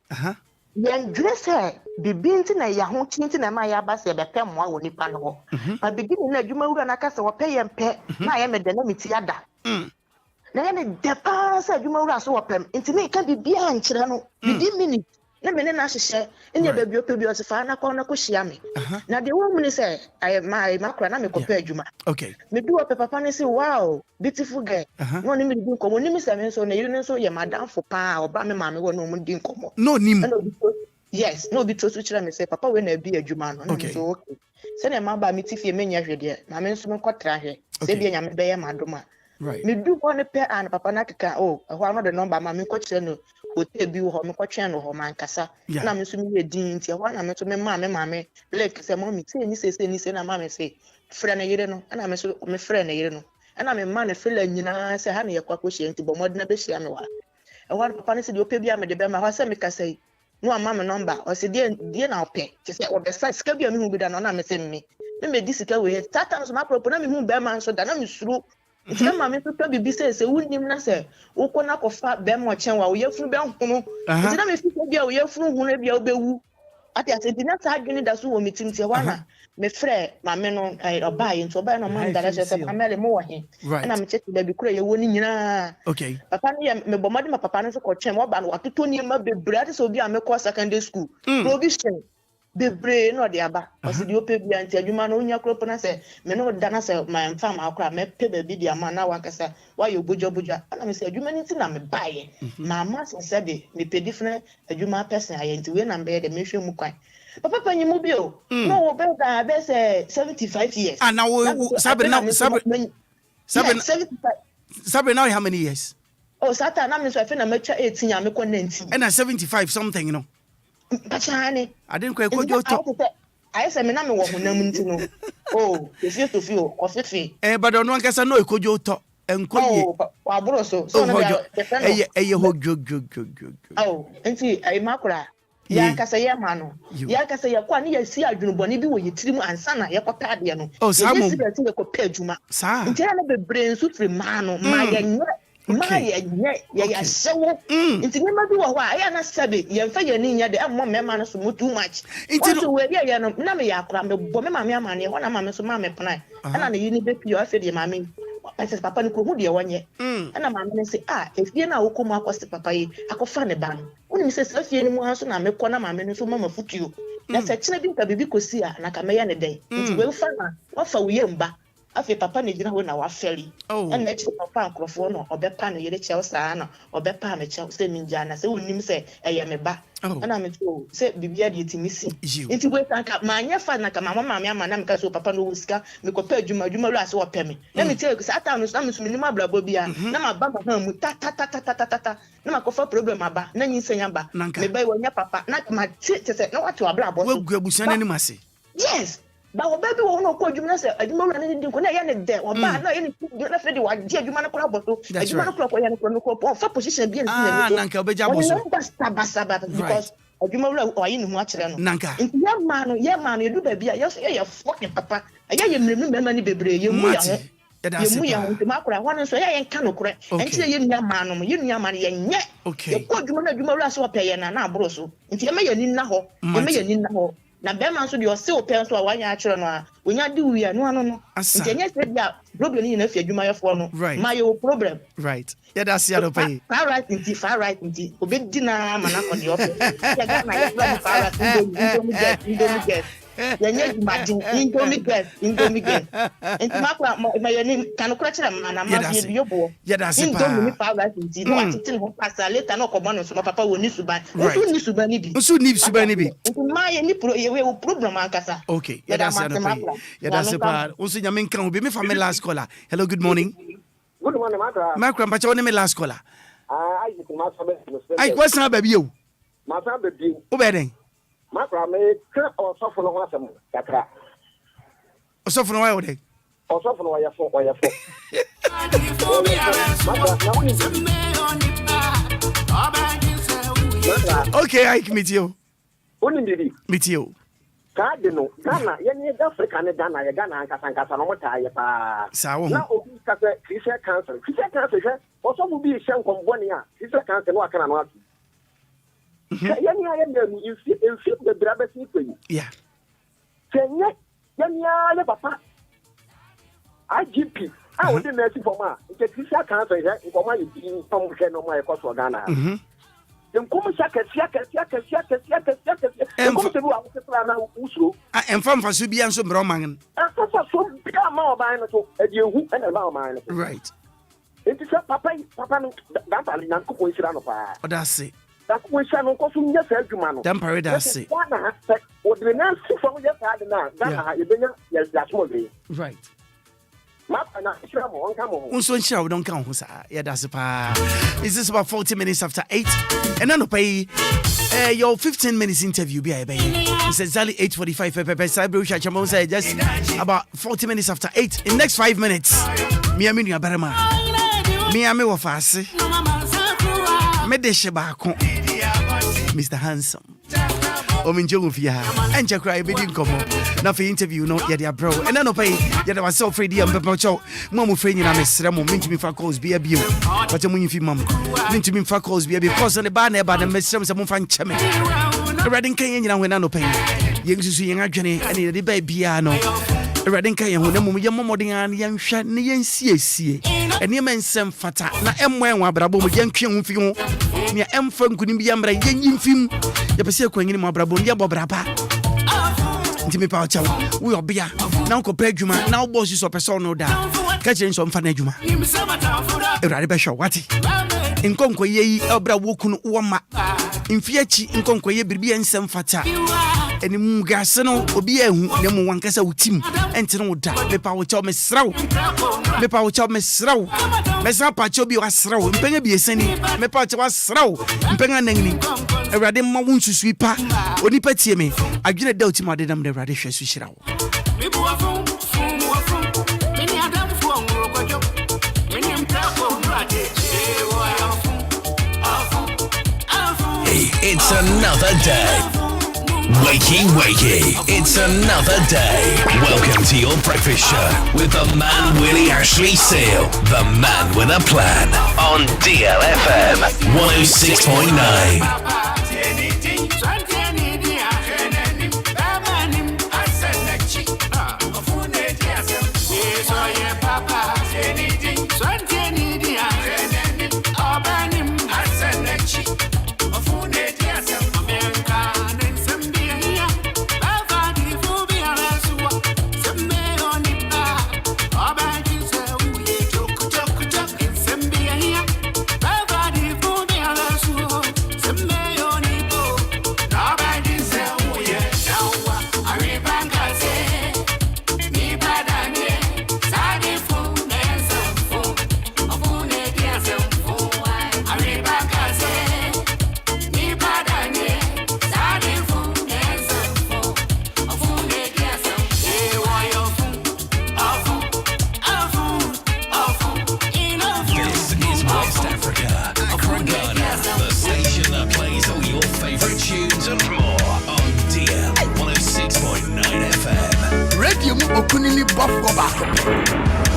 Young dresser, be binting a Yahoo chinting and my abbas a pen one when you panel. But beginning a Juma Ranacasa or pay and pay, I am a dynamite yada. Then the pass a Juma Rasso open, into me can be behind Chirano, within minutes. Na me na share in your baby opebios fa na kwa na ko hia me na the woman say I my Maakora na me compare adwuma okay me do papa ne say wow beautiful girl no ni me di nkomo ni me say me so na you so ye madam for pa oba me ma me wo no mu di nkomo no nim yes no be trust chira me say papa we na bi adwuma no na so okay say na ma ba me tifie me nya hwede na me so me kotra hwe say bi nya me be ye madoma right me do one pe and papa na keka oh ho ano the number ma me ko kire no hotel bi ho me ko twen no ho man kasa na me so me din ntia ho na me so me ma me like say mommy say ni say na ma me say frɛ na yire no na me so me frɛ na yire no na me ma na fela nyina say ha na ye kwa ko hye nti bo modena be hye me wa e wa papa ne say de ope bi am de be ma ho say me kasa yi no ama me number o say die na ope ti say o be say sika bi am hu bi da no na me say me di sika we tata so ma propose na me hu be man so da na me suru nti ma me so bibi say wunim na say wo na kofa be mo chen wa wo yefunu be hunu nti na me fi bia wo yefunu hunu bia wo bewu ati ase di na ta adwene da so wo metim tie wa na me frɛ ma me no oba yi nti oba no man da say pamele mo wo he na me check da bi kura ye woni nyina okay papa ne me bomade ma papa ne so ko chen wo ba no watoto ni ma bebre ati so bi a me ko secondary school provision bebre no de aba o se di ope bia nti adwuma no onya kropo na se me no da na se my farm Maakora me pe ba bi dia ma na wa kasa wa yo bojo ana me se adwuma ni ti na me bae mama se de me pe different adwuma person ayenti we na be de me hwe mu kwan papa panyi mu bi o no wo be da be se 75 years now sabe now how many years oh sata na me so afi na me twa 18 ya me ko 19 and 75 something you know Pachane. I didn't quite go to I said, me na me wo honam ntino. Oh, if you feel coffee. But on one case no ko jo to enkoye. Oh, aburo so no go. Oh, enti ai Maakora. Ya kasa ya mano. Ya kasa ya kwa ni ya si adwunuboni bi wo yitirimu ansa na ya kwata ade no. Oh, Samu. Yesi be ko pa adwuma. Sa. Enti na be brain so free mano, ma ya nye. Ma ya nye, ya hyewo. Enti me ma bi wo ho a ya na sabe, ye mfa ya ni nya de ammo me ma no so mo too much. Enti no we ya no na me ya akora me bo me ma me amane ho na ma me so ma me plan. Ana na yini be pio afi de ma me. Pese papa ni ko hu de wonye. Ana ma me say efie na wo komu akoste papa yi akofa ne ban. Oni se safie ni mu hanso na me kɔ na ma me no so mama futuo. Na se kine bi ka bibi kosi a na ka me ya ne den. Nti we fa na wa fa wo yemba. Afi papa ne gina ho na wa feri. Na chi papa ankrofo no obepa no yere chew saa no obepa me chew se minja na se wonim se eye me ba. Ana me to se bibia de timisi. Nti we tanka ma anya fa na ka mama me ama na me ka so papa no wusika me ko pa adwuma lo ase wo pɛ me. Na me tell sa ata no so me so me nim ablabo bia na ma ba ma mu ta na ma ko fa problem aba na nyi senya ba. Me ba wo nya papa na ma se na what to ablabo so. We gu abusuan ni mase. Yes. Ba wo baby wo no ko adwuma se adwuma wura ne din ko na ya ne de wo ba na ya ne na fe de wa di adwuma na ko aboto adwuma na ko ya ne ko fa position bi na ne nanka obeja boso basta because adwuma wura o ayi ne hu a kire no nanka ya ma no ye du ba bia ye fucking papa ya ye mremu mema ni bebre ye mu ya ho ye mu ya ho Maakora ho no so ya ye nka no kure enti ye nua ma no ye nua ma ye nye ye ko adwuma na adwuma wura se wo pɛ ye na aburo so enti ye ma ye ni na ho ye ma ye ni na ho na bema so de o se o pen so a wanya akire no a onya de wi anu anu no ntenye se dia problem ni na fi adwuma yefo no ma ye o problem right ya da sia do pay far right nti obedi na mana ko de ofe ya ga na ya far right indomie get yenye imagine indomie get enti Maakora ma ye ni kan ko kire na ma ye bi yobo ya da sia indomie far right nti no atitin ho pasa later no ko bono so papa wo ni suban nso ni suban ni bi nti ma ye ni we problem akasa. Okay, that's the also nyame nkan obi me family last caller. Hello, good morning. Good morning, Maakora. Maakora mpacha woni me last caller. I you ma so be. Ai question baby o. Ma so baby. O be den. Maakora me ka osofo no asem kakra. Osofo no wa o den. Osofo no wa yefo. Okay, I meet you. Oni ndidi. Meet you. Kade no Ghana ye Africa ne Ghana ye Ghana nkasa no mota ye pa. Na obi kase Christian cancer hwe oso mu bi hye nkombone a Christian cancer no aka na no atu. Ye ni aye ndanu infi de brabe si kwenyi. Yeah. Kenye ye ni aye papa. IGP a wo de na si forma nke Christian cancer hwe nkoma ye bi ntom hwe no mo ye koso Ghana. Enkomo siakesia. Enkomo se bu a wosepra na usuro. Enfam so bia nso bro man. Afasa so bia ma oban no so ediehu na ba oban no. Right. Enti se papa no dantali na ko isira no pa. Odase. Da ko isira no ko so nya sa adwuma no. Dan paradise. Na ha se odre na si fo mo ya sa de na. Da ha ye benya ya small day. Right. Also, don't count. Is this about 40 minutes after 8? And then pay your 15 minutes interview. It's exactly 8:45. Just about 40 minutes after 8. In next 5 minutes, Miami Barama. Miami Wafasi. Medeshe Bako. Mr. Handsome. Ominjo Fia. And Jakra Bidin Como. Now for interview, no, yeah, bro. And then pay, yeah, was so free, and Pepocho. Mom, friend, and Miss Ramo, mean to me for calls, be a view. But I'm with you, mum. Mean to me for calls, be a because on the banner, but the Miss Rams, I'm fan chummy. Reading Kane, when I no pay. Young Susie and Johnny, and the baby piano. Reading Kane, when the moment your mom and young Shanny and CSC. And your man Sam Fata, na M1, Brabo, young King Fion. Near M. Fun couldn't be young film. You perceive going in my Brabo, Yabobrapa. Intimi pa chawo we obia na ko predwuma na boss so person no da ka chen so mfa na adwuma erade be hwe wati nkonko ye yi obra wokunu wo ma mfiachi nkonko ye birbi ensem fata enimu gase no obi ehu na mu wankasa utim entene wo da mepa wo chaw mesraw mesa pa chaw bi wasraw mpenga bi esani mepa chaw wasraw mpenga nangni Awurade ma wo nsusu pa onipa tie me adwene da utim ade nam da Awurade hwe su hyira wo It's another day. Wakey, it's another day. Welcome to your breakfast show with the man Willy Ashley Seal, the man with a plan, on DLFM 106.9.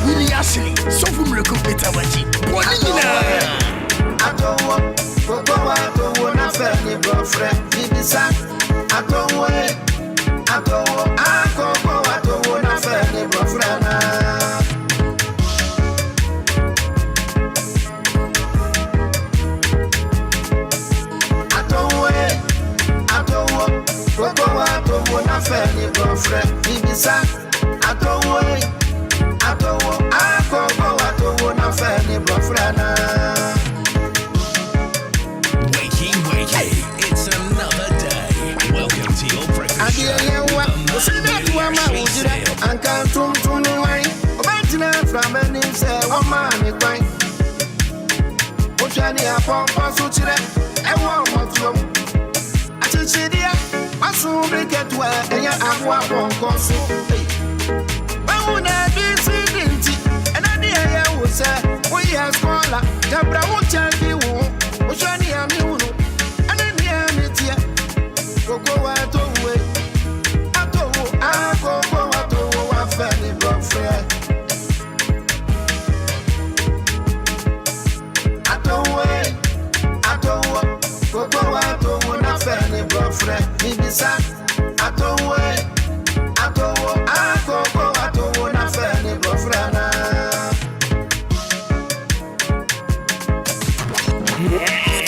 Willy Ashley, so from the computer, It's another day. Welcome to your breakfast show.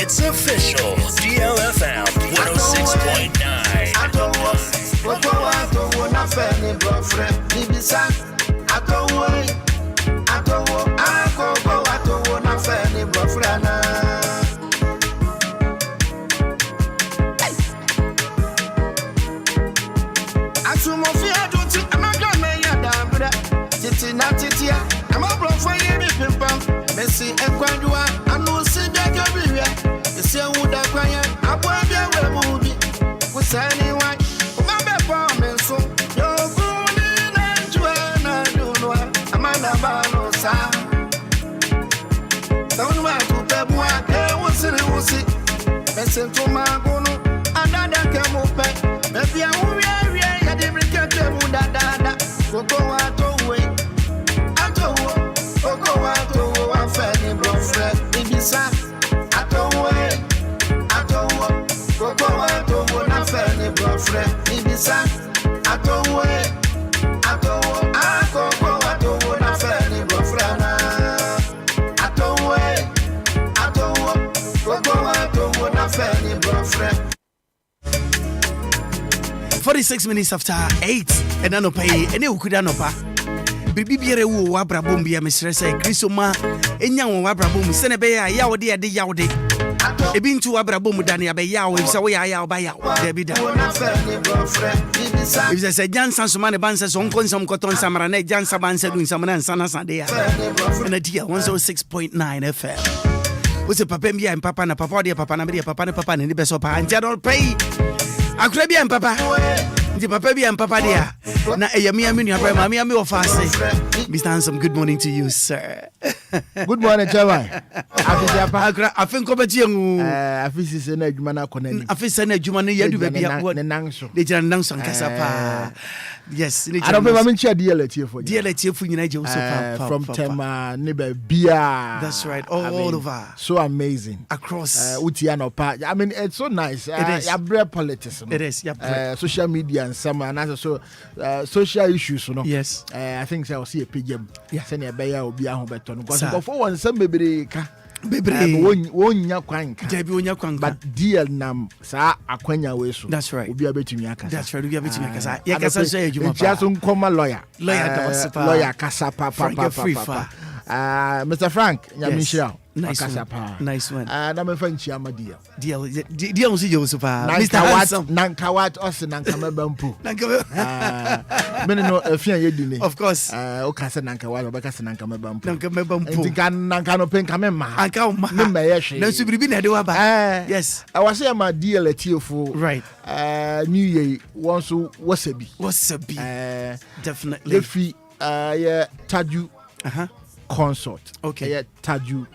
It's official. DLFM 46 minutes after 8 and ano pay ene ukuda no pa bibi biere wo wabrabom bia mesrese kristo ma enya wo wabrabom se ne be ya wode ade Ebi ntu abrabo mu dane abeya wo bisa wo ya ya obaya de bi da. If say Jansan so man ban say so onko nsam koton samara na Jansan ban say du nsam na nsana sade ya. Na dia 106.9 FM. Wo se papa mi ya papa na papa de papa na me papa na papa na ni be so pa anja don pay. Akura bi papa. Ndi papa bi papa dia. Na eyami ami nua papa mami ami ofase. Mr. Handsome, good morning to you, sir. Good morning, Chairman. I think over to you. I think it's an Edmana Conan. I think it's an Edmana Yadu baby. They just announced on Casapa. Yes, I don't remember DLFM for DLFM for United from Tema Nibbe Bia. That's right, all over. So amazing. Across Utiano Park. I mean, it's so nice. It is. Your politics. It is. Social media and some and also social issues. Yes. I think I'll see a pigeon. Yes, and a bear will be a home beton. Because before one, some baby. Wonya kwanka but deal nam sa akwanya weso that's right obi abetumi akasa that's right obi abetumi akasa ye kasa so ejuma pa so nkoma lawyer lawyer kasa pa Mr. Frank nyamishira nice one na me fanchi amadia deal unsi je super Mr. Handsome nankawat osi nankamebampu me no afia yedini of course o kasa nankawat obekasa nankamebampu nankano penkamema anka ma me meyehwe na subiribi na de wa ba yes I was say my deal etiofo right new year once wasabi definitely lefi yeah taju consort okay yeah taju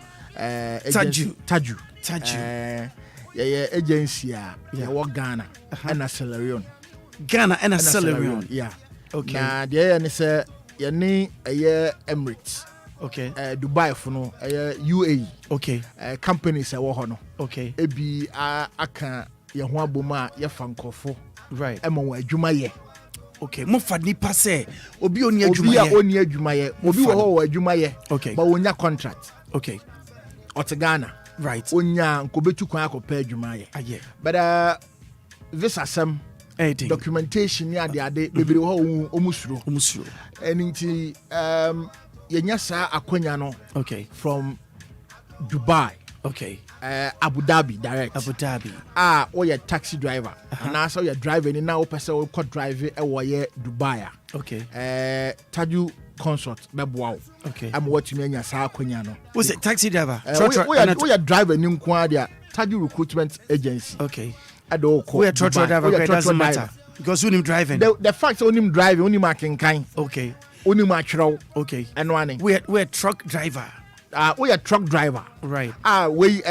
yeah agency yeah work Ghana and Accelerion yeah okay na there and say yeah ni Emirates okay Dubai for no UAE okay companies wɔhɔ no okay ebi aka ye ho aboma ye fankofo right ema wo adwuma ye okay mo fa nipa se obi oni adwuma ye obi wo ho adwuma ye okay but wonya contract okay Ghana right onya nkobetu kwan akɔpɛ adwuma ye but this asem documentation ya de bebre ho omusuro eninti yenya sa akwanya no okay from Dubai okay Abu Dhabi direct oh yeah taxi driver and also your driver ni now person will co drive e wo ye Dubai okay Taju consort beboa okay am what you mean sa akwanya no was it taxi driver we are driver ni nko dia Taju recruitment agency okay ado we are truck driver doesn't matter because when him driving the fact on him driving only making kind okay only matchro okay and one we are truck driver we are truck driver right we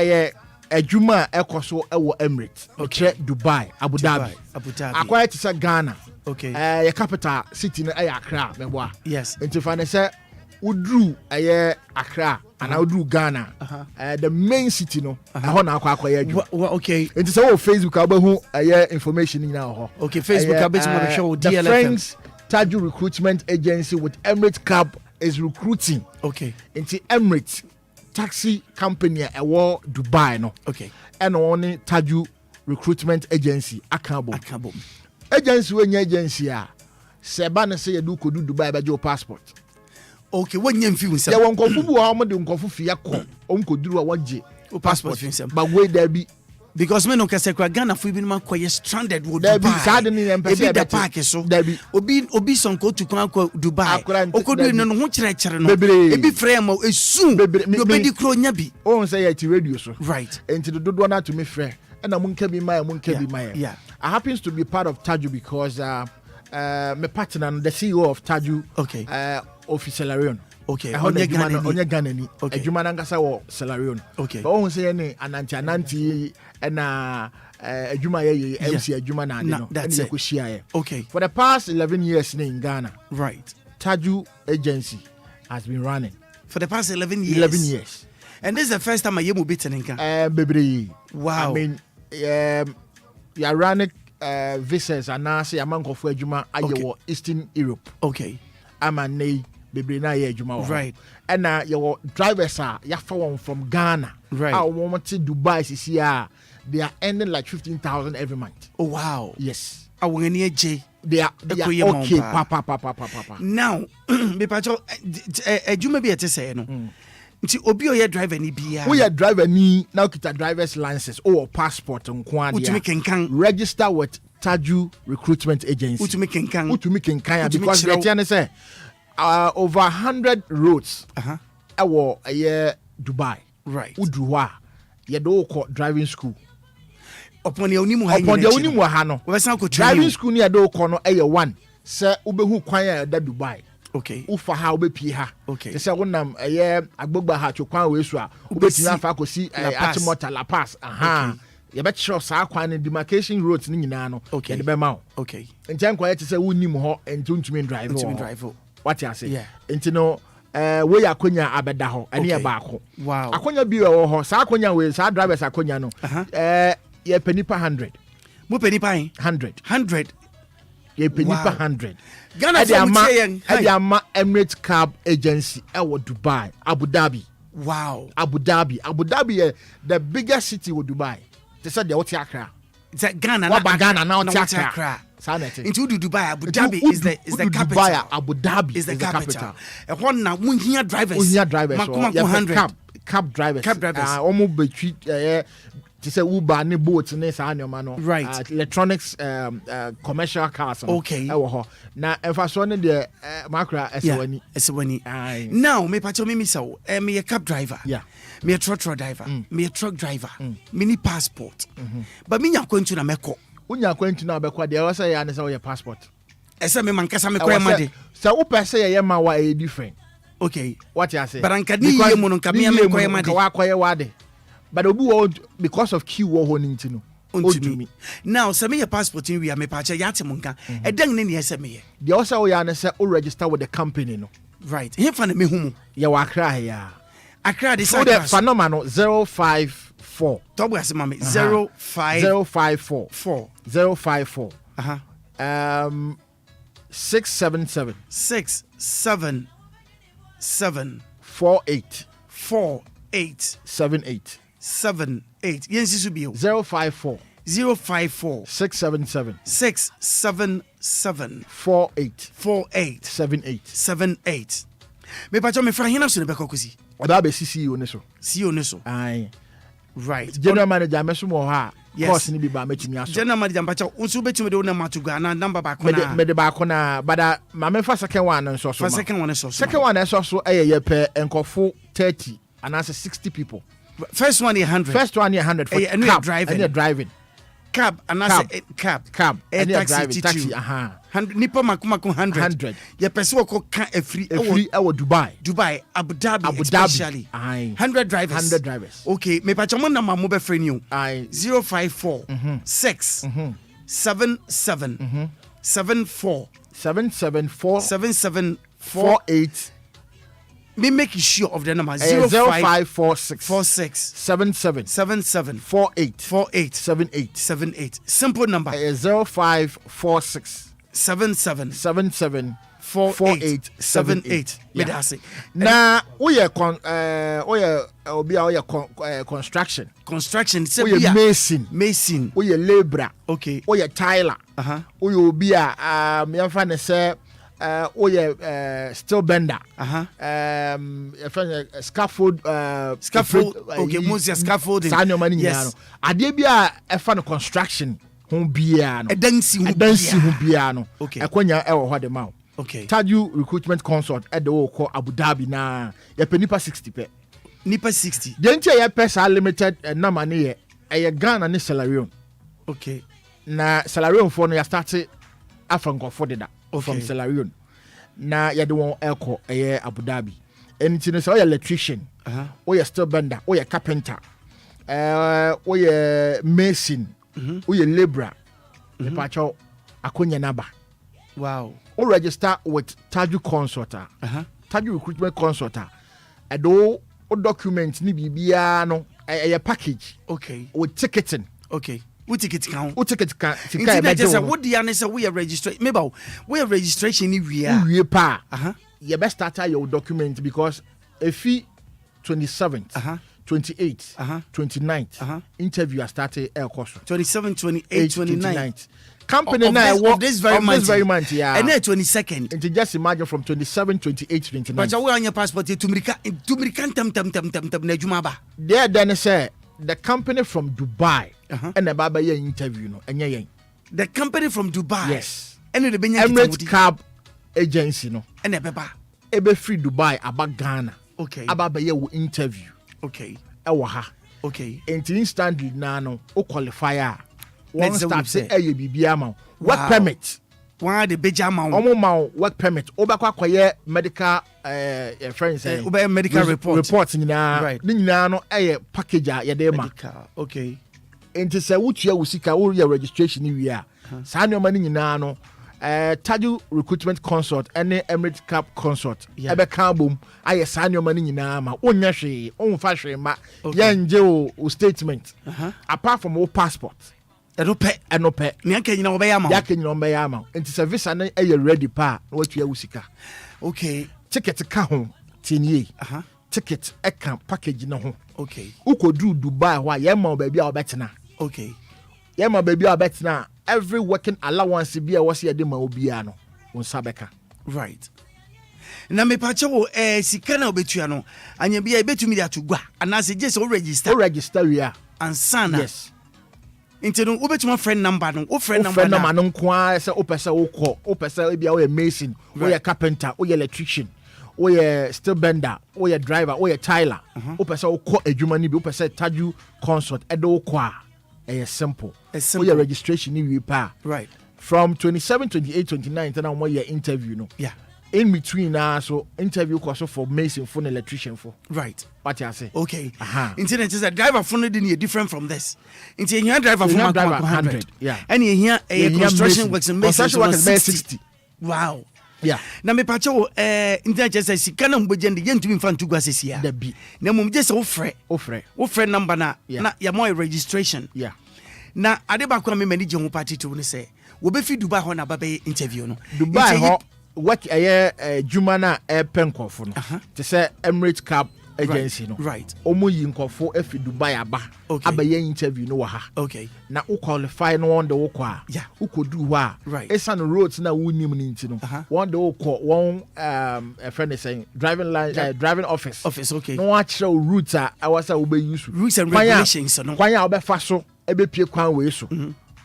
adwuma ekoso ewo Emirates okay Dubai Abu Dhabi akwa it say Ghana okay your capital city no Accra meboa yes into find say udru Accra and udru Ghana the main city no ho na akwa adwuma okay into say Facebook abahu information in now okay Facebook abetu show DLFM Friends Taju Recruitment Agency with Emirates Cab is recruiting okay into Emirates taxi company ewo Dubai no okay and only Taju Recruitment Agency akabo agency when agency seba na say you do kodu Dubai ba your passport okay when you feel say there won konfu bu ha mo de konfu fi yakọ on koduru a waje passport fi but we there be because me no kase kwa Ghana fu bi no makoye stranded wo Dubai ebi the park so obi sonko to kwa Dubai okodu no ho kire no ebi frame esu obi di kro nya bi on say ya ti radio so right enti dodo na to me frɛ and munka bi my yeah I happens to be part of Taju because my partner the CEO of Taju okay officialarion okay onye Ghana ni adwuma na ngasa wo salarion okay but on say ne ananti na adwuma ye MC adwuma na ade no and ko shia okay for the past 11 years in Ghana right Taju agency has been running for the past 11 years and this is the first time I am beaten baby wow I mean you are running visas and now say among of adwuma ayewo Eastern Europe okay amane baby na ye adwuma right and your drivers are from Ghana right I want to Dubai they are earning like 15,000 every month oh wow yes I want any J they are okay papa now me pacho adwuma bi ete say no nti obi oyɛ driver ni bia we are driver ni now kita driver's license or passport nkwa dia utumi kenkan register with Taju Recruitment Agency utumi kenkan because we are say over 100 roads ɛwɔ Dubai right udruwa ye do ko driving school upon the onimu ha no driving school ni ye do ko no one say ubehu kwan ya da Dubai okay ufa ha obepie ha okay say wonam Agbogba ha twokwan we so a ubetimi afa akosi Atimota La Paz ye be kyerɛ saa kwan demarcation roads ni nyina no ye de be ma okay ntia nkwa ye te say wonim ho ntumi drive what you say enti no we akonya abeda ho ene ye baako wow akonya bi wo ho saa akonya we saa drivers akonya no ye penipa 100 mo penipa 100 ye penipa 100 Ghana Ama Emirates Cab Agency ewo Dubai Abu Dhabi wow Abu Dhabi the biggest city with Dubai they said they were Accra Ghana now Accra into Dubai Abu Dhabi is the capital Dubai Abu Dhabi is the capital and one now mun here drivers cab drivers almost between to say Uber ni boats ni sa anyoma no right electronics commercial cars okay na emfaso ne de Maakora esewani now me pacho me so me a cab driver me a truck driver me a truck driver me ni passport but me nya kwantu na meko unya kwantu na bekwa de o say ya ne say your passport ese me mankasa me kwa made so wo pese ye ma wa e different okay what you say but anka ni ye mu no nka me kwa made wa kwa ye wade but obi would because of queue wo ho ninti no ontumi now say me your passport in we me pacha yate monka edang ne ne say me the also we are say o register with the company no right he fa na me humu ye wa Accra ya Accra the so the phenomenon 054 double as mama 054 677 48 78 yes this will be 054 677 48 78 me pacho me fra hina so ne beko kosi oda be CEO ne so aye right general manager me so mo ha course ni bi ba matimi aso general manager mpacho unsu betimi de wona matuga na number ba ko na me de ba ko na bada ma me fa second one nso so second one so ye pe enkofo 30 and as 60 people first one 100 for and you're driving cab and as cab and taxi nipa makumako 100 ye person ko kan free Dubai Abu Dhabi especially 100 drivers okay me pa chomo na mamu be free you 054 6 77 48 me make sure of the number 0546 77 48 78 simple number 0546 77 48 78 me da say na we Obia construction say we mason we labourer okay we tyler we Obia me fa ne say steel bender scaffold okay Moses scaffolding yes ade bia e fa no construction ho bia no edansi ho bia no akonya e wo ho de ma okay Taju Recruitment Consult e de wo ko Abu Dhabi na ye penipa 60 pe nipa 60 dentia ye pesa limited na mane ye e Ghana ne salary okay na salary for no ya start afankofo de da from Salarion na yade won elko Abu Dhabi enti no so you electrician or you steel bender or you carpenter or you mason or you labourer the pacho akonya naba wow or register with Taju Consulta Taju Recruitment Consulta edo o document ni bibia no a package okay with ticketing okay what ticket can what the answer we are registration maybe we are registration we pa you best start your document because if 27th 28th 29th interview started air course 27 28 29th company now of this very month. Yeah. And then 22nd. And just imagine from 27, 28, 29. But you want your passport to America there then say the company from Dubai and the Baba interview no and the company from Dubai. Yes. And the Emirates Cab Agency no. And the Baba. Ebe free Dubai about Ghana. Okay. About be will interview. Okay. Ewaha. Okay. And instantly now o qualifier. One Let's start say BBA ma. Work Wow. permit. One the beja ma. Omo ma work permit. Obakwa kwaye medical friends say. Medical report nyina. Right. Ni nyina no package a ye dey ma. Okay. Enti say wutua wusika wo your registration ni wi a. Sa nyoma ni nyina no Taju recruitment consult and Emirates Cup consult. Ebe kan bom aye sa nyoma ni nyina ma. Onya hwe, onfa hwe ma. Ye nje o statement. Apart from o passport. Enope. Nyaka nyina obeya ma. Yaka nyina obeya ma. Enti service na e ready pa na watua wusika. Okay. Ticket ka ho tinie. Ticket e kan package na ho. Okay. Ukodu Dubai ho ye ma baabi a obetena. Okay. Ye ma baabi a obetena. Every working allowance be a was here de ma obia no. Wonsa beka. Right. Na me pache wo sika na obetua no anya bia ebetumi dia to gua anase je se o register. O register we are. Ansana. Yes. Into no obetuma friend number no. O friend number friend number no kwa se o pese wo kọ. O pese bia o mason, o ye carpenter, o ye electrician, o ye steel bender, o ye driver, o ye tiler. O pese wo kọ adwuma ni bi o pese Taju consult edo wo kọ a. Simple. For your registration in pa. Right. From 27, 28, 29, then I'm your interview. No. Yeah. In between so interview course for mason for an electrician for. Right. What you say? Okay. Internet is a driver phone didn't different from this. Into here driver phone 100. Yeah. And here a construction works and construction works 60. Wow. Yeah. Na me pacho internet just say kana mbogye ndi yentumi mfa ntu gwa sesia. Da bi. Na mum je se wo frɛ number na ya mo registration. Yeah. Na ade ba kwa me mani je ho party to ne say wo be fi Dubai ho na ba be interview no. Dubai ho work juma na penkofo no. Te say Emirates Cab Agency no. Right. Omo yi nkofo efi Dubai aba. Aba ye interview no wa ha. Okay. Na u qualify no on the wo kwa. Yeah. U kodu ho a. Right. Esa no roads na wunim ni nti no. One the wo kwa one a friend is saying driving office. Office, okay. No wa kire route a awasa wo be use. Rules and regulations no. Kwan ya obefa so ebe pie kwan we so.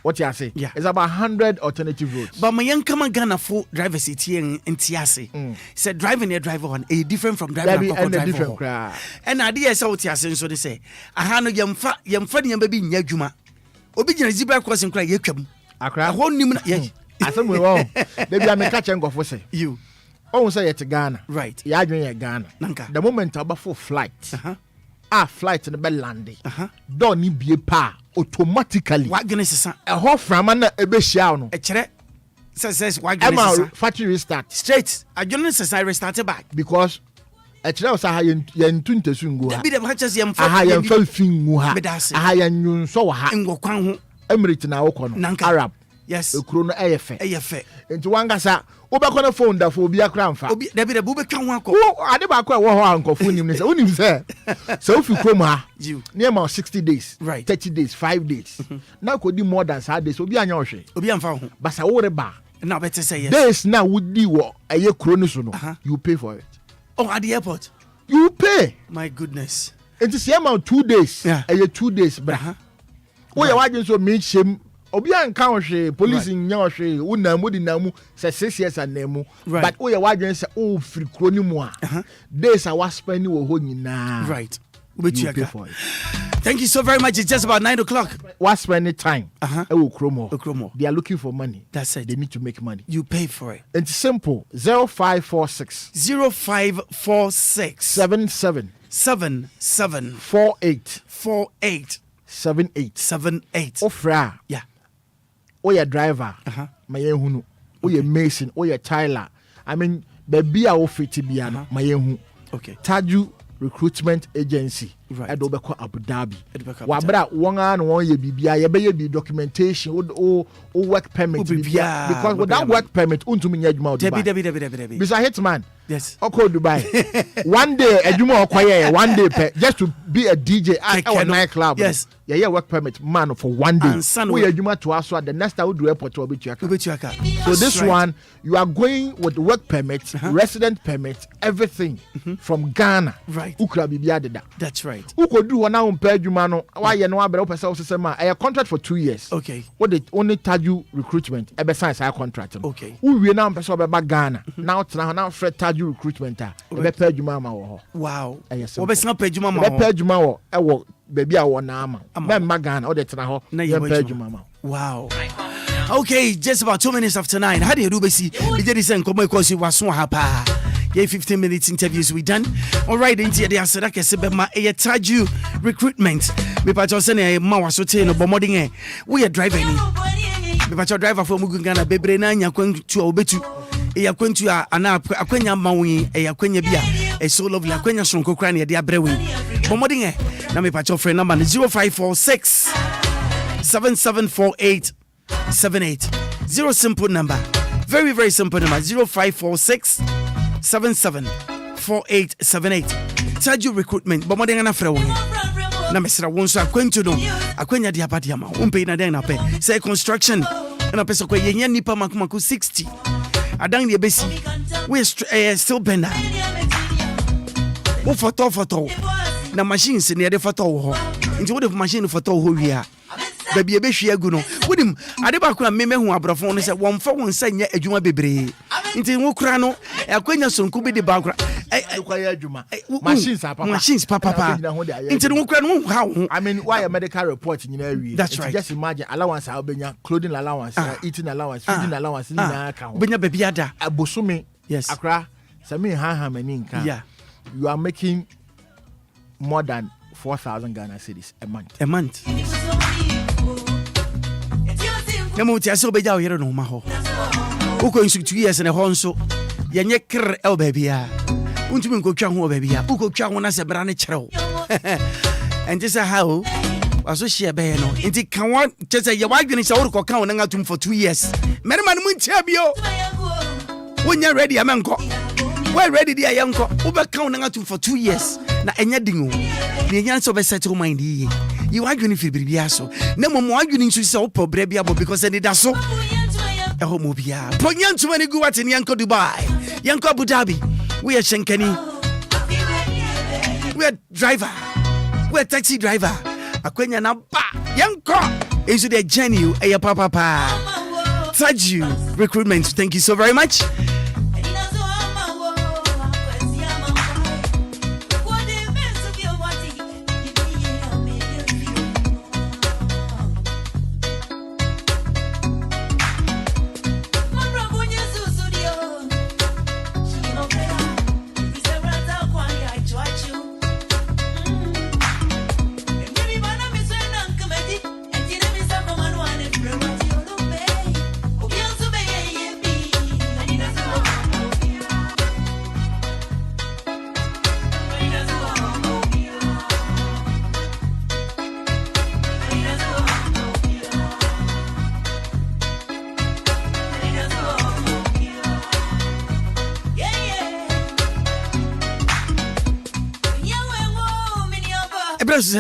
What you say? Yeah. It's about 100 alternative roads. But my young come Ghana for driver city and Tiase. Said driving a driver one a different from driving a different. And idea so Tiase so they say. I had no yam baby in Yajuma. Obedient zebra crossing cry yakum. Accra. A whole new yes. I said we wrong. Maybe I may catch and go for say. You. Oh, say it to Ghana. Right. Yeah, Ghana. Nanka. The moment about for flight. Flight in the bell landing. Don't need be a pa. Automatically. What gonna say? A whole from an ebeshia no. A chere says why gonna factory restart. Straight. I don't say restarted back. Because a chere was a high in tunte sungo. Be the hatches yam a high and fell fingu ha. A high and yun so ha. Ngo kwan Emirate na okono. Arab. Yes. Ekuro no eyefe. Eyefe. Enti wangasa obekọ na phone da for obia kra mfa. Obi da bi da bu betwa ho akọ. Ade ba akọ wo ho ankofo nim ne se. Onim se. So if you come ha. Near about 60 days. Right. 30 days, 5 days. Now could do more than 5 days. Obi anya ohwe. Obi amfa ho. Basa wo reba. Now better say yes. Days now would di wo eye kro ni so no. You pay for it. Oh, at the airport. You pay. My goodness. It is about 2 days. Yeah. Eye 2 days bra. Wo ya waje so me shame. Obi anka ohwe police nya ohwe unamu di namu say 6 years anemu but wo ya wadwen say o free kro ni mu a days a was spend wo ho nyina right thank you so very much. It's just about 9 o'clock. What's spending time e wo kromo they are looking for money. That's it. They need to make money. You pay for it. It's simple. 0546 77 48 78 ofra. Yeah. Oya driver, mayenhunu. Oya mason, oya tiler. I mean, baby a ofiti biano, mayenhu. Okay. Taju recruitment agency. ɛde wobɛkɔ Abu Dhabi wabra wɔn a no wɔn yɛ bibia yɛbɛyɛ bi documentation o work permit bibia because without work permit untumi nya adwuma Dubai Debi. Mr. Hitman yes oko Dubai one day adwuma okoye one day just to be a DJ at our night club yes yeah work permit man for one day we adwuma to us the next time we do airport we so this one you are going with work permit resident permit everything from Ghana right ukra bibia deda that's right ukodu ho na umpa adwuma no why no abere opese osesema a contract for 2 years okay what they only tag you recruitment ebe sign say contract okay uwie na umpa obeba Ghana now tena na fred tag you recruitment ebe pa adwuma ma wo ho wow obe san pa adwuma ma ho ebe pa adwuma wo ewo baby a wo na ama memma Ghana o de tena ho ebe pa adwuma ma wow okay just about 2 minutes after 9 how do you do besi we did this and come because you was so happy. Yeah, 15 minutes interviews we done. All right, into the answer that se be ma e charge you recruitment. Me pa cho se na ma wasote no bomoding we are driving. Me pa cho driver for Mugungana bebre na nya kwantu obetu. E ya kwantu ana akwanya mawi e ya kwanya bia e so lovely akwanya sonko kra na e de abrewe. Bomoding na me pa cho friend number 0546 774878. Zero simple number. Very very simple number 0546 774878. Charge you recruitment. But more than enough for one. Na mesra won so akwantu no. Akwanya dia padia ma. Umpe na den na pe. Say construction. Na pesa kwa yenya nipa makumako 60. Adan de besi. We still bender. Wo photo. Na machines ne de photo ho. Nti wo de machine photo ho wi a. Baby ebe hwe agu no. Wodim ade ba kura meme hu abrofo no se wonfa won sanya adwuma bebre. Nti wo kura no akwanya sonku bi de ba kura akwanya adwuma machines papa nti wo kura no ha ho I mean why a medical report nyina awie that's right just imagine allowance how benya clothing allowance eating allowance feeding allowance ni na aka ho benya baby ada abosome yes Accra sami ha mani nka yeah you are making more than 4,000 Ghana cedis a month Nemo ti aso beja o yere no ma ho. Uko insu 2 years na ho nso. Yenye kr el baby a. Untumi nkotwa ho baby a. Uko twa ho na se bra ne kyerɛw. And just how aso hye be no. Nti kan wa just ye wadwene se wo ko kan wo na ngatum for 2 years. Merima no muntia bio. Wonya ready amenko. We ready dia yanko. Wo be kan wo na ngatum for 2 years. Na enya dingo. Ne nya so be settle mind yi. You wadwene fi bibia so. Na momo wadwene nsu se wo pobre bia bo because Anidaso Wɔhɔ bia. Ponyantu mani gu watini yanko Dubai. Yanko Abu Dhabi. We are Shenkani. We are driver. We are taxi driver. Akwenya na ba. Yanko. Into the journey eya papa. Taju recruitment. Thank you so very much.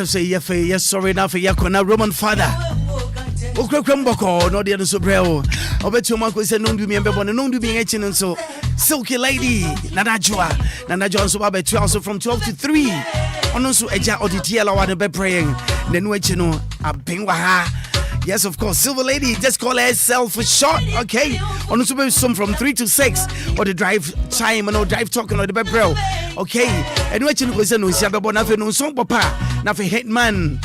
Say yes, sorry now for Yakona Roman father. Okrekwemboko no de so breo. Obetu mako say no do me embebo no do me etchin so silky lady Nanajoa so babetu also from 12 to 3. Ono so eja oditiela wa de be praying. Nenu echi no abenwa ha. Yes, of course. Silver Lady, just call herself for short, okay? On the super some from 3 to 6, or the drive time, and or drive talking, or the bed bro, okay? And what you say, no, Shabba, nothing, no song, papa, nothing, hitman.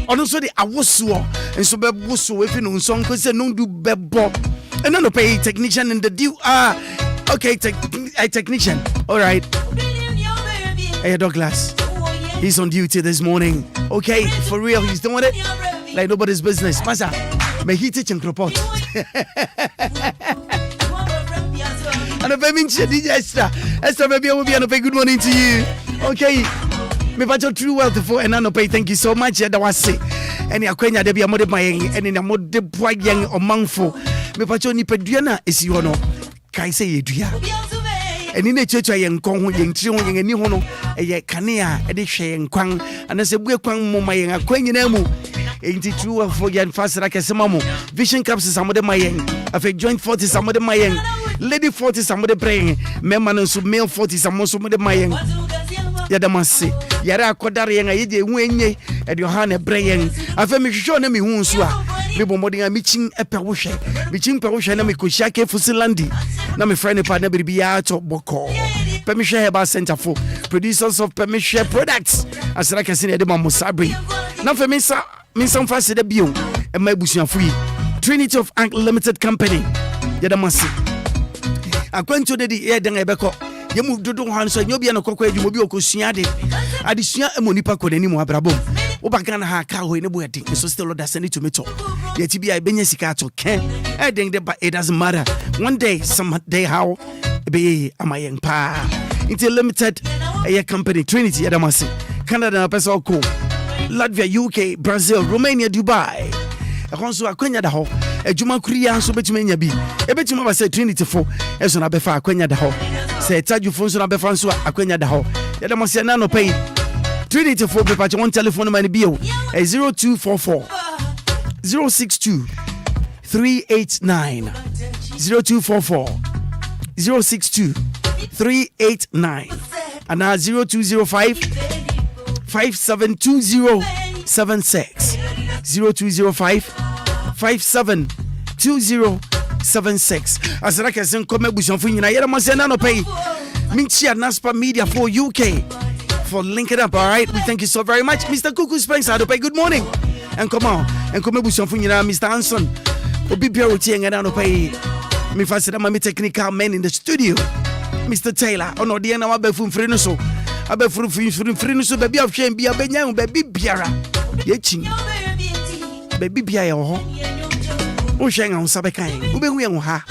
Also, the Awusu, and so Beb Wusu, if you know song, because they don't do Bebo, and then pay technician in the deal. Okay, a technician, all right. Hey, Douglas. He's on duty this morning. Okay, for real, he's doing it like nobody's business. Masa, may he teach and report. And a very DJ Esther, baby, I will be on a very good morning to you. Okay. Me pacho true wealth for and no pay. Thank you so much. That was say. Any akwenya de bia mode mayen and in a mode boy young or manfo. Me pacho ni peduana is you no. Kai say yedua. And in a church I am kong yang tri yang ani hono e kanea e de hwe nkwan anase bue kwan mo mayen akwenya na mu. Enti true wealth for yan fast like semamo. Vision caps is amode mayen. Afek joint 40 is amode mayen. Lady 40 is amode praying. Memman so male 40 is amode mayen. Yadamase yara akodare yen aye de hu enye e de ha na bre yen afa me hwehwe na me hu nso a me bomodin a me chin epe wo hwe me chin pe wo hwe na me ko shake fusilandi na me friend pa na bibia to boko pe me hwe heba center for producers of pe me hwe products asira kese ne de ma musabri na fa me sa fa se de bio e ma ebusuafo yi Trinity of Limited Company yadamase akwanto de di e den ebeko yemu dodo han so nyobia no kokwa adwuma bi okosua de adesua emonipa kodani mu abrabom obakana ha ka ho ne bo edi so still order send it to me to ye ti bia benya sika to ken e den de but it doesn't matter one day some day how be amayen pa into limited a company Trinity Adamasi Canada na pesa ko Latvia UK Brazil Romania Dubai akonso akwanya da ho adwuma kuriya so betuma nya bi ebetuma ba say Trinity fo eso na befa akwanya da ho say tajufo so na befa so akwanya da ho Adamasi na no pay Trinity fo be patch one telephone number bio 0244 062 389 0244 062 389 and 0205 572076 0205 572076 as I can come bushon for you na yera masena no pay minchia Naspa Media for UK for linking up. All right, we thank you so very much. Mr. Kuku Spencer do pay good morning and come on and come bushon for you na Mr. Anson obi bia oti ngana no pay me fasida my technical men in the studio Mr. Taylor ono de na wabefu mfiri no so abefu mfiri no so baby afhwe bia benya baby biara yechi baby bia ye ho o hwenga ho sabekan ubehu ye ho ha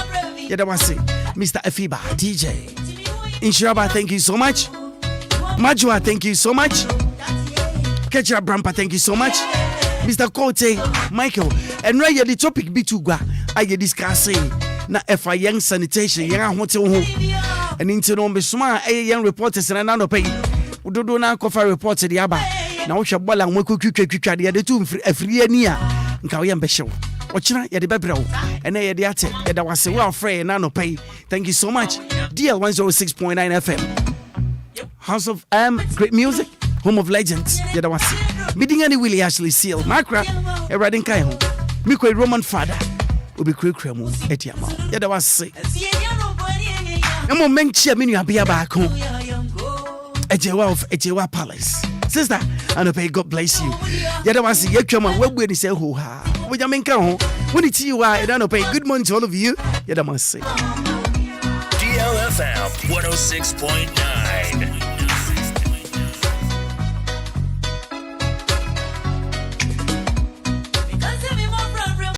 yeda wase Mr. Afiba DJ Inshaba, thank you so much. Majua, thank you so much. Ketcha Brampa, thank you so much. Mr. Kote, Michael, and right here the topic be to go. I get discussing na FI young sanitation, young hotel home. And into no be smart, young reporters and another pay. Udo na cover reports the aba. Now shall ball and work quick the other two free near Nkawayam Besho. Ochina ya de bebro and ya de ate ya da wase well free na no pay. Thank you so much. DL 106.9 FM. House of great music, home of legends. Ya da wase. Meeting any Willy Ashley Seal. Maakora e riding kai ho. Mi ko Roman father. Obi krekre mu etiama. Ya da wase. Emo menchia menu abia ba ko. Ejewa Palace. Sister, and pay God bless you. Ya da wase ye twama wabu ni se ho ha. When it's you, I don't pay good morning to all of you. DLFM 106.9.